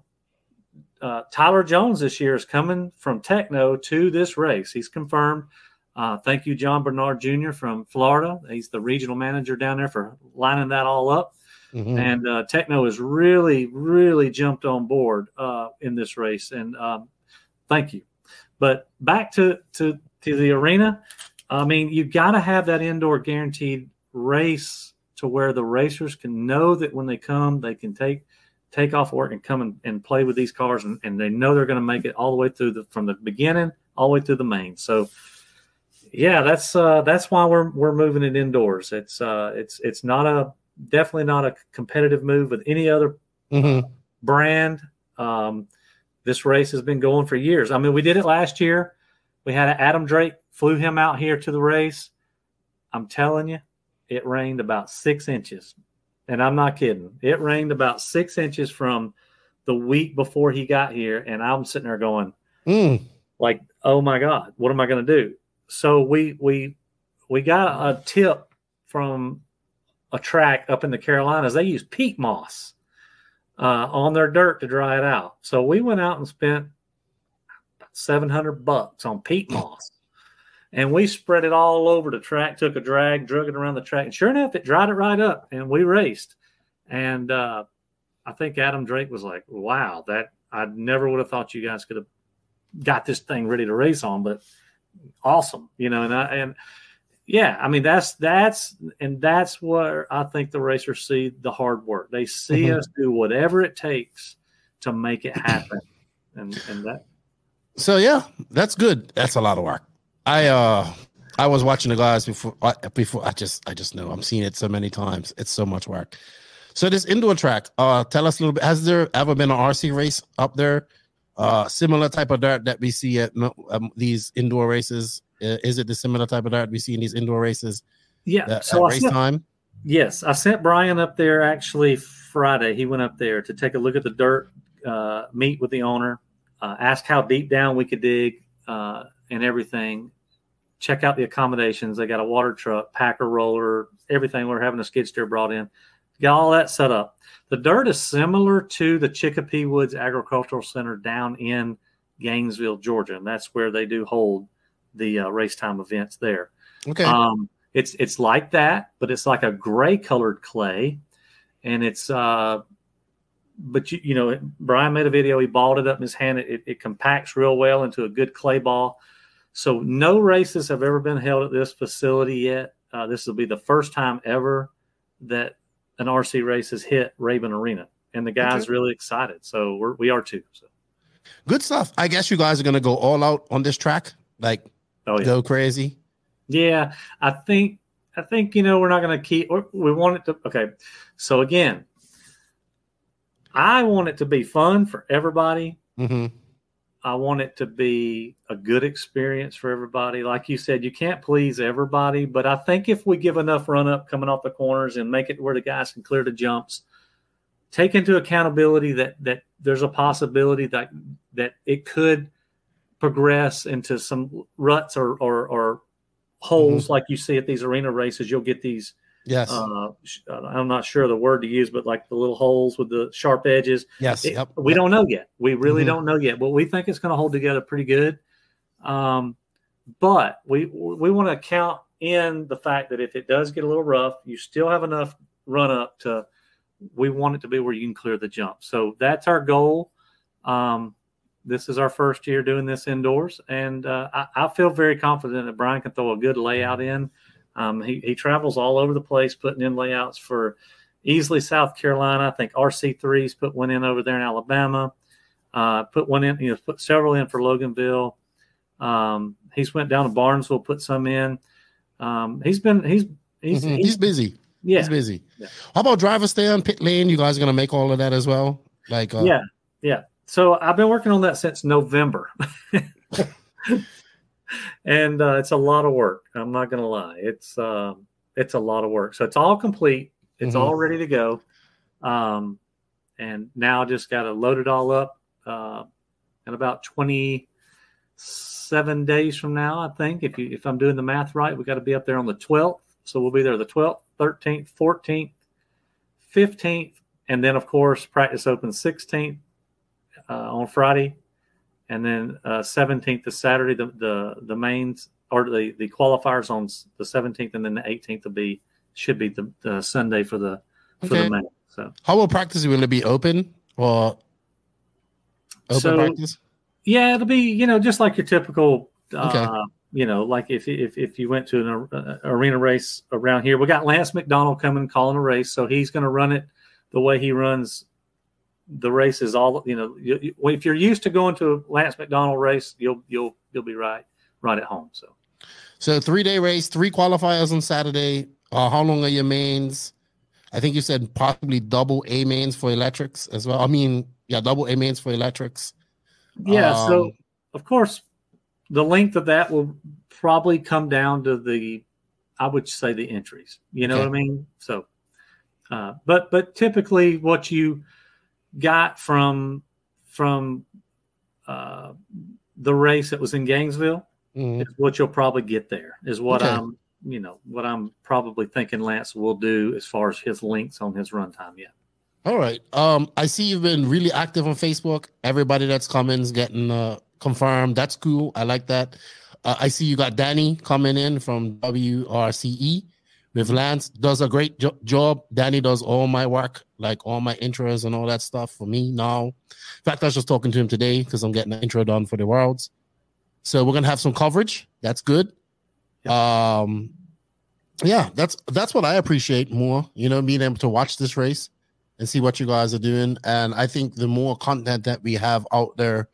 Jones this year is coming from Techno to this race. He's confirmed. Thank you, John Bernard Jr. from Florida. He's the regional manager down there for lining that all up. Mm-hmm. And Techno has really, really jumped on board in this race. And thank you. But back to the arena. I mean, you've got to have that indoor guaranteed race to where the racers can know that when they come, they can take off work and come and play with these cars, and they know they're going to make it all the way through from the beginning all the way through the main. So, yeah, that's why we're moving it indoors. It's definitely not a competitive move with any other brand. This race has been going for years. I mean, we did it last year. We had Adam Drake, flew him out here to the race. I'm telling you, it rained about 6 inches. And I'm not kidding. It rained about 6 inches from the week before he got here. And I'm sitting there going, like, oh my God, what am I going to do? So we got a tip from a track up in the Carolinas. They use peat moss on their dirt to dry it out. So we went out and spent $700 on peat moss. And we spread it all over the track, took a drag, drug it around the track. And sure enough, it dried it right up, and we raced. And I think Adam Drake was like, wow, that I never would have thought you guys could have got this thing ready to race on, but awesome. You know, and yeah, I mean, that's where I think the racers see the hard work. They see us do whatever it takes to make it happen. And that. So, yeah, that's good. That's a lot of work. I was watching the guys before I just know I'm seeing it so many times. It's so much work. So this indoor track, tell us a little bit. Has there ever been an RC race up there? Similar type of dirt that we see at these indoor races. Is it the similar type of dirt we see in these indoor races? Yeah. So at race time. Yes, I sent Brian up there actually Friday. He went up there to take a look at the dirt, meet with the owner, ask how deep down we could dig, and everything. Check out the accommodations. They got a water truck, packer roller, everything. We're having a skid steer brought in. Got all that set up. The dirt is similar to the Chicopee Woods Agricultural Center down in Gainesville, Georgia, and that's where they do hold the race time events there. Okay. It's like that, but it's like a gray colored clay, and it's but you know, Brian made a video. He balled it up in his hand. It compacts real well into a good clay ball. So no races have ever been held at this facility yet. This will be the first time ever that an RC race has hit Raybun Arena, and the guys really excited. So we are too. So good stuff. I guess you guys are going to go all out on this track, like go crazy. Yeah, I think you know, we're not going to keep. We want it to. Okay, so again, I want it to be fun for everybody. I want it to be a good experience for everybody. Like you said, you can't please everybody, but I think if we give enough run up coming off the corners and make it where the guys can clear the jumps, take into accountability that there's a possibility that it could progress into some ruts or holes like you see at these arena races. You'll get these. Yes. I'm not sure the word to use, but like the little holes with the sharp edges. Yes. We don't know yet. We really don't know yet, but we think it's going to hold together pretty good. But we want to count in the fact that if it does get a little rough, you still have enough run up to, we want it to be where you can clear the jump. So that's our goal. This is our first year doing this indoors, and I feel very confident that Brian can throw a good layout in. He travels all over the place putting in layouts for easily South Carolina. I think RC3's put one in over there in Alabama. Put one in, put several in for Loganville. He's went down to Barnesville, put some in. He's busy. Yeah. He's busy. Yeah. How about driver stay on pit lane? You guys are going to make all of that as well? Like yeah. So I've been working on that since November. And it's a lot of work. I'm not going to lie. It's a lot of work. So it's all complete. It's all ready to go. And now just got to load it all up in about 27 days from now, I think. If I'm doing the math right, we got to be up there on the 12th. So we'll be there the 12th, 13th, 14th, 15th. And then, of course, practice opens 16th on Friday. And then 17th is Saturday, the mains or the qualifiers on the 17th, and then the 18th should be the Sunday for the main. So how will practice? Will it be open or open practice? Yeah, it'll be just like your typical. Like if you went to an arena race around here, we got Lance McDonald coming calling a race, so he's going to run it the way he runs. The race is all, if you're used to going to a Lance McDonald race, you'll be right at home. So 3-day race, 3 qualifiers on Saturday. How long are your mains? I think you said possibly double A mains for electrics as well. I mean, yeah, double A mains for electrics. Yeah. So of course, the length of that will probably come down to I would say the entries. You know what I mean? So, but typically, what you got from the race that was in Gainesville is what you'll probably get there. Is what what I'm probably thinking Lance will do as far as his links on his runtime. Yeah. All right. I see you've been really active on Facebook. Everybody that's coming is getting confirmed. That's cool. I like that. I see you got Danny coming in from WRCE with Lance. Does a great job. Danny does all my work, like all my intros and all that stuff for me now. In fact, I was just talking to him today because I'm getting an intro done for the Worlds. So we're going to have some coverage. That's good. Yeah, that's what I appreciate more, being able to watch this race and see what you guys are doing. And I think the more content that we have out there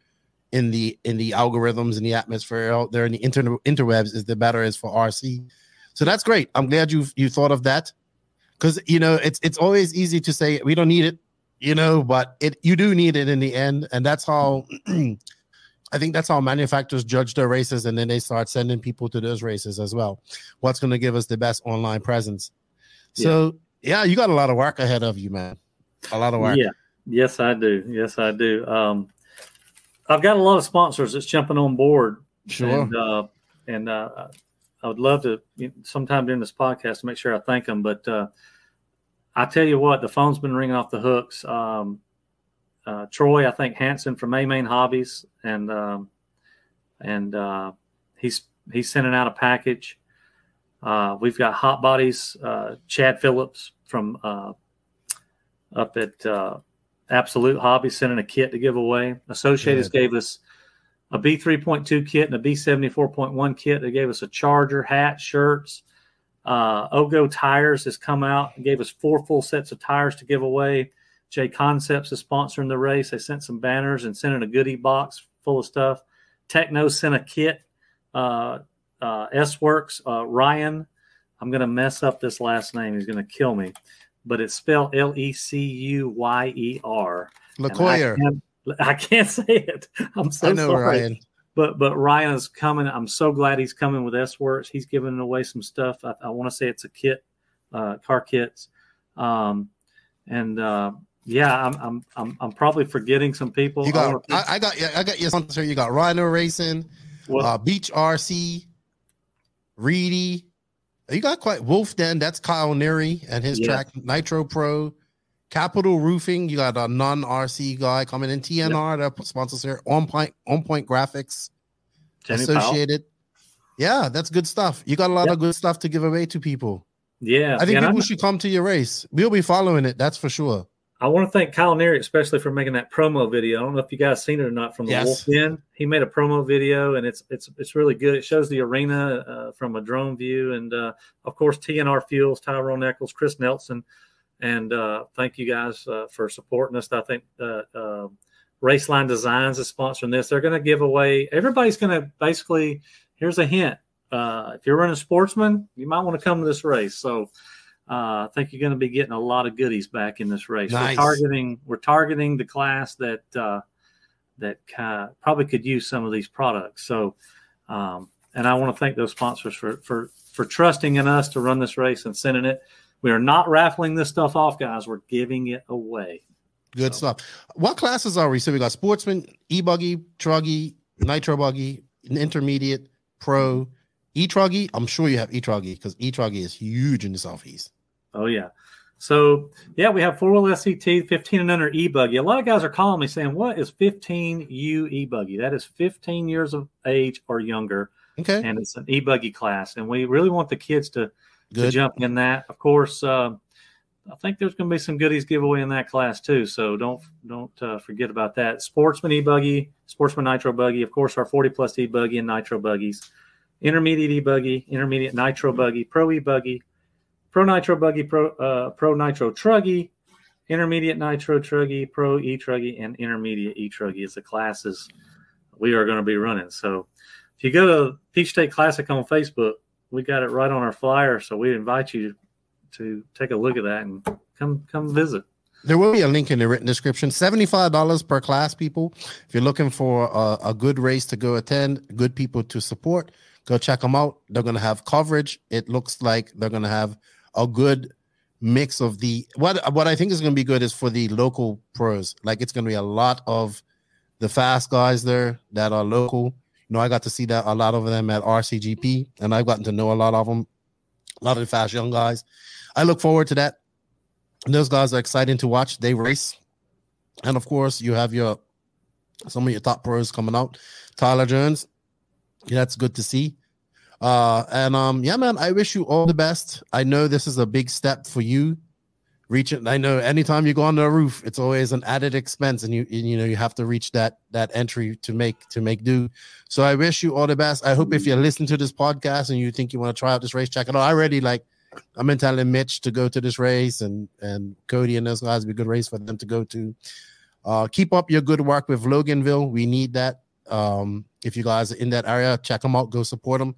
in the algorithms, in the atmosphere out there in the interwebs, is the better is for RC. So that's great. I'm glad you thought of that, because it's always easy to say we don't need it, but you do need it in the end, and that's how I think that's how manufacturers judge their races, and then they start sending people to those races as well. What's going to give us the best online presence? So yeah, you got a lot of work ahead of you, man. A lot of work. Yeah. Yes, I do. Yes, I do. I've got a lot of sponsors that's jumping on board. Sure. And I would love to sometime during this podcast to make sure I thank them. But I tell you what, the phone's been ringing off the hooks. Troy, I think Hanson from A-Main Hobbies, and he's sending out a package. We've got Hot Bodies, Chad Phillips from up at Absolute Hobby sending a kit to give away. Associated gave us a B3.2 kit and a B74.1 kit. They gave us a charger, hat, shirts. Ogo Tires has come out and gave us 4 full sets of tires to give away. J Concepts is sponsoring the race. They sent some banners and sent in a goodie box full of stuff. Techno sent a kit. S-Works, Ryan. I'm going to mess up this last name. He's going to kill me. But it's spelled Lecuyher. Lecuyher. I can't say it. I'm so sorry. Ryan. But Ryan is coming. I'm so glad he's coming with S-Works. He's giving away some stuff. I want to say it's a kit, car kits. I'm probably forgetting some people. I got your sponsor. You got Rhino Racing, Beach RC, Reedy. You got quite Wolf Den. That's Kyle Neary and his track Nitro Pro. Capital Roofing. You got a non-RC guy coming in. TNR, that sponsors here. On Point Graphics. Associated. Powell. Yeah, that's good stuff. You got a lot of good stuff to give away to people. Yeah. I think people should come to your race. We'll be following it. That's for sure. I want to thank Kyle Neary, especially for making that promo video. I don't know if you guys seen it or not from the Wolf Den. He made a promo video, and it's really good. It shows the arena from a drone view, and of course TNR Fuels, Tyrone Eccles, Chris Nelson, and thank you guys for supporting us. I think Raceline Designs is sponsoring this. They're going to give away. Everybody's going to basically. Here's a hint: if you're running Sportsman, you might want to come to this race. So. I think you're going to be getting a lot of goodies back in this race. Nice. We're targeting the class that probably could use some of these products. So, and I want to thank those sponsors for trusting in us to run this race and sending it. We are not raffling this stuff off, guys. We're giving it away. Good stuff. What classes are we? So we got Sportsman, E-Buggy, Truggy, Nitro Buggy, Intermediate, Pro, E-Truggy. I'm sure you have E-Truggy because E-Truggy is huge in the Southeast. Oh, yeah. So, yeah, we have 4-wheel SCT, 15 and under E-Buggy. A lot of guys are calling me saying, what is 15U E-Buggy? That is 15 years of age or younger. Okay. And it's an E-Buggy class. And we really want the kids to jump in that. Of course, I think there's going to be some goodies giveaway in that class too. So don't forget about that. Sportsman E-Buggy, Sportsman Nitro Buggy, of course, our 40-plus E-Buggy and Nitro Buggies. Intermediate E-Buggy, Intermediate Nitro Buggy, Pro E-Buggy, Pro Nitro Buggy, Pro Nitro Truggy, Intermediate Nitro Truggy, Pro E-Truggy, and Intermediate E-Truggy is the classes we are going to be running. So if you go to Peach State Classic on Facebook, we got it right on our flyer. So we invite you to take a look at that and come visit. There will be a link in the written description. $75 per class, people. If you're looking for a good race to go attend, good people to support, go check them out. They're going to have coverage. It looks like they're going to have a good mix of the what I think is going to be good is for the local pros. Like, it's going to be a lot of the fast guys there that are local. You know, I got to see that a lot of them at RCGP, and I've gotten to know a lot of them, a lot of the fast young guys. I look forward to that. Those guys are exciting to watch. They race. And of course, you have some of your top pros coming out. Tyler Jones. Yeah, that's good to see. Yeah, man, I wish you all the best. I know this is a big step for you. I know anytime you go on the roof, it's always an added expense, and you have to reach that entry to make do. So I wish you all the best. I hope if you listen to this podcast and you think you want to try out this race, check it out. I've been telling Mitch to go to this race, and Cody and those guys would be a good race for them to go to. Keep up your good work with Loganville. We need that. If you guys are in that area, check them out. Go support them.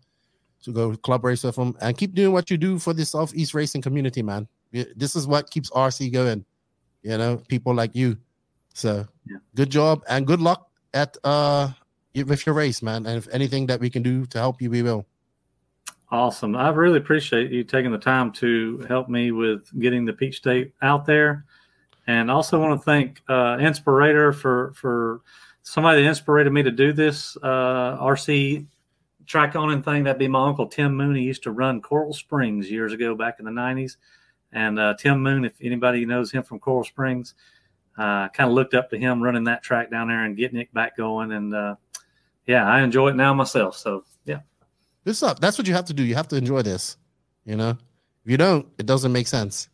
So go club race with them, and keep doing what you do for the Southeast racing community, man. This is what keeps RC going. You know, people like you. So Good job and good luck at with your race, man. And if anything that we can do to help you, we will. Awesome. I really appreciate you taking the time to help me with getting the Peach State out there. And also want to thank Inspirator for somebody that inspired me to do this RC track owning thing. That'd be my uncle, Tim Moon. He used to run Coral Springs years ago back in the 90s. And Tim Moon, if anybody knows him from Coral Springs, kind of looked up to him running that track down there and getting it back going. And, I enjoy it now myself. So, yeah. This up. That's what you have to do. You have to enjoy this. You know, if you don't, it doesn't make sense.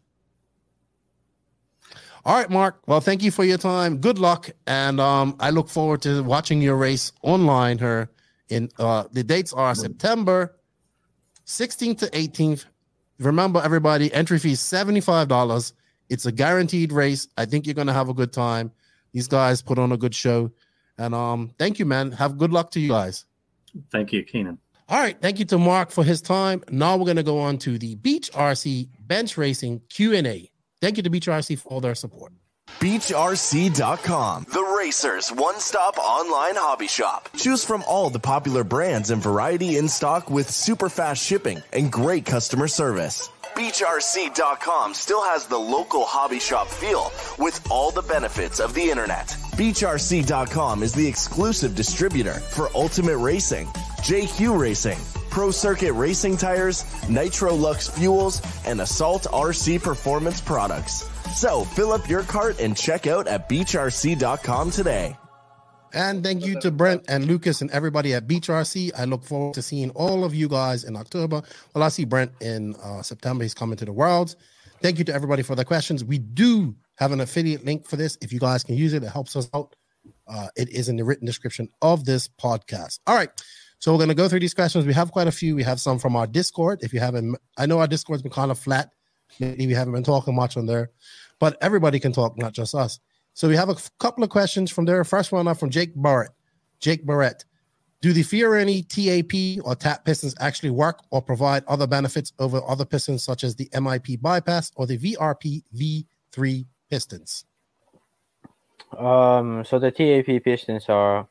All right, Mark. Well, thank you for your time. Good luck, and I look forward to watching your race online. The dates are September 16th to 18th. Remember, everybody, entry fee is $75. It's a guaranteed race. I think you're gonna have a good time. These guys put on a good show, and thank you, man. Have good luck to you guys. Thank you, Keenan. All right, thank you to Mark for his time. Now we're going to go on to the Beach RC Bench Racing Q&A. Thank you to Beach RC for all their support. BeachRC.com, the racers' one-stop online hobby shop. Choose from all the popular brands and variety in stock with super fast shipping and great customer service. BeachRC.com still has the local hobby shop feel with all the benefits of the internet. BeachRC.com is the exclusive distributor for Ultimate Racing, JQ Racing, Pro Circuit Racing Tires, Nitro Lux Fuels, and Assault RC Performance products. So fill up your cart and check out at BeachRC.com today. And thank you to Brent and Lucas and everybody at Beach RC. I look forward to seeing all of you guys in October. Well, I see Brent in September. He's coming to the Worlds. Thank you to everybody for the questions. We do have an affiliate link for this. If you guys can use it, it helps us out. It is in the written description of this podcast. All right. So we're going to go through these questions. We have quite a few. We have some from our Discord. If you haven't, I know our Discord's been kind of flat. Maybe we haven't been talking much on there, but everybody can talk, not just us. So we have a couple of questions from there. First one up from Jake Barrett. Do the Fiorani TAP or tap pistons actually work or provide other benefits over other pistons such as the MIP bypass or the VRP V3 pistons? So the TAP pistons are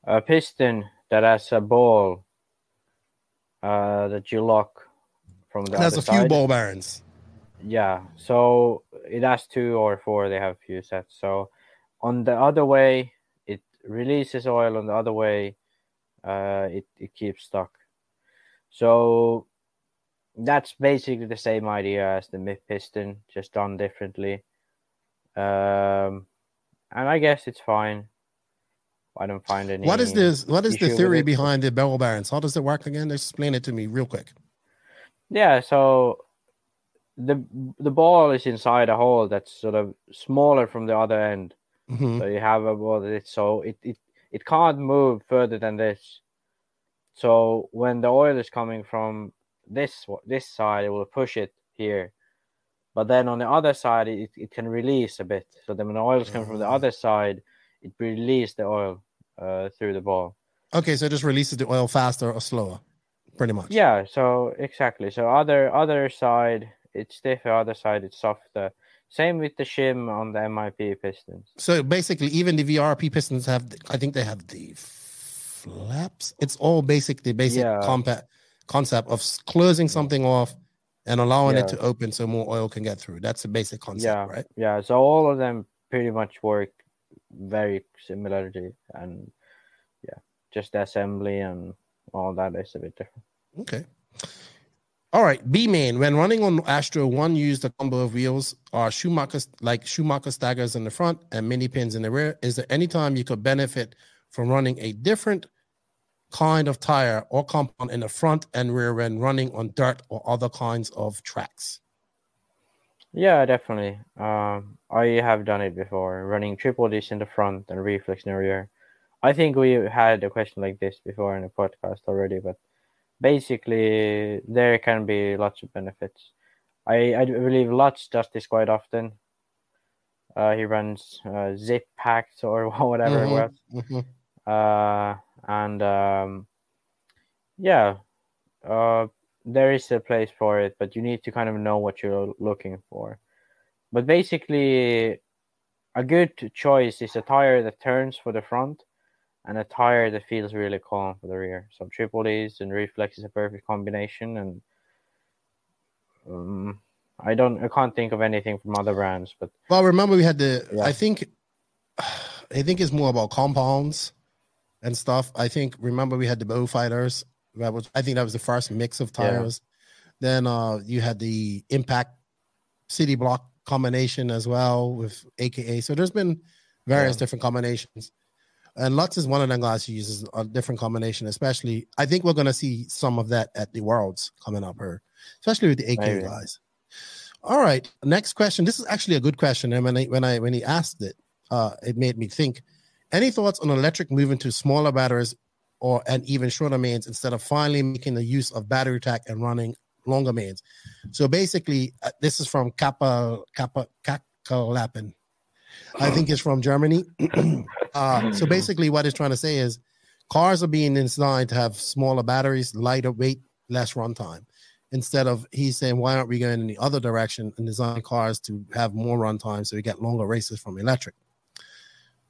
a piston that has a ball that you lock from the other side. Has a few ball bearings. Yeah, so it has 2 or 4. They have a few sets. So on the other way, it releases oil. On the other way, it keeps stuck. So that's basically the same idea as the MIP piston, just done differently. And I guess it's fine. I don't find any. What is this? What is the theory behind the barrel bearings? How does it work again? Explain it to me real quick. Yeah, so the ball is inside a hole that's sort of smaller from the other end. Mm-hmm. So you have a ball so it can't move further than this. So when the oil is coming from this side, it will push it here. But then on the other side, it can release a bit. So then when the oil is coming from the other side, it releases the oil through the ball. Okay, so it just releases the oil faster or slower, pretty much. Yeah, so exactly. So other side, it's stiff. The other side, it's softer. Same with the shim on the MIP Pistons. So basically, even the VRP Pistons have, I think they have the flaps. It's all basic concept of closing something off and allowing it to open so more oil can get through. That's the basic concept, right? Yeah. So all of them pretty much work very similarly, and just the assembly and all that is a bit different. Okay. All right, B-Main. When running on Astro, one used a combo of wheels or Schumacher staggers in the front and mini pins in the rear. Is there any time you could benefit from running a different kind of tire or compound in the front and rear when running on dirt or other kinds of tracks? Yeah, definitely. I have done it before, running triple disc in the front and reflex in the rear. I think we had a question like this before in the podcast already, but basically there can be lots of benefits. I believe Lutz does this quite often. He runs zip packs or whatever it was. There is a place for it, but you need to kind of know what you're looking for. But basically, a good choice is a tire that turns for the front and a tire that feels really calm for the rear. So triple Ds and reflex is a perfect combination. And I can't think of anything from other brands. But well, remember we had I think it's more about compounds and stuff. Remember we had the Bow Fighters. I think that was the first mix of tires. Then you had the Impact City Block combination as well with AKA. So there's been various different combinations. And Lutz is one of them guys who uses a different combination, especially. I think we're going to see some of that at the Worlds coming up here, especially with the AKA guys. All right, next question. This is actually a good question. And when he asked it, it made me think. Any thoughts on electric moving to smaller batteries and even shorter mains instead of finally making the use of battery tech and running longer mains? So basically, this is from Kappa Lappin. I think it's from Germany. So basically what it's trying to say is cars are being designed to have smaller batteries, lighter weight, less runtime. Instead of, he's saying, why aren't we going in the other direction and design cars to have more runtime so we get longer races from electric?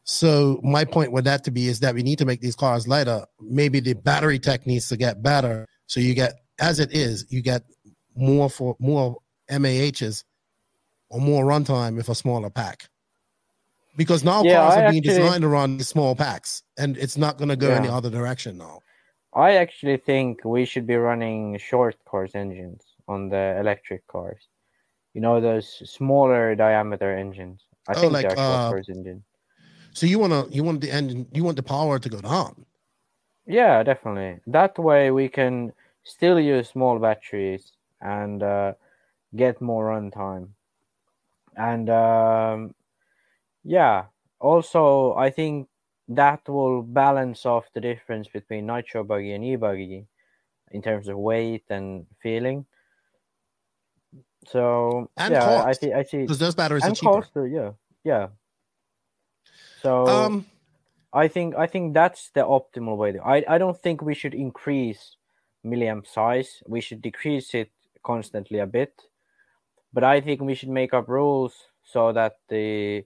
So my point with that to be is that we need to make these cars lighter. Maybe the battery tech needs to get better. So you get, as it is, you get more MAHs or more runtime with a smaller pack. Because now cars are being designed to run small packs, and it's not going to go in the other direction now. I actually think we should be running short course engines on the electric cars. You know, those smaller diameter engines. I think they're short course engines. So you want the engine, you want the power to go down? Yeah, definitely. That way we can still use small batteries and get more runtime. And also I think that will balance off the difference between nitro buggy and e-buggy in terms of weight and feeling. So cost. I see because those batteries are cheaper. Cost, So I think that's the optimal way. I don't think we should increase milliamp size. We should decrease it constantly a bit. But I think we should make up rules so that the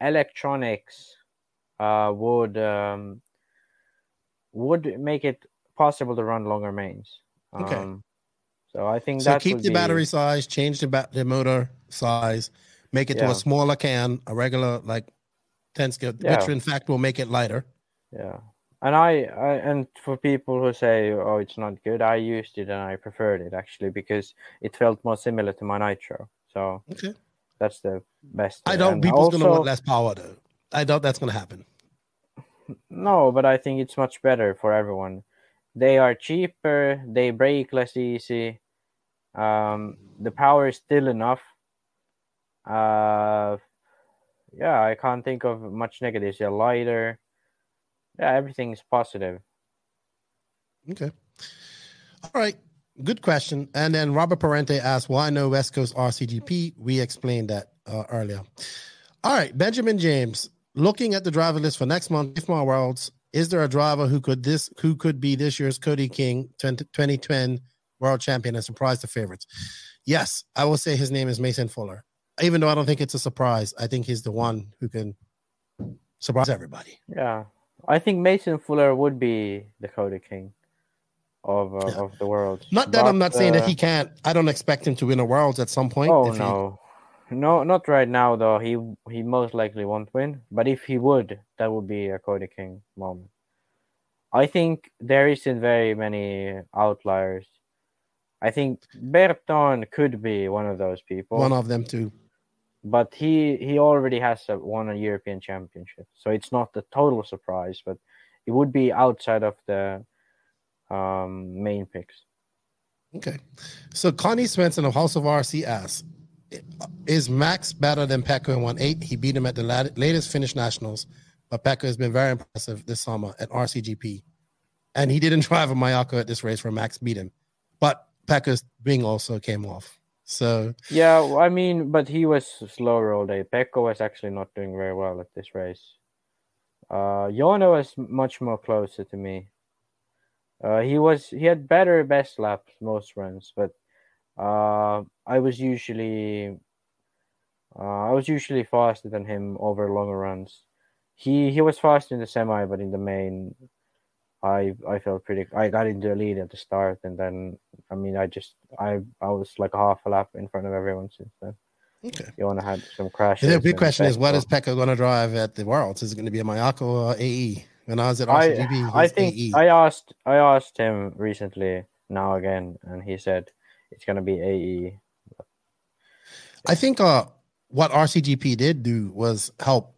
electronics would make it possible to run longer mains. Okay. So I think that keep the battery size, change the motor size, make it to a smaller can, a regular 10 scale, which in fact will make it lighter. Yeah. And and for people who say, oh, it's not good, I used it and I preferred it actually because it felt more similar to my nitro. So that's the best. I doubt people's going to want less power though. I doubt that's going to happen. No, but I think it's much better for everyone. They are cheaper. They break less easy. The power is still enough. I can't think of much negatives. They're lighter. Yeah, everything is positive. Okay. All right. Good question. And then Robert Parente asked, why no West Coast RCGP? We explained that earlier. All right. Benjamin James, looking at the driver list for next month, IFMAR Worlds, is there a driver who could be this year's Cody King 2010 world champion and surprise the favorites? Yes, I will say his name is Mason Fuller. Even though I don't think it's a surprise, I think he's the one who can surprise everybody. Yeah, I think Mason Fuller would be the Cody King of the world. Not that I'm not saying that he can't. I don't expect him to win a Worlds at some point. Oh no. No, not right now though. He most likely won't win. But if he would, that would be a Cody King moment. I think there isn't very many outliers. I think Berton could be one of those people. One of them too. But he already has won a European championship, so it's not a total surprise. But it would be outside of the main picks. Okay, so Connie Svensson of House of RC asks, is Max better than Pekka in 1.8? He beat him at the latest Finnish Nationals, but Pekka has been very impressive this summer at RCGP. And he didn't drive a Mayako at this race where Max beat him. But Pekka's wing also came off. So yeah, I mean, but he was slower all day. Pekka was actually not doing very well at this race. Joona was much more closer to me. He had better best laps most runs, but I was usually faster than him over longer runs. He was faster in the semi, but in the main, I felt pretty. I got into a lead at the start, and then I mean, I was like a half a lap in front of everyone since then. Okay. Joona had some crashes. The big question is, what is Pekka going to drive at the Worlds? Is it going to be a Mayako or AE? When I was at RCGP, I think AE. I asked him recently now again, and he said it's going to be AE. I think what RCGP did do was help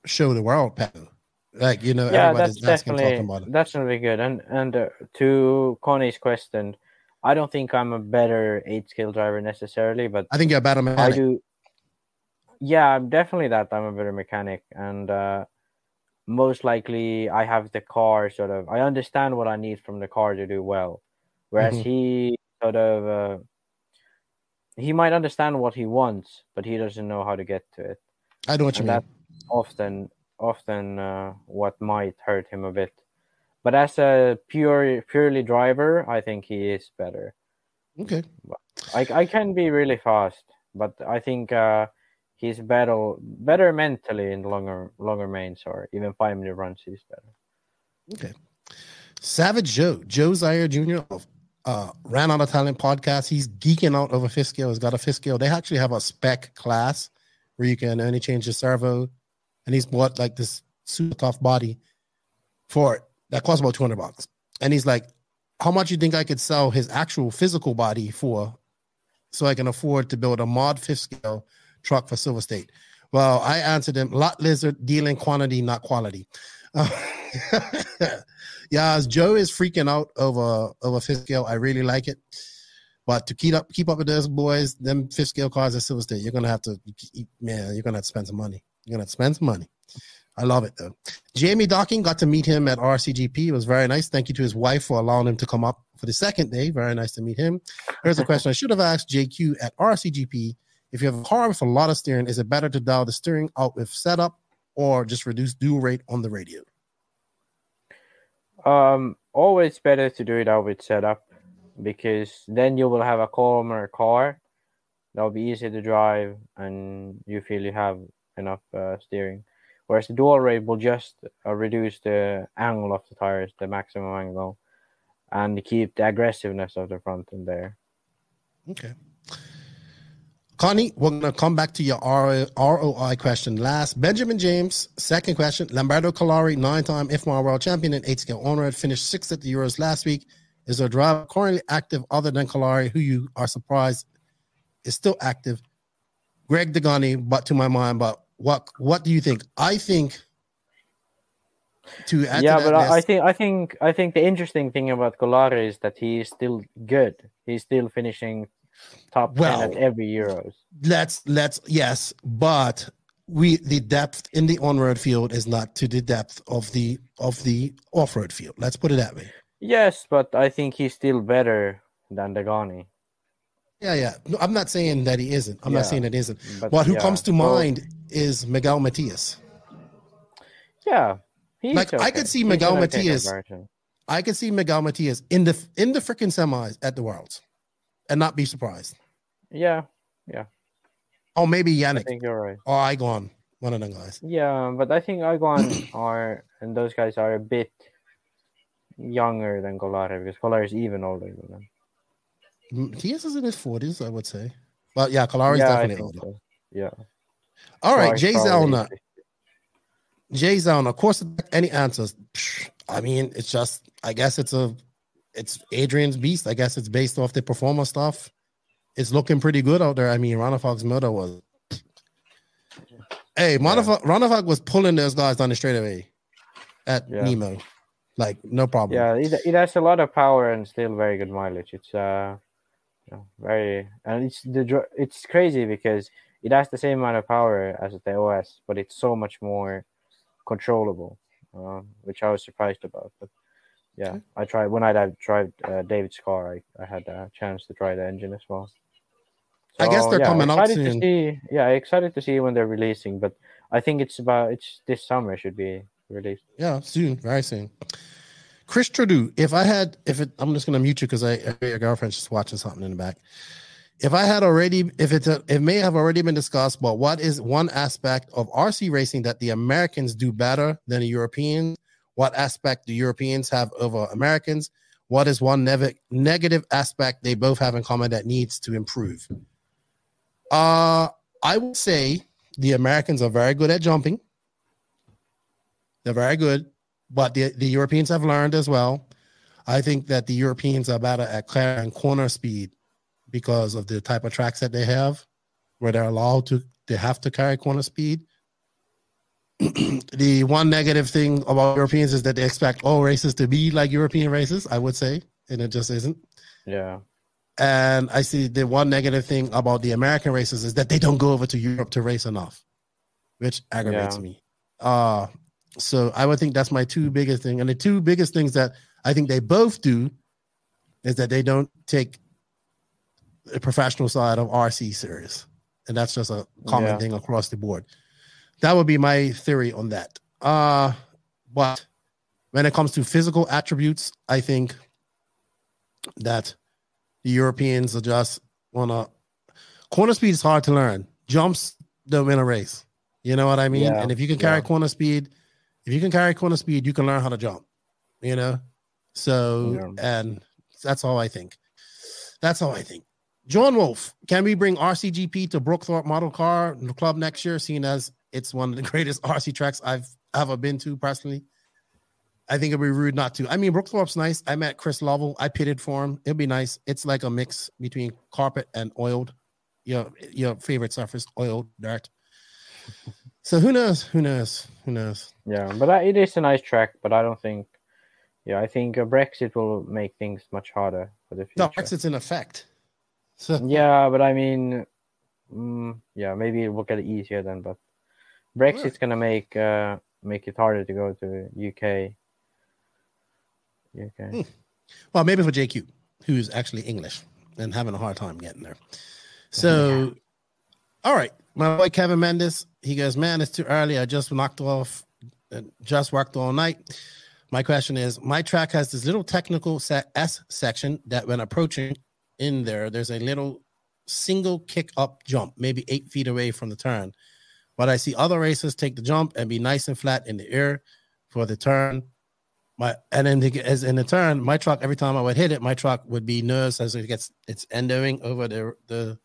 show the world Pekka. Like, you know, yeah, everybody's asking, talking about it. That's really good. And to Connie's question, I don't think I'm a better 8-scale driver necessarily, but I think you're a better mechanic. I do. Yeah, I'm definitely that. I'm a better mechanic, and most likely I have the car sort of. I understand what I need from the car to do well, whereas he sort of he might understand what he wants, but he doesn't know how to get to it. I know what you mean. That's often what might hurt him a bit. But as a purely driver, I think he is better. Okay. I can be really fast, but I think he's better mentally in longer mains or even 5-minute runs. He's better. Okay. Savage Joe Zaire Jr. of Ran Out of Talent podcast. He's geeking out over fifth scale. He's got a fifth scale. They actually have a spec class where you can only change the servo, and he's bought like this super tough body for it that costs about $200. And he's like, how much you think I could sell his actual physical body for so I can afford to build a mod fifth scale truck for Silver State? Well, I answered him, lot lizard, dealing quantity, not quality. Yeah, as Joe is freaking out over fifth scale, I really like it. But to keep up with those boys, them fifth scale cars at Silver State, you're gonna have to spend some money. You're gonna have to spend some money. I love it though. Jamie Docking, got to meet him at RCGP. It was very nice. Thank you to his wife for allowing him to come up for the second day. Very nice to meet him. Here's a question I should have asked JQ at RCGP. If you have a car with a lot of steering, is it better to dial the steering out with setup or just reduce dual rate on the radio? Always better to do it out with setup, because then you will have a calmer car. That'll be easier to drive, and you feel you have enough steering. Whereas the dual rate will just reduce the angle of the tires, the maximum angle, and keep the aggressiveness of the front end there. Okay. Connie, we're going to come back to your ROI question last. Benjamin James, second question. Lamberto Calari, 9-time IFMAR World Champion in 8-scale on-road, finished 6th at the Euros last week. Is there a driver currently active other than Calari who you are surprised is still active? Greg Degani, but to my mind, but what do you think? I think to add to that list, I think the interesting thing about Calari is that he is still good. He's still finishing top 10 at every Euros. Yes, but the depth in the on-road field is not to the depth of the off-road field. Let's put it that way. Yes, but I think he's still better than Degani. Yeah. No, I'm not saying that he isn't. I'm not saying that he isn't. But who comes to mind is Miguel Matias. Yeah. I could see Miguel Matias. I could see Miguel Matias in the freaking semis at the Worlds. and not be surprised. Yeah. Or maybe Yannick. I think you're right. Or Igon, one of them guys. Yeah, but I think Igon and those guys are a bit younger than Golare, because Golare is even older than them. He is in his 40s, I would say. But yeah, Golare is definitely older. So. Yeah. All right, Jay Zellner. Of course, any answers? I mean, it's just, I guess it's Adrian's beast. I guess it's based off the performer stuff. It's looking pretty good out there. I mean, Ronafog's motor was. Hey, Ronafog was pulling those guys down the straightaway at Nemo. Like, no problem. Yeah, it has a lot of power and still very good mileage. It's very, and it's crazy because it has the same amount of power as the OS, but it's so much more controllable, which I was surprised about. But yeah, I tried when I tried David's car. I had a chance to try the engine as well. So, I guess they're coming out soon. Excited to see when they're releasing, but I think it's this summer should be released. Yeah, soon, very soon. Chris Trudeau, I'm just gonna mute you because your girlfriend's just watching something in the back. It may have already been discussed, but what is one aspect of RC racing that the Americans do better than the Europeans? What aspect do Europeans have over Americans? What is one negative aspect they both have in common that needs to improve? I would say the Americans are very good at jumping. They're very good, but the Europeans have learned as well. I think that the Europeans are better at carrying corner speed because of the type of tracks that they have, where they have to carry corner speed. The one negative thing about Europeans is that they expect all races to be like European races, I would say, and it just isn't. Yeah. And I see the one negative thing about the American races is that they don't go over to Europe to race enough, which aggravates me. So I would think that's my two biggest things. And the two biggest things that I think they both do is that they don't take the professional side of RC serious. And that's just a common thing across the board. That would be my theory on that. But when it comes to physical attributes, I think that the Europeans are just corner speed is hard to learn. Jumps don't win a race. You know what I mean? Yeah. And if you can carry corner speed, you can learn how to jump, you know? So, and that's all I think. John Wolf, can we bring RCGP to Brookthorpe Model Car Club next year, seeing as it's one of the greatest RC tracks I've ever been to personally? I think it'd be rude not to. I mean, Brookthorpe's nice. I met Chris Lovell. I pitted for him. It'd be nice. It's like a mix between carpet and oiled, your favorite surface, oiled dirt. So who knows? Yeah, but it is a nice track, but I don't think, I think Brexit will make things much harder for the future. No, Brexit's in effect. So. Yeah, but I mean, maybe it will get easier then, but Brexit's going to make it harder to go to UK. Well, maybe for JQ, who's actually English and having a hard time getting there. So, all right. My boy Kevin Mendes, he goes, man, it's too early. I just knocked off and just worked all night. My question is, my track has this little technical S section that when approaching in there's a little single kick up jump, maybe 8 feet away from the turn. But I see other racers take the jump and be nice and flat in the air for the turn. And then as in the turn, my truck, every time I would hit it, my truck would be nervous as it gets its endoing over the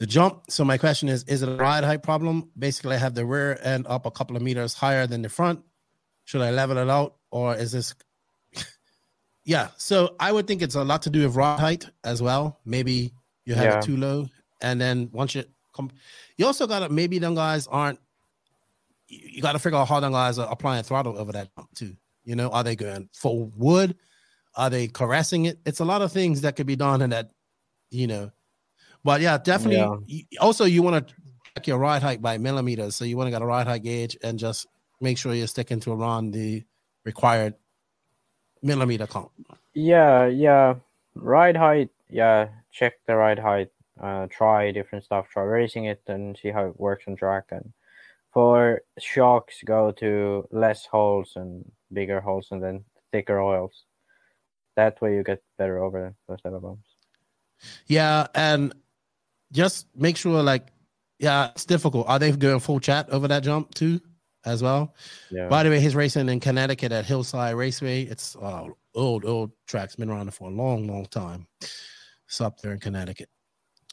jump. So my question is it a ride height problem? Basically, I have the rear end up a couple of meters higher than the front. Should I level it out, or is this? Yeah, so I would think it's a lot to do with ride height as well. Maybe you have it too low, and then once you also got to, maybe them guys aren't. You got to figure out how them guys are applying throttle over that jump too. You know, are they going full wood? Are they caressing it? It's a lot of things that could be done in that, you know. But yeah, definitely. Yeah. Also, you want to check your ride height by millimeters. So you want to get a ride height gauge and just make sure you're sticking to around the required millimeter count. Yeah. Ride height. Yeah, check the ride height. Try different stuff. Try racing it and see how it works on track. And for shocks, go to less holes and bigger holes and then thicker oils. That way you get better over those type of bumps. Yeah, and just make sure, like, yeah, it's difficult. Are they doing full chat over that jump too, as well? Yeah. By the way, he's racing in Connecticut at Hillside Raceway. It's old tracks, been around for a long time. It's up there in Connecticut.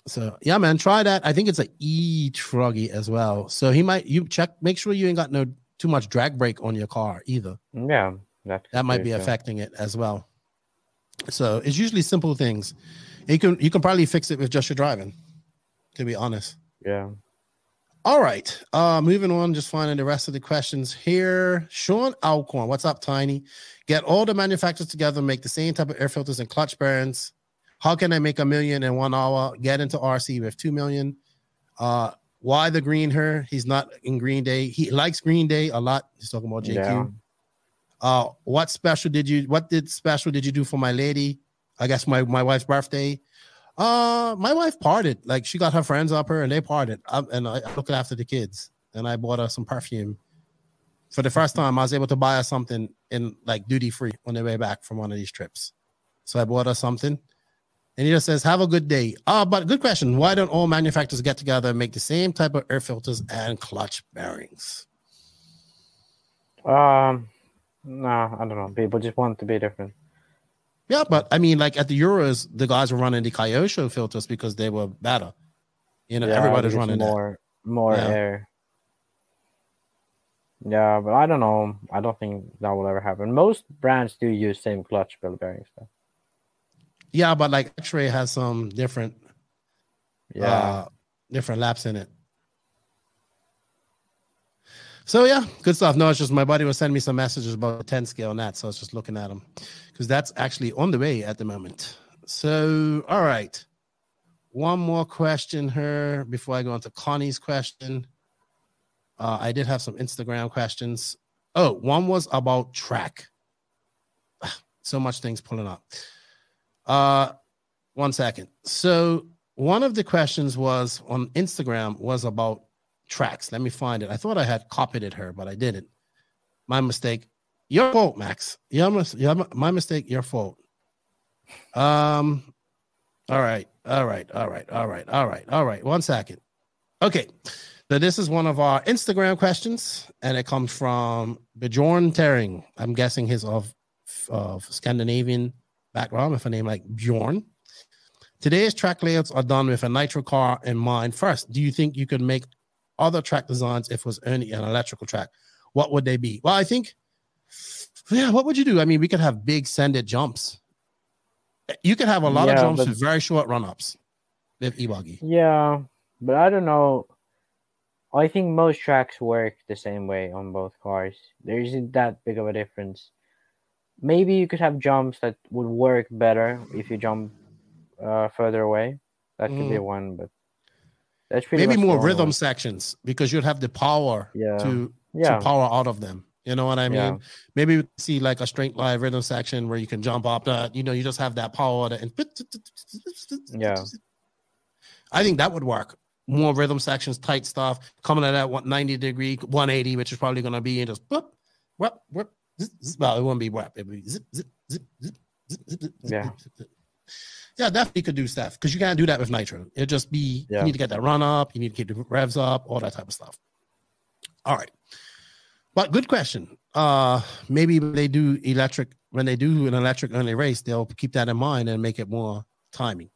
So yeah, man, try that. I think it's an e-truggy as well. So make sure you ain't got too much drag brake on your car either. Yeah, that might be affecting it as well. So it's usually simple things. You can probably fix it with just your driving, to be honest. Yeah. All right. Moving on, just finding the rest of the questions here. Sean Alcorn, what's up, Tiny? Get all the manufacturers together, make the same type of air filters and clutch bearings. How can I make $1 million in 1 hour? Get into RC with $2 million. Why the green hair? He's not in Green Day. He likes Green Day a lot. He's talking about JQ. Yeah. What special did you do for my lady? I guess my wife's birthday. My wife partied. Like, she got her friends up her and they partied. And I looked after the kids. And I bought her some perfume. For the first time, I was able to buy her something in like duty free on their way back from one of these trips. So I bought her something. And he just says, have a good day. But good question. Why don't all manufacturers get together and make the same type of air filters and clutch bearings? No, I don't know. People just want to be different. Yeah, but I mean, like at the Euros, the guys were running the Kyosho filters because they were better. You know, everybody's running more air. Yeah, but I don't know. I don't think that will ever happen. Most brands do use same clutch ball bearings, though. Yeah, but like X-Ray has some different laps in it. So yeah, good stuff. No, it's just my buddy was sending me some messages about the 10 scale and that, so I was just looking at them because that's actually on the way at the moment. So, all right. One more question here before I go on to Connie's question. I did have some Instagram questions. Oh, one was about track. So much things pulling up. 1 second. So one of the questions was on Instagram was about tracks. Let me find it. I thought I had copied it her, but I didn't. My mistake. Your fault, Max. My mistake. Your fault. All right. 1 second. Okay. So this is one of our Instagram questions, and it comes from Bjorn Tering. I'm guessing he's of Scandinavian background with a name like Bjorn. Today's track layouts are done with a nitro car in mind. First, do you think you could make other track designs if it was only an electrical track? What would they be? Well, I think, what would you do? I mean, we could have big sended jumps. You could have a lot of jumps with very short run-ups with e-buggy. Yeah, but I don't know. I think most tracks work the same way on both cars. There isn't that big of a difference. Maybe you could have jumps that would work better if you jump further away. That could be one, but that's pretty maybe much more rhythm sections because you'd have the power to power out of them. You know what I mean? Yeah. Maybe we see like a straight line rhythm section where you can jump up. You just have that power. Yeah. I think that would work. More rhythm sections, tight stuff, coming at that 90 degree, 180, which is probably going to be in just whoop. Well, it won't be whoop. It'll be zip, zip, zip, zip, zip, zip, yeah. Zip. Yeah, definitely could do stuff because you can't do that with nitro. It'll just be, you need to get that run up, you need to keep the revs up, all that type of stuff. All right. But good question. Maybe when they do an electric only race, they'll keep that in mind and make it more timing.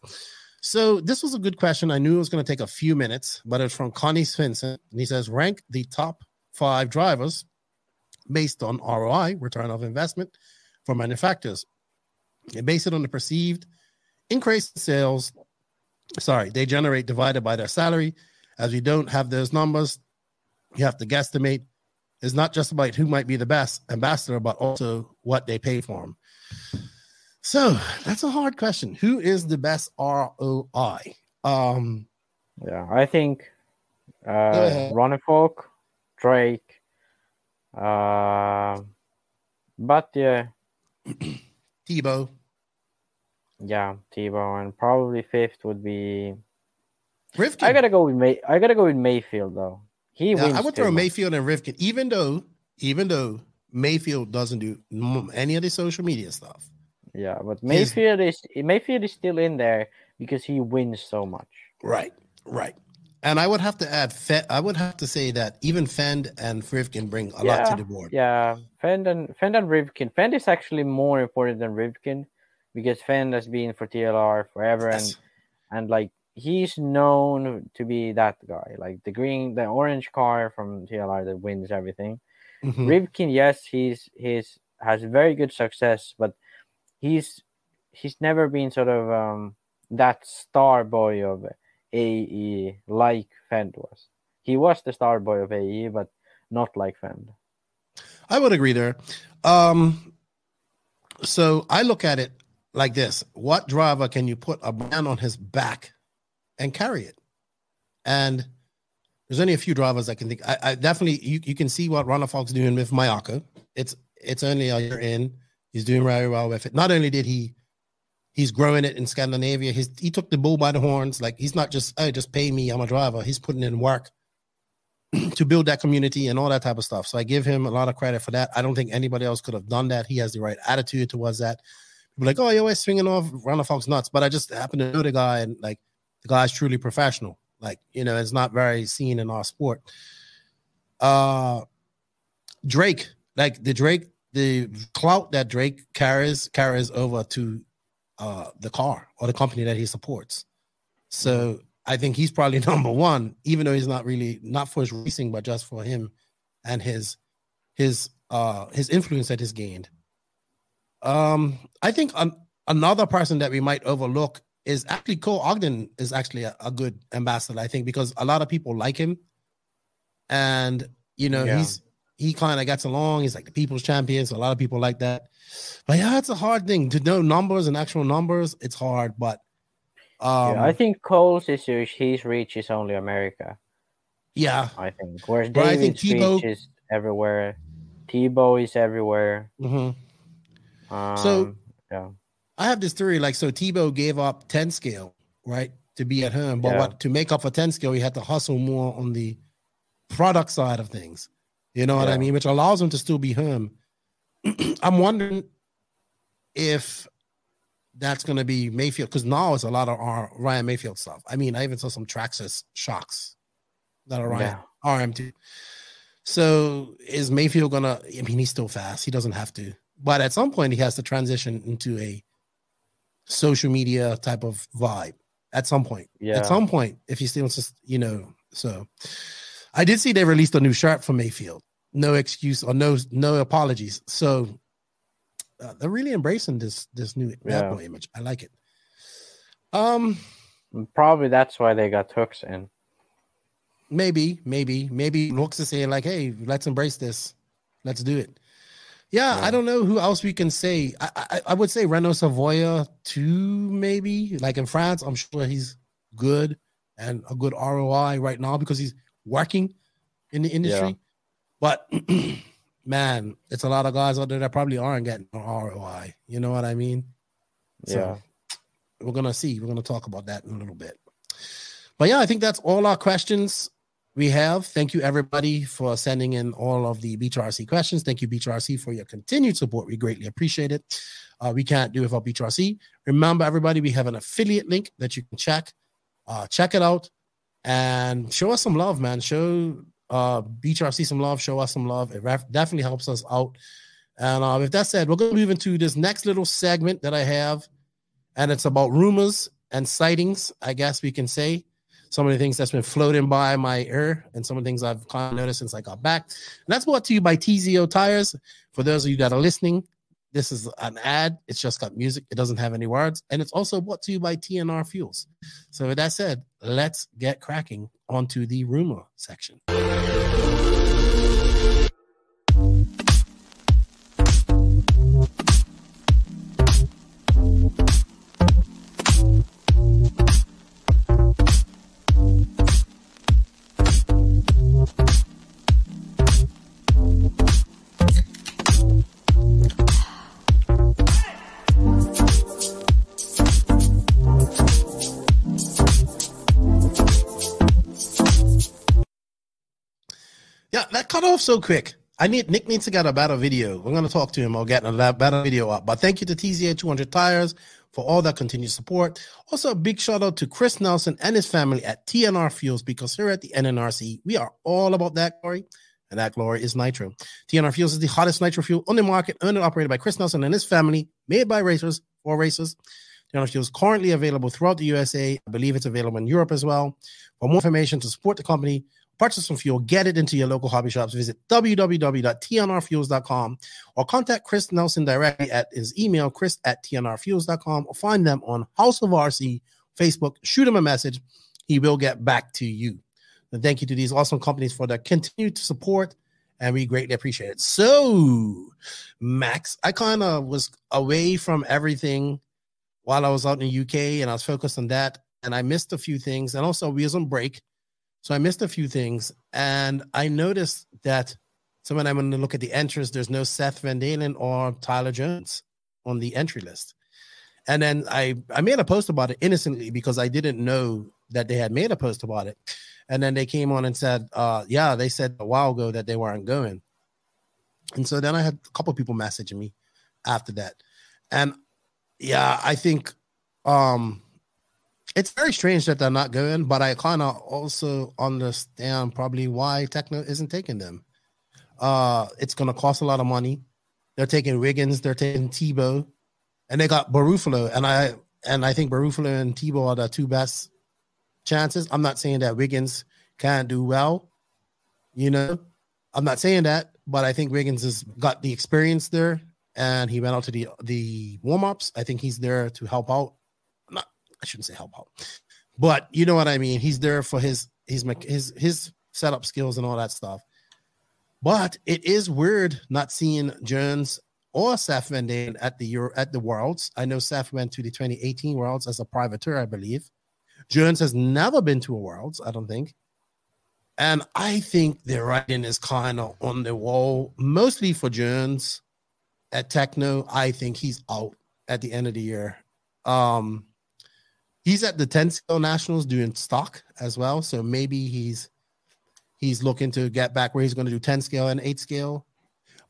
So this was a good question. I knew it was going to take a few minutes, but it's from Connie Svensson. And he says, rank the top 5 drivers based on ROI, return of investment, for manufacturers. And base it on the perceived increase in sales. They generate divided by their salary. As we don't have those numbers, you have to guesstimate. It's not just about who might be the best ambassador, but also what they pay for them. So that's a hard question. Who is the best ROI? I think Ronnefolk, Drake, but yeah, Tebow. Yeah, Tebow, and probably 5th would be Rivkin. I gotta go with Mayfield though. He wins. I would throw Mayfield and Rivkin, even though Mayfield doesn't do any of the social media stuff. Yeah, but Mayfield is still in there because he wins so much. Right. And I would have to add, I would have to say that even Fend and Rivkin bring a lot to the board. Yeah, Fend and Rivkin. Fend is actually more important than Rivkin because Fend has been for TLR forever, and like he's known to be that guy, like the orange car from TLR that wins everything. Mm-hmm. Rivkin, yes, he's has very good success, but he's never been sort of that star boy of AE like Fend was. He was the star boy of AE, but not like Fend. I would agree there. So I look at it like this: what driver can you put a brand on his back and carry it? And there's only a few drivers I can think. I definitely you can see what Ronald Fox doing with Mayaka. It's only a year in. He's doing very well with it. Not only did he's growing it in Scandinavia. He took the bull by the horns. Like he's not just, hey, just pay me, I'm a driver. He's putting in work to build that community and all that type of stuff. So I give him a lot of credit for that. I don't think anybody else could have done that. He has the right attitude towards that. People are like, oh, you're always swinging off Ronald Fox nuts. But I just happen to know the guy, and like the guy's truly professional. Like, you know, it's not very seen in our sport. Drake, like the clout that Drake carries over to the car or the company that he supports. So I think he's probably number one, even though he's not for his racing, but just for him and his influence that he's gained. I think another person that we might overlook is actually Cole Ogden is actually a good ambassador, I think, because a lot of people like him, and you know he kind of gets along. He's like the people's champion, so a lot of people like that. But yeah, it's a hard thing to know numbers and actual numbers. It's hard, but I think Cole's issue is his reach is only America. Yeah, I think. Whereas David's reach is everywhere. Tebow is everywhere. Mm-hmm. So yeah, I have this theory. Like, so Tebow gave up 10 scale, right, to be at home, but to make up for 10 scale, he had to hustle more on the product side of things. You know what I mean? Which allows him to still be him. I'm wondering if that's going to be Mayfield, because now it's a lot of Ryan Mayfield stuff. I mean, I even saw some Traxxas shocks that are Ryan RM2. So is Mayfield going to, I mean, he's still fast. He doesn't have to. But at some point, he has to transition into a social media type of vibe. At some point. Yeah. At some point, if he still wants to, you know, so... I did see they released a new shirt for Mayfield. No excuse or no apologies. So they're really embracing this new bad boy image. I like it. Probably that's why they got Hooks in. Maybe Hooks is saying like, hey, let's embrace this. Let's do it. Yeah, I don't know who else we can say. I would say Renault Savoia too, maybe. Like in France, I'm sure he's good and a good ROI right now because he's working in the industry, but man, it's a lot of guys out there that probably aren't getting an ROI. You know what I mean? So we're gonna see. We're gonna talk about that in a little bit. But yeah, I think that's all our questions we have. Thank you everybody for sending in all of the Beach RC questions. Thank you, Beach RC, for your continued support. We greatly appreciate it. We can't do it without Beach RC. Remember, everybody, we have an affiliate link that you can check. Check it out. And show us some love, man. Show Beach RC some love. Show us some love. It definitely helps us out. And with that said, we're going to move into this next little segment that I have. And it's about rumors and sightings, I guess we can say. Some of the things that's been floating by my ear and some of the things I've kind of noticed since I got back. And that's brought to you by TZO Tires. For those of you that are listening, this is an ad. It's just got music. It doesn't have any words. And it's also brought to you by TNR Fuels. So with that said, let's get cracking onto the rumor section. Cut off so quick. Nick needs to get a better video. We're going to talk to him or get a better video up. But thank you to TZA 200 Tires for all that continued support. Also, a big shout out to Chris Nelson and his family at TNR Fuels, because here at the NNRC, we are all about that glory, and that glory is nitro. TNR Fuels is the hottest nitro fuel on the market, owned and operated by Chris Nelson and his family, made by racers for racers. TNR Fuels is currently available throughout the USA. I believe it's available in Europe as well. For more information to support the company, purchase some fuel, get it into your local hobby shops, visit www.tnrfuels.com or contact Chris Nelson directly at his email, chris@tnrfuels.com, or find them on House of RC Facebook. Shoot him a message. He will get back to you. And thank you to these awesome companies for their continued support, and we greatly appreciate it. So, Max, I kind of was away from everything while I was out in the UK, and I was focused on that, and I missed a few things, and also we was on break. So I missed a few things, and I noticed that when I'm going to look at the entrants, there's no Seth Van Dalen or Tyler Jones on the entry list. And then I made a post about it innocently because I didn't know that they had made a post about it. And then they came on and said, yeah, they said a while ago that they weren't going. And so then I had a couple of people messaging me after that. And yeah, I think it's very strange that they're not going, but I kind of also understand probably why Techno isn't taking them. It's going to cost a lot of money. They're taking Wiggins, they're taking Tebow, and they got Barufalo. And I think Barufalo and Tebow are the two best chances. I'm not saying that Wiggins can't do well. You know, I'm not saying that, but I think Wiggins has got the experience there, and he went out to the warm-ups. I think he's there to help out. I shouldn't say help out, but you know what I mean. He's there for his setup skills and all that stuff. But it is weird not seeing Jones or Seth Van Dalen at the Worlds. I know Seth went to the 2018 Worlds as a privateer, I believe. Jones has never been to a Worlds, I don't think. And I think the writing is kind of on the wall, mostly for Jones at Techno. I think he's out at the end of the year. He's at the 10 scale nationals doing stock as well. So maybe he's looking to get back where he's going to do 10 scale and 8 scale.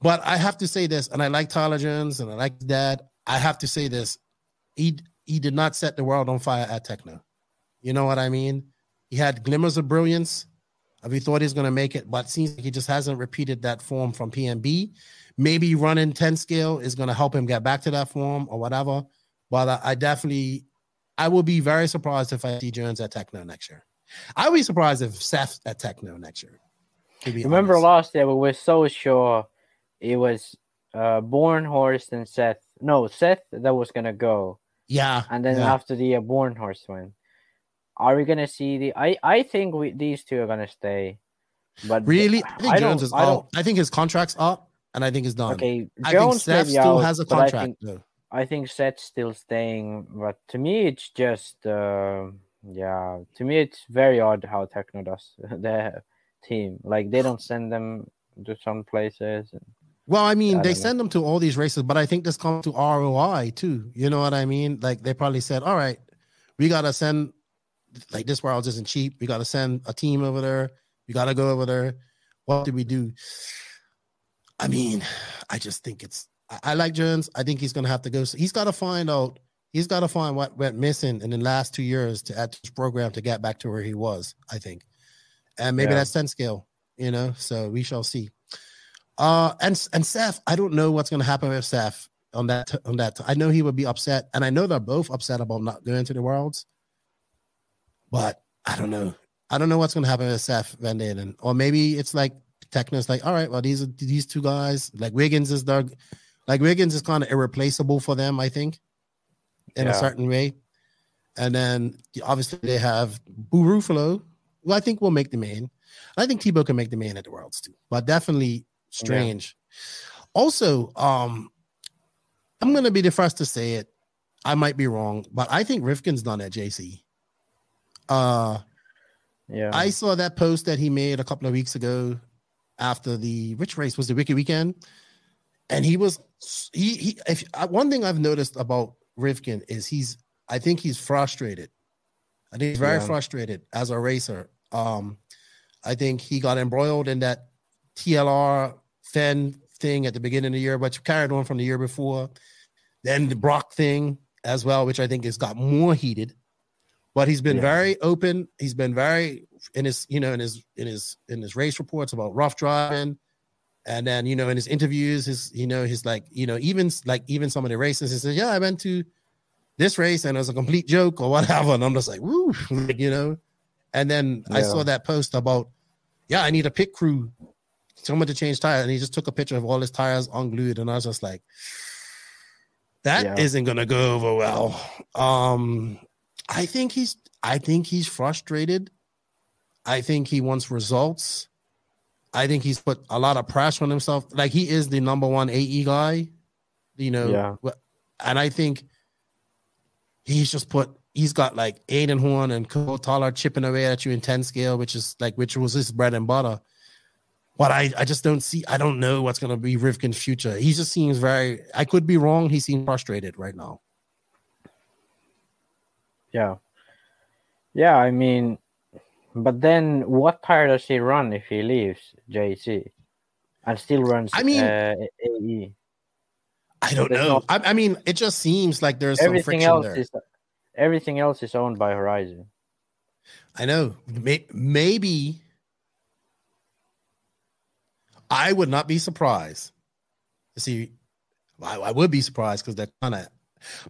But I have to say this, and I like Tyler Jones and I like his dad. I have to say this. He did not set the world on fire at Techno. You know what I mean? He had glimmers of brilliance. We thought he was going to make it, but it seems like he just hasn't repeated that form from PNB. Maybe running 10 scale is going to help him get back to that form or whatever. But I will be very surprised if I see Jones at Techno next year. I would be surprised if Seth at Techno next year. Remember last year we were so sure it was Bornhorst and Seth. No, Seth that was going to go. Yeah. And then after the Bornhorst win. Are we going to see I think these two are going to stay. But really? I think Jones is out. I think his contract's up, and I think it's done. Okay, I think Seth still has a contract, though. I think Seth's still staying, but to me, it's just, to me, it's very odd how Techno does their team. Like, they don't send them to some places. Well, I mean, they send them to all these races, but I think this comes to ROI, too. You know what I mean? Like, they probably said, all right, we got to send, like, this world isn't cheap. We got to send a team over there. We got to go over there. What do we do? I mean, I just think I like Jones. I think he's going to have to go. So he's got to find what went missing in the last 2 years to add to his program to get back to where he was, I think. And maybe that's 10 scale, you know, so we shall see. And Seth, I don't know what's going to happen with Seth on that. I know he would be upset, and I know they're both upset about not going to the Worlds, but I don't know. I don't know what's going to happen with Seth Van Dalen. Or maybe it's like Techno's like, all right, well, these two guys, like Wiggins is kind of irreplaceable for them, I think, in a certain way. And then obviously they have Boo Ruffalo, who I think will make the main. I think Tebow can make the main at the Worlds too, but definitely strange. Yeah. Also, I'm going to be the first to say it. I might be wrong, but I think Rifkin's done at JC. I saw that post that he made a couple of weeks ago after which race was the Wiki Weekend? And one thing I've noticed about Rifkin is I think he's frustrated. I think he's very frustrated as a racer. I think he got embroiled in that TLR Fenn thing at the beginning of the year, which carried on from the year before. Then the Brock thing as well, which I think has got more heated. But he's been very open. He's been very in his race reports about rough driving. And then, in his interviews, even some of the races, he says, yeah, I went to this race and it was a complete joke or whatever. And I'm just like, woo, And then I saw that post about, I need a pit crew, someone to change tires. And he just took a picture of all his tires unglued. And I was just like, that isn't going to go over well. I think he's frustrated. I think he wants results. I think he's put a lot of pressure on himself. Like, he is the number one AE guy, and I think he's got like Aiden Horn and Cole Toller chipping away at you in 10 scale, which was his bread and butter. But I just I don't know what's going to be Rivkin's future. He just seems I could be wrong. He seems frustrated right now. Yeah. Yeah, I mean, but then what tire does he run if he leaves JC and still runs AE? I don't know. I mean, it just seems like there's some friction there. Everything else is owned by Horizon. I know. Maybe I would not be surprised to see. I would be surprised because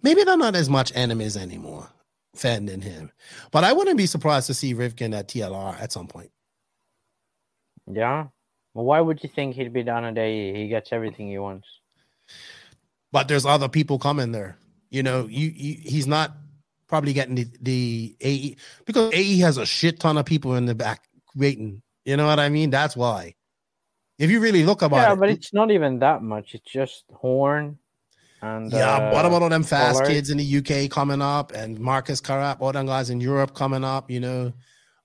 maybe they're not as much enemies anymore, Fenn and him. But I wouldn't be surprised to see Rivkin at TLR at some point. Yeah. Well, why would you think he'd be down at AE? He gets everything he wants. But there's other people coming there. He's not probably getting the AE because AE has a shit ton of people in the back waiting. You know what I mean? That's why. If you really look about it. Yeah, but it's not even that much. It's just Horn and what about all them fast kids in the UK coming up and Marcus Carap, all them guys in Europe coming up, you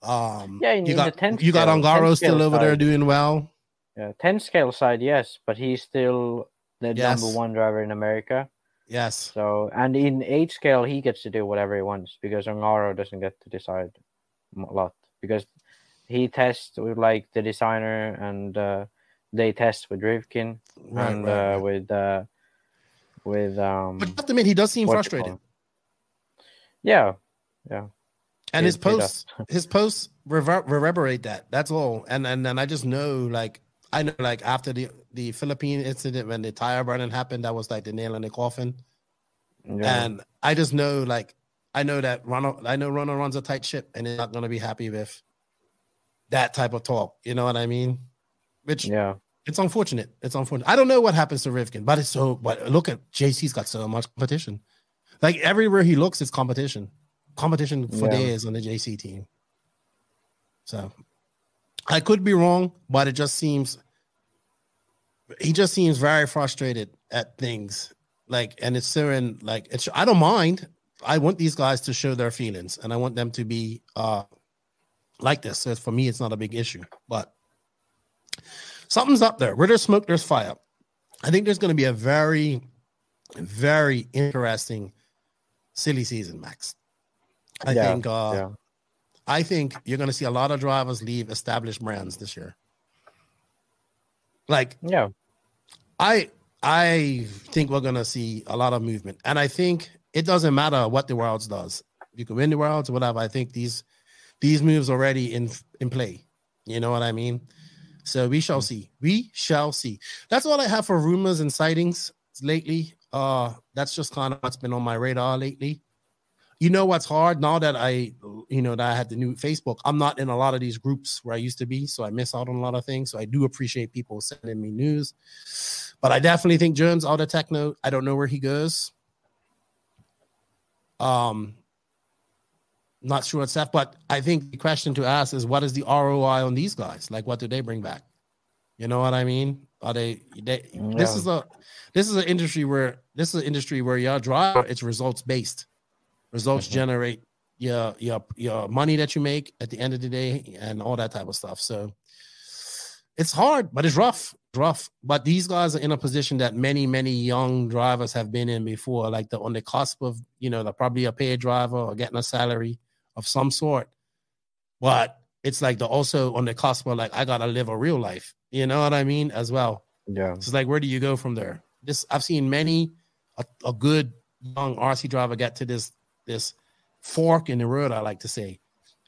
got the Angaro still over there doing well. Yeah, 10 scale side, yes, but he's still the number one driver in America. Yes. So, and in 8 scale, he gets to do whatever he wants because Angaro doesn't get to decide a lot because he tests with like the designer and they test with Rivkin with But you have to admit, he does seem frustrated. Yeah. And his posts reverberate that. That's all. And then I just know, I know after the Philippine incident when the tire burning happened, that was like the nail in the coffin. Yeah. And I just know, I know Ronald runs a tight ship and he's not going to be happy with that type of talk. You know what I mean? Which, it's unfortunate. I don't know what happens to Rivkin, but look at JC's got so much competition. Like everywhere he looks, it's competition for days on the JC team. So I could be wrong, but he just seems very frustrated at things. And it's certain, I don't mind. I want these guys to show their feelings and I want them to be like this. So for me, it's not a big issue, but something's up there. Where there's smoke, there's fire. I think there's going to be a very, very interesting silly season, Max. I think you're going to see a lot of drivers leave established brands this year. I think we're going to see a lot of movement. And I think it doesn't matter what the Worlds does. You can win the Worlds or whatever. I think these moves are already in play. You know what I mean? So we shall see. That's all I have for rumors and sightings lately. That's just kind of what's been on my radar lately. You know what's hard now that I had the new Facebook. I'm not in a lot of these groups where I used to be, so I miss out on a lot of things. So I do appreciate people sending me news. But I definitely think Jones out of Techno. I don't know where he goes. Not sure what's that, but I think the question to ask is, what is the ROI on these guys? What do they bring back? You know what I mean? Are they This is an industry where your driver, it's results based. Results generate your money that you make at the end of the day and all that type of stuff. So it's hard, but it's rough. But these guys are in a position that many, many young drivers have been in before, they're on the cusp of, they're probably a paid driver or getting a salary of some sort. But it's they're also on the cusp of I got to live a real life. You know what I mean? As well. Yeah. It's like, where do you go from there? I've seen many a good young RC driver get to this fork in the road, I like to say,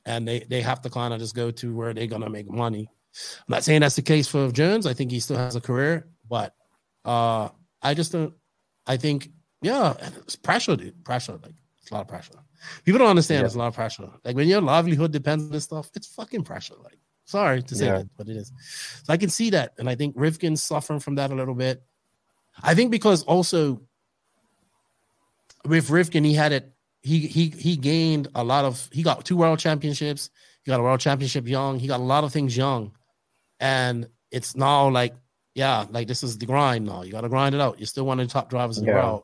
and they have to kind of just go to where they're gonna make money. I'm not saying that's the case for Jones. I think he still has a career, but I just don't. I think it's pressure, dude. Pressure, like it's a lot of pressure. People don't understand. It's a lot of pressure. Like when your livelihood depends on this stuff, it's fucking pressure. Like, sorry to say that, but it is. So I can see that, and I think Rivkin's suffering from that a little bit. I think because also with Rivkin, he had it. He gained a lot of. He got 2 world championships. He got a world championship young. He got a lot of things young, and it's now like this is the grind now. You got to grind it out. You're still one of the top drivers in the world,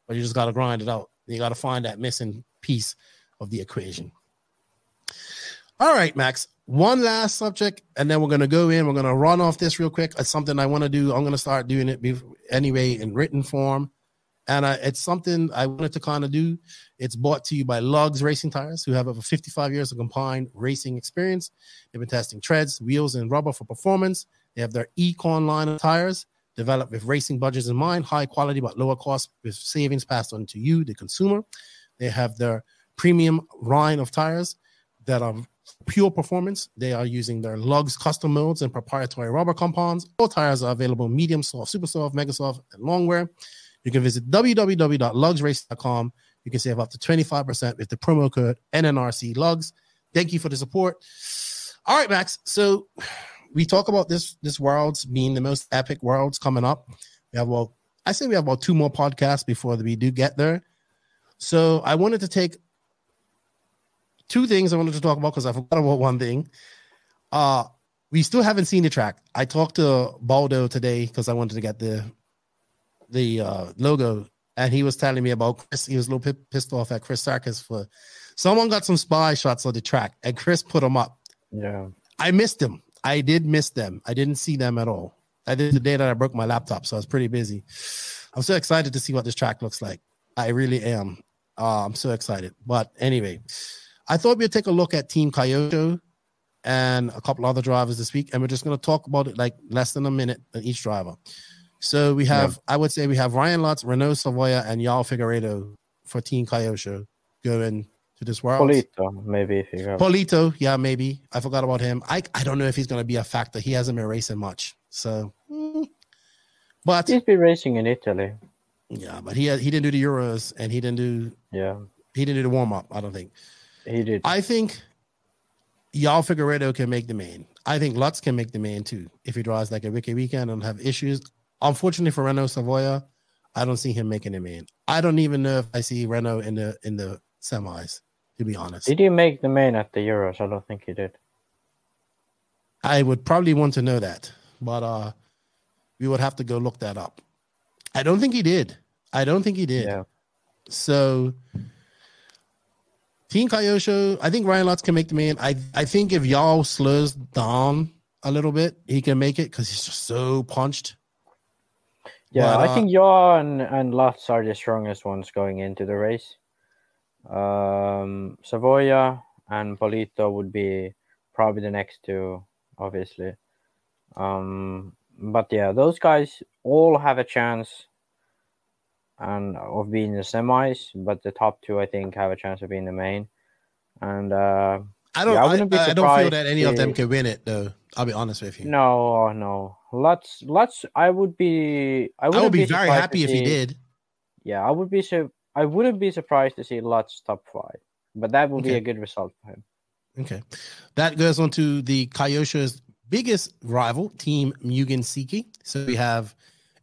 but you just got to grind it out. You got to find that missing piece of the equation. All right, Max. One last subject, and then we're going to go in. We're going to run off this real quick. It's something I want to do. I'm going to start doing it anyway in written form. And it's something I wanted to kind of do. It's brought to you by Lugs Racing Tires, who have over 55 years of combined racing experience. They've been testing treads, wheels, and rubber for performance. They have their Econ line of tires developed with racing budgets in mind, high quality but lower cost with savings passed on to you, the consumer. They have their premium line of tires that are pure performance. They are using their Lugs custom molds and proprietary rubber compounds. All tires are available medium soft, super soft, mega soft, and long wear. You can visit www.lugsracing.com. You can save up to 25% with the promo code NNRC Lugs. Thank you for the support. All right, Max. So we talk about this Worlds being the most epic Worlds coming up. We have about 2 more podcasts before we do get there. So I wanted to take 2 things I wanted to talk about because I forgot about one thing. We still haven't seen the track. I talked to Baldo today because I wanted to get the logo, and he was telling me about Chris. He was a little pissed off at Chris Sarkis for someone got some spy shots of the track, and Chris put them up. Yeah, I missed them. I did miss them. I didn't see them at all. I did the day that I broke my laptop, so I was pretty busy. I'm so excited to see what this track looks like. I really am. I'm so excited. But anyway, I thought we'd take a look at Team Kyoto and a couple other drivers this week, and we're just going to talk about it like less than a minute on each driver. So we have, I would say we have Ryan Lutz, Renaud Savoia, and Yao Figueiredo for Team Kyoto going to this World. Polito, maybe if you go. Polito, yeah, maybe. I forgot about him. I don't know if he's going to be a factor. He hasn't been racing much. So, but he's been racing in Italy. Yeah, but he didn't do the Euros, and he didn't do the warm up. I don't think he did. I think Yao Figueiredo can make the main. I think Lutz can make the main too if he drives like a Ricky weekend and have issues. Unfortunately for Renaud Savoia, I don't see him making the main. I don't even know if I see Renaud in the semis, to be honest. Did he make the main at the Euros? I don't think he did. I would probably want to know that, but we would have to go look that up. I don't think he did. Yeah. So Team Kyoto, I think Ryan Lutz can make the main. I think if Yao slows down a little bit, he can make it because he's just so punched. Yeah, but, I think Yao and Lutz are the strongest ones going into the race. Savoia and Polito would be probably the next 2, obviously. But yeah, those guys all have a chance of being in the semis, but the top 2, I think, have a chance of being the main. And I don't feel that any of them can win it, though. I'll be honest with you. No. Lutz, I would be very happy if he did. Yeah, I wouldn't be surprised to see Lutz top 5, but that would be a good result for him. Okay, that goes on to the Kyoto's biggest rival, Team Mugen Seiki. So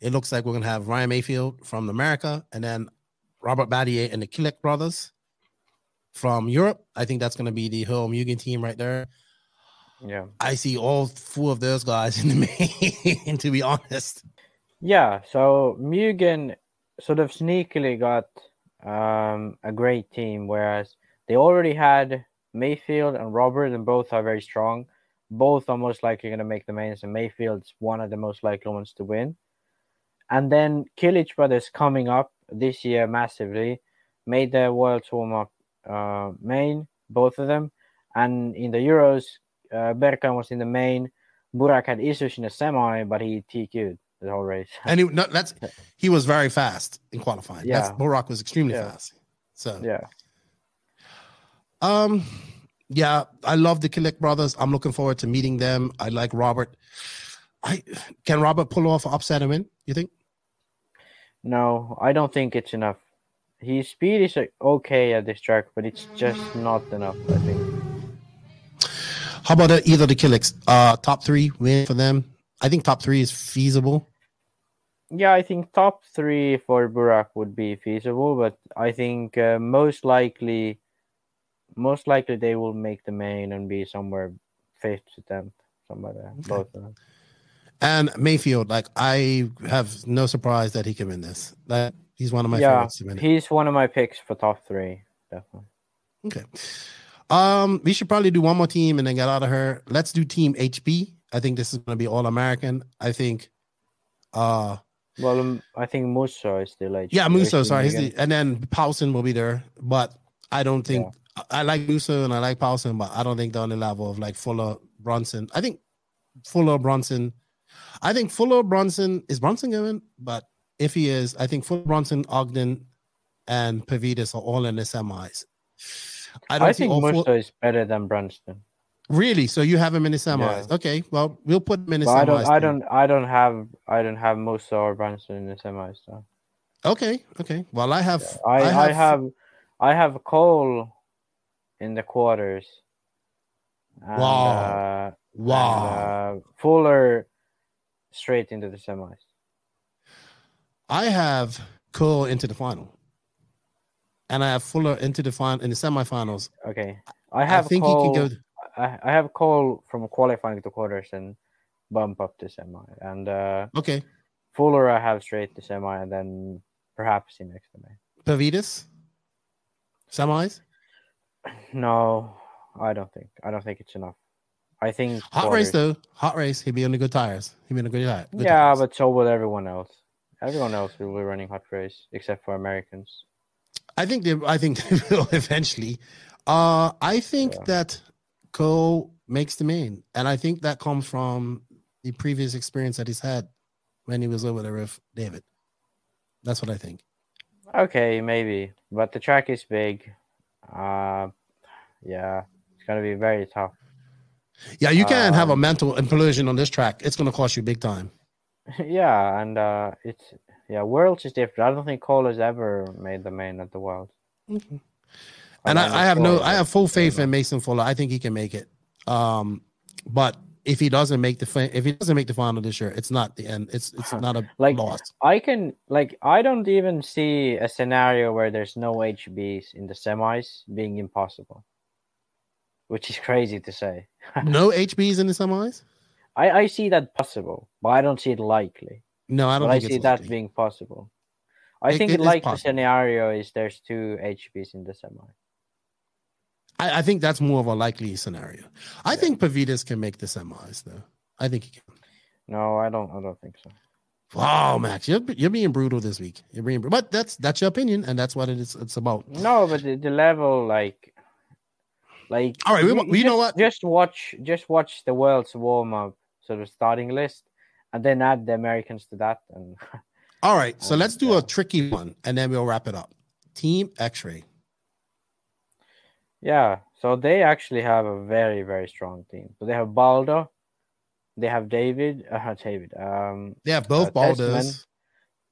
it looks like we're going to have Ryan Mayfield from America and then Robert Battier and the Kilek brothers from Europe. I think that's going to be the whole Mugen team right there. Yeah. I see all 4 of those guys in the main, to be honest. Yeah, so Mugen sort of sneakily got a great team, whereas they already had Mayfield and Robert, and both are very strong. Both are most likely going to make the mains, and Mayfield's one of the most likely ones to win. And then Kilic brothers coming up this year massively, made their World warm-up main, both of them. And in the Euros, Berkan was in the main. Burak had issues in the semi, but he TQ'd the whole race. And he was very fast in qualifying. Yeah. Burak was extremely fast. So yeah. Yeah, I love the Killick brothers. I'm looking forward to meeting them. I like Robert. Can Robert pull off an upset and win, you think? No, I don't think it's enough. His speed is okay at this track, but it's just not enough, I think. How about either the Killicks? Top 3 win for them? I think top 3 is feasible. Yeah, I think top 3 for Burak would be feasible, but I think most likely they will make the main and be somewhere 5th to 10th, somewhere there. Okay. Both of them. And Mayfield, I have no surprise that he can win this. He's one of my favorites to win. He's one of my picks for top 3, definitely. Okay. We should probably do one more team and then get out of here. Let's do Team HB. I think this is going to be all American. I think. I think Musso is still HB. Yeah, Musso. Sorry, and then Paulson will be there, but I don't think I like Musso and I like Paulson, but I don't think they're on the level of Fuller, Brunson. I think Fuller, Brunson. Is Brunson going? But if he is, I think Fuller, Brunson, Ogden, and Pavidis are all in the semis. I think Musso is better than Brunson. Really? So you have him in the semis? Yeah. Okay. Well, we'll put him in the semis. I don't have Musso or Brunson in the semis. So. Okay. Well, I have. Yeah. I have Cole in the quarters. And, wow. And, Fuller straight into the semis. I have Cole into the final. And I have Fuller into the in the semifinals. Okay. I think Cole, he can go. I have Cole from qualifying to quarters and bump up to semi. And okay. Fuller I have straight to semi and then perhaps he makes the main. Pavidis? Semis? No, I don't think it's enough. I think hot race though. Hot race. He'd be on the good tires. He'd be on a good tire. Tires. But so will everyone else. Everyone else will be running hot race except for Americans. I think they will eventually. I think that Cole makes the main, and I think that comes from the previous experience that he's had when he was over there with David. That's what I think. Okay, maybe, but the track is big. Yeah, it's gonna be very tough. Yeah, you can't have a mental implosion on this track. It's gonna cost you big time. Yeah, and Worlds is different. I don't think Cole has ever made the main at the Worlds. Mm-hmm. And I have full faith in Mason Fuller. I think he can make it. But if he doesn't make the final this year, it's not the end. It's not a loss. I don't even see a scenario where there's no HBs in the semis being impossible, which is crazy to say. No HBs in the semis? I see that possible, but I don't see it likely. No, I don't. But I see that being possible. I think the scenario is there's 2 HBs in the semi. I think that's more of a likely scenario. I think Pavidis can make the semis, though. I think he can. No, I don't think so. Wow, Max, you're being brutal this week. You're being brutal. But that's your opinion, and that's what it's about. No, but the level, like. All right, you know what? Just watch the World's warm up, sort of starting list, and then add the Americans to that. And all right, so let's do a tricky one, and then we'll wrap it up. Team X-Ray. Yeah, so they actually have a very, very strong team. So they have Baldo, they have David. They have both Baldos.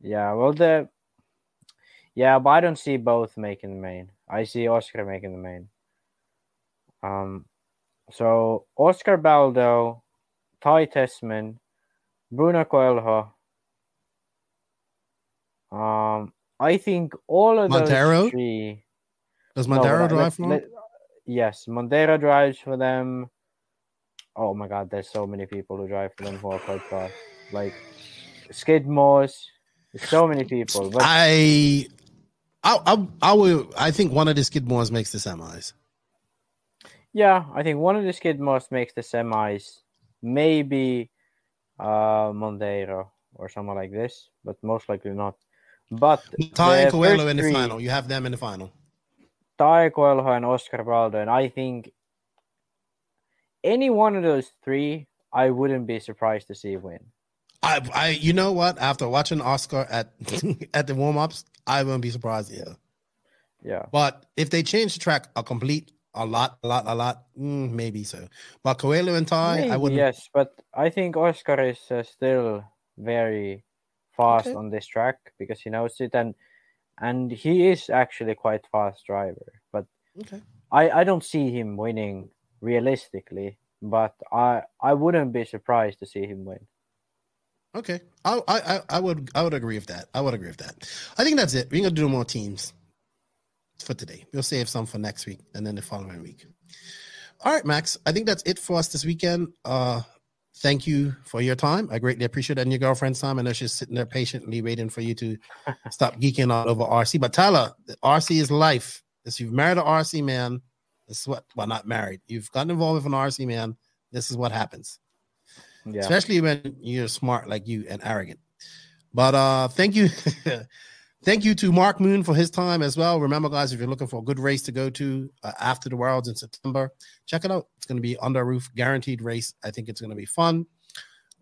Yeah, but I don't see both making the main. I see Oscar making the main. So Oscar Baldo, Ty Tessman, Bruno Coelho. I think all of those 3. Does Montero drive for them? Yes, Montero drives for them. Oh my God, there's so many people who drive for them who are quite fast. Like Skidmores, so many people. But I think one of the Skidmores makes the semis. Yeah, I think one of the Skidmores makes the semis. Maybe Montero or someone like this, but most likely not. But Ty and Coelho in the final. You have them in the final. Ty Coelho and Oscar Baldo, and I think any one of those 3, I wouldn't be surprised to see win. I you know what? After watching Oscar at at the warm-ups, I wouldn't be surprised either. Yeah. But if they change the track a lot, maybe so. But Coelho and Ty, Maybe, I wouldn't. yes, but I think Oscar is still very fast on this track because he knows it, and he is actually quite fast driver. But I don't see him winning realistically, but I wouldn't be surprised to see him win. Okay, I would agree with that. I would agree with that. I think that's it. We're gonna do more teams for today. We'll save some for next week and then the following week. All right, Max. I think that's it for us this weekend. Thank you for your time. I greatly appreciate it. And your girlfriend's time. I know she's sitting there patiently waiting for you to stop geeking out over RC. But Tyler, RC is life. If you've married an RC man, this is what, well, not married. You've gotten involved with an RC man. This is what happens. Yeah. Especially when you're smart like you and arrogant. But thank you. Thank you to Mark Moon for his time as well. Remember, guys, if you're looking for a good race to go to after the Worlds in September, check it out. It's going to be under a roof, guaranteed race. I think it's going to be fun.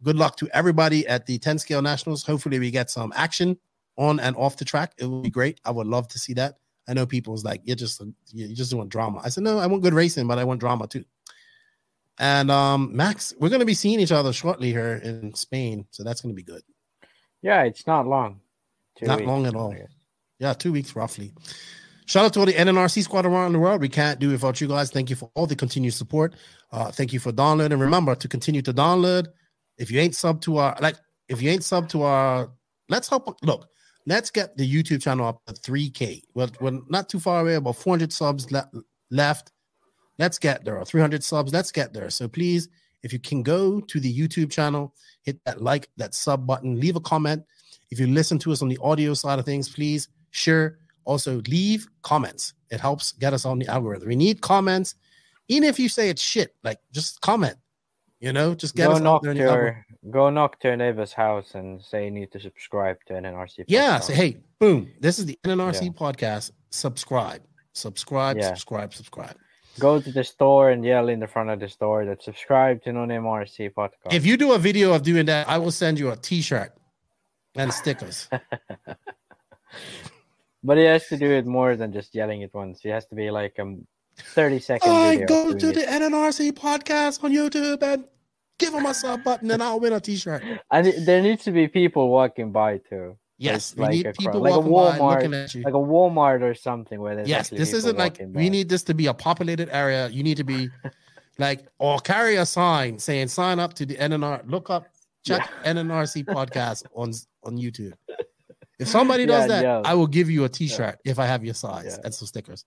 Good luck to everybody at the 10 Scale Nationals. Hopefully we get some action on and off the track. It will be great. I would love to see that. I know people's like, you're just doing drama. I said, no, I want good racing, but I want drama too. And Max, we're going to be seeing each other shortly here in Spain, so that's going to be good. Yeah, it's not long. Not long at all. Yeah, 2 weeks roughly. Shout out to all the NNRC squad around the world. We can't do it without you guys. Thank you for all the continued support. Thank you for downloading. Remember to continue to download. If you ain't sub to our, let's help. Look, let's get the YouTube channel up to 3K. We're not too far away, about 400 subs left. Let's get there. 300 subs. Let's get there. So please, if you can go to the YouTube channel, hit that like, that sub button, leave a comment. If you listen to us on the audio side of things, please share. Also, leave comments. It helps get us on the algorithm. We need comments. Even if you say it's shit, like just comment. You know, just get us out there. Go knock to your neighbor's house and say you need to subscribe to NNRC podcast. Yeah, say, hey, boom, this is the NNRC podcast. Subscribe. Go to the store and yell in the front of the store that subscribe to NNRC podcast. If you do a video of doing that, I will send you a t-shirt and stickers. But he has to do it more than just yelling it once. He has to be like 30-second video. Go to the NNRC podcast on YouTube and give him a sub button and I'll win a t-shirt. And there needs to be people walking by too. Yes, like we need people like walking Walmart, by looking at you. Like a Walmart or something where there's this isn't like we need this to be a populated area. You need to be like, or carry a sign saying sign up to the NNR. Look up, check NNRC podcast on YouTube. If somebody does that, I will give you a t-shirt if I have your size and some stickers.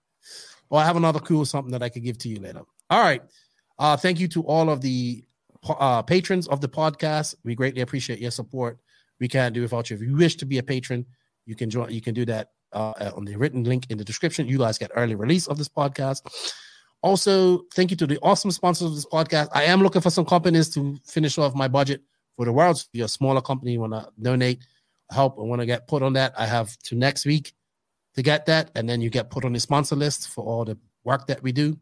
Or I have another cool something that I could give to you later. All right. Thank you to all of the patrons of the podcast. We greatly appreciate your support. We can't do it without you. If you wish to be a patron, you can join. You can do that on the written link in the description. You guys get early release of this podcast. Also, thank you to the awesome sponsors of this podcast. I am looking for some companies to finish off my budget for the Worlds. If you're a smaller company, you want to donate, help, and want to get put on that, I have to next week to get that, and then you get put on the sponsor list for all the work that we do.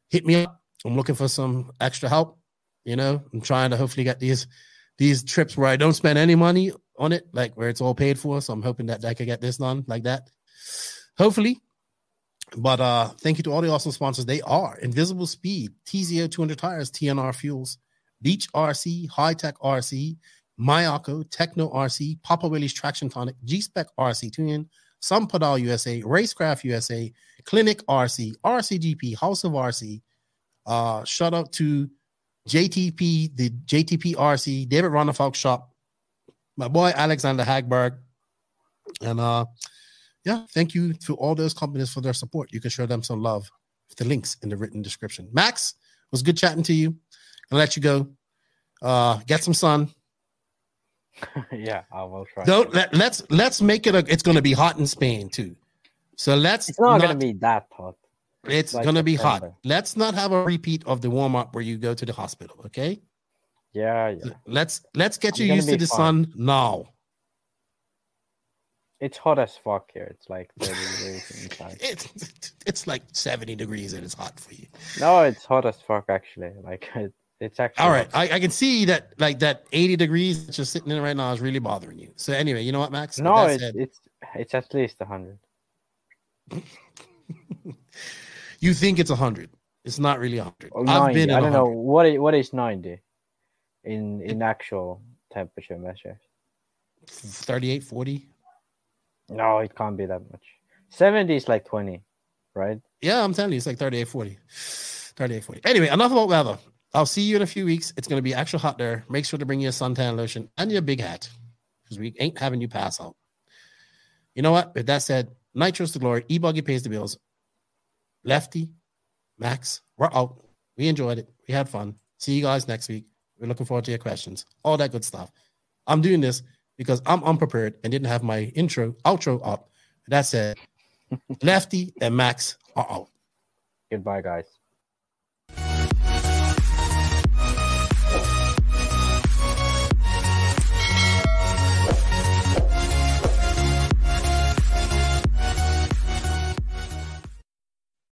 Hit me up. I'm looking for some extra help. You know, I'm trying to hopefully get these trips where I don't spend any money on it, like where it's all paid for. So I'm hoping that I could get this done like that. Hopefully. But thank you to all the awesome sponsors. They are Invisible Speed, TZO 200 Tires, TNR Fuels, Beach RC, High Tech RC, Mayako, Techno RC, Papa Willie's Traction Tonic, G-Spec RC Tuning, Some Pedal USA, Racecraft USA, Clinic RC, RCGP, House of RC. Shout out to JTP, the JTP RC, David Ronafalk Shop, my boy Alexander Hagberg. And thank you to all those companies for their support. You can show them some love with the links in the written description. Max, it was good chatting to you. I'll let you go. Get some sun. Yeah, I will try. Let's make it it's going to be hot in Spain too. So it's not going to be that hot. It's like going to be hot. Let's not have a repeat of the warm-up where you go to the hospital, okay? Yeah. Let's get you used to the sun now. It's hot as fuck here. It's like 30 degrees inside. It's like 70 degrees and it's hot for you. No, it's hot as fuck actually. Like It's actually all right. I can see that like that 80 degrees that you're sitting in right now is really bothering you. So anyway, you know what, Max? No, it's at least 100. You think it's 100? It's not really 100. Oh, 90. I don't know what is 90 in actual temperature measures. 38, 40. No, it can't be that much. 70 is like 20, right? Yeah, I'm telling you, it's like 38, 40. 38, 40. Anyway, enough about weather. I'll see you in a few weeks. It's going to be actual hot there. Make sure to bring your suntan lotion and your big hat because we ain't having you pass out. You know what? With that said, Nitro's the glory. E-Buggy pays the bills. Lefty, Max, we're out. We enjoyed it. We had fun. See you guys next week. We're looking forward to your questions. All that good stuff. I'm doing this because I'm unprepared and didn't have my outro up. That said, Lefty and Max are out. Goodbye, guys.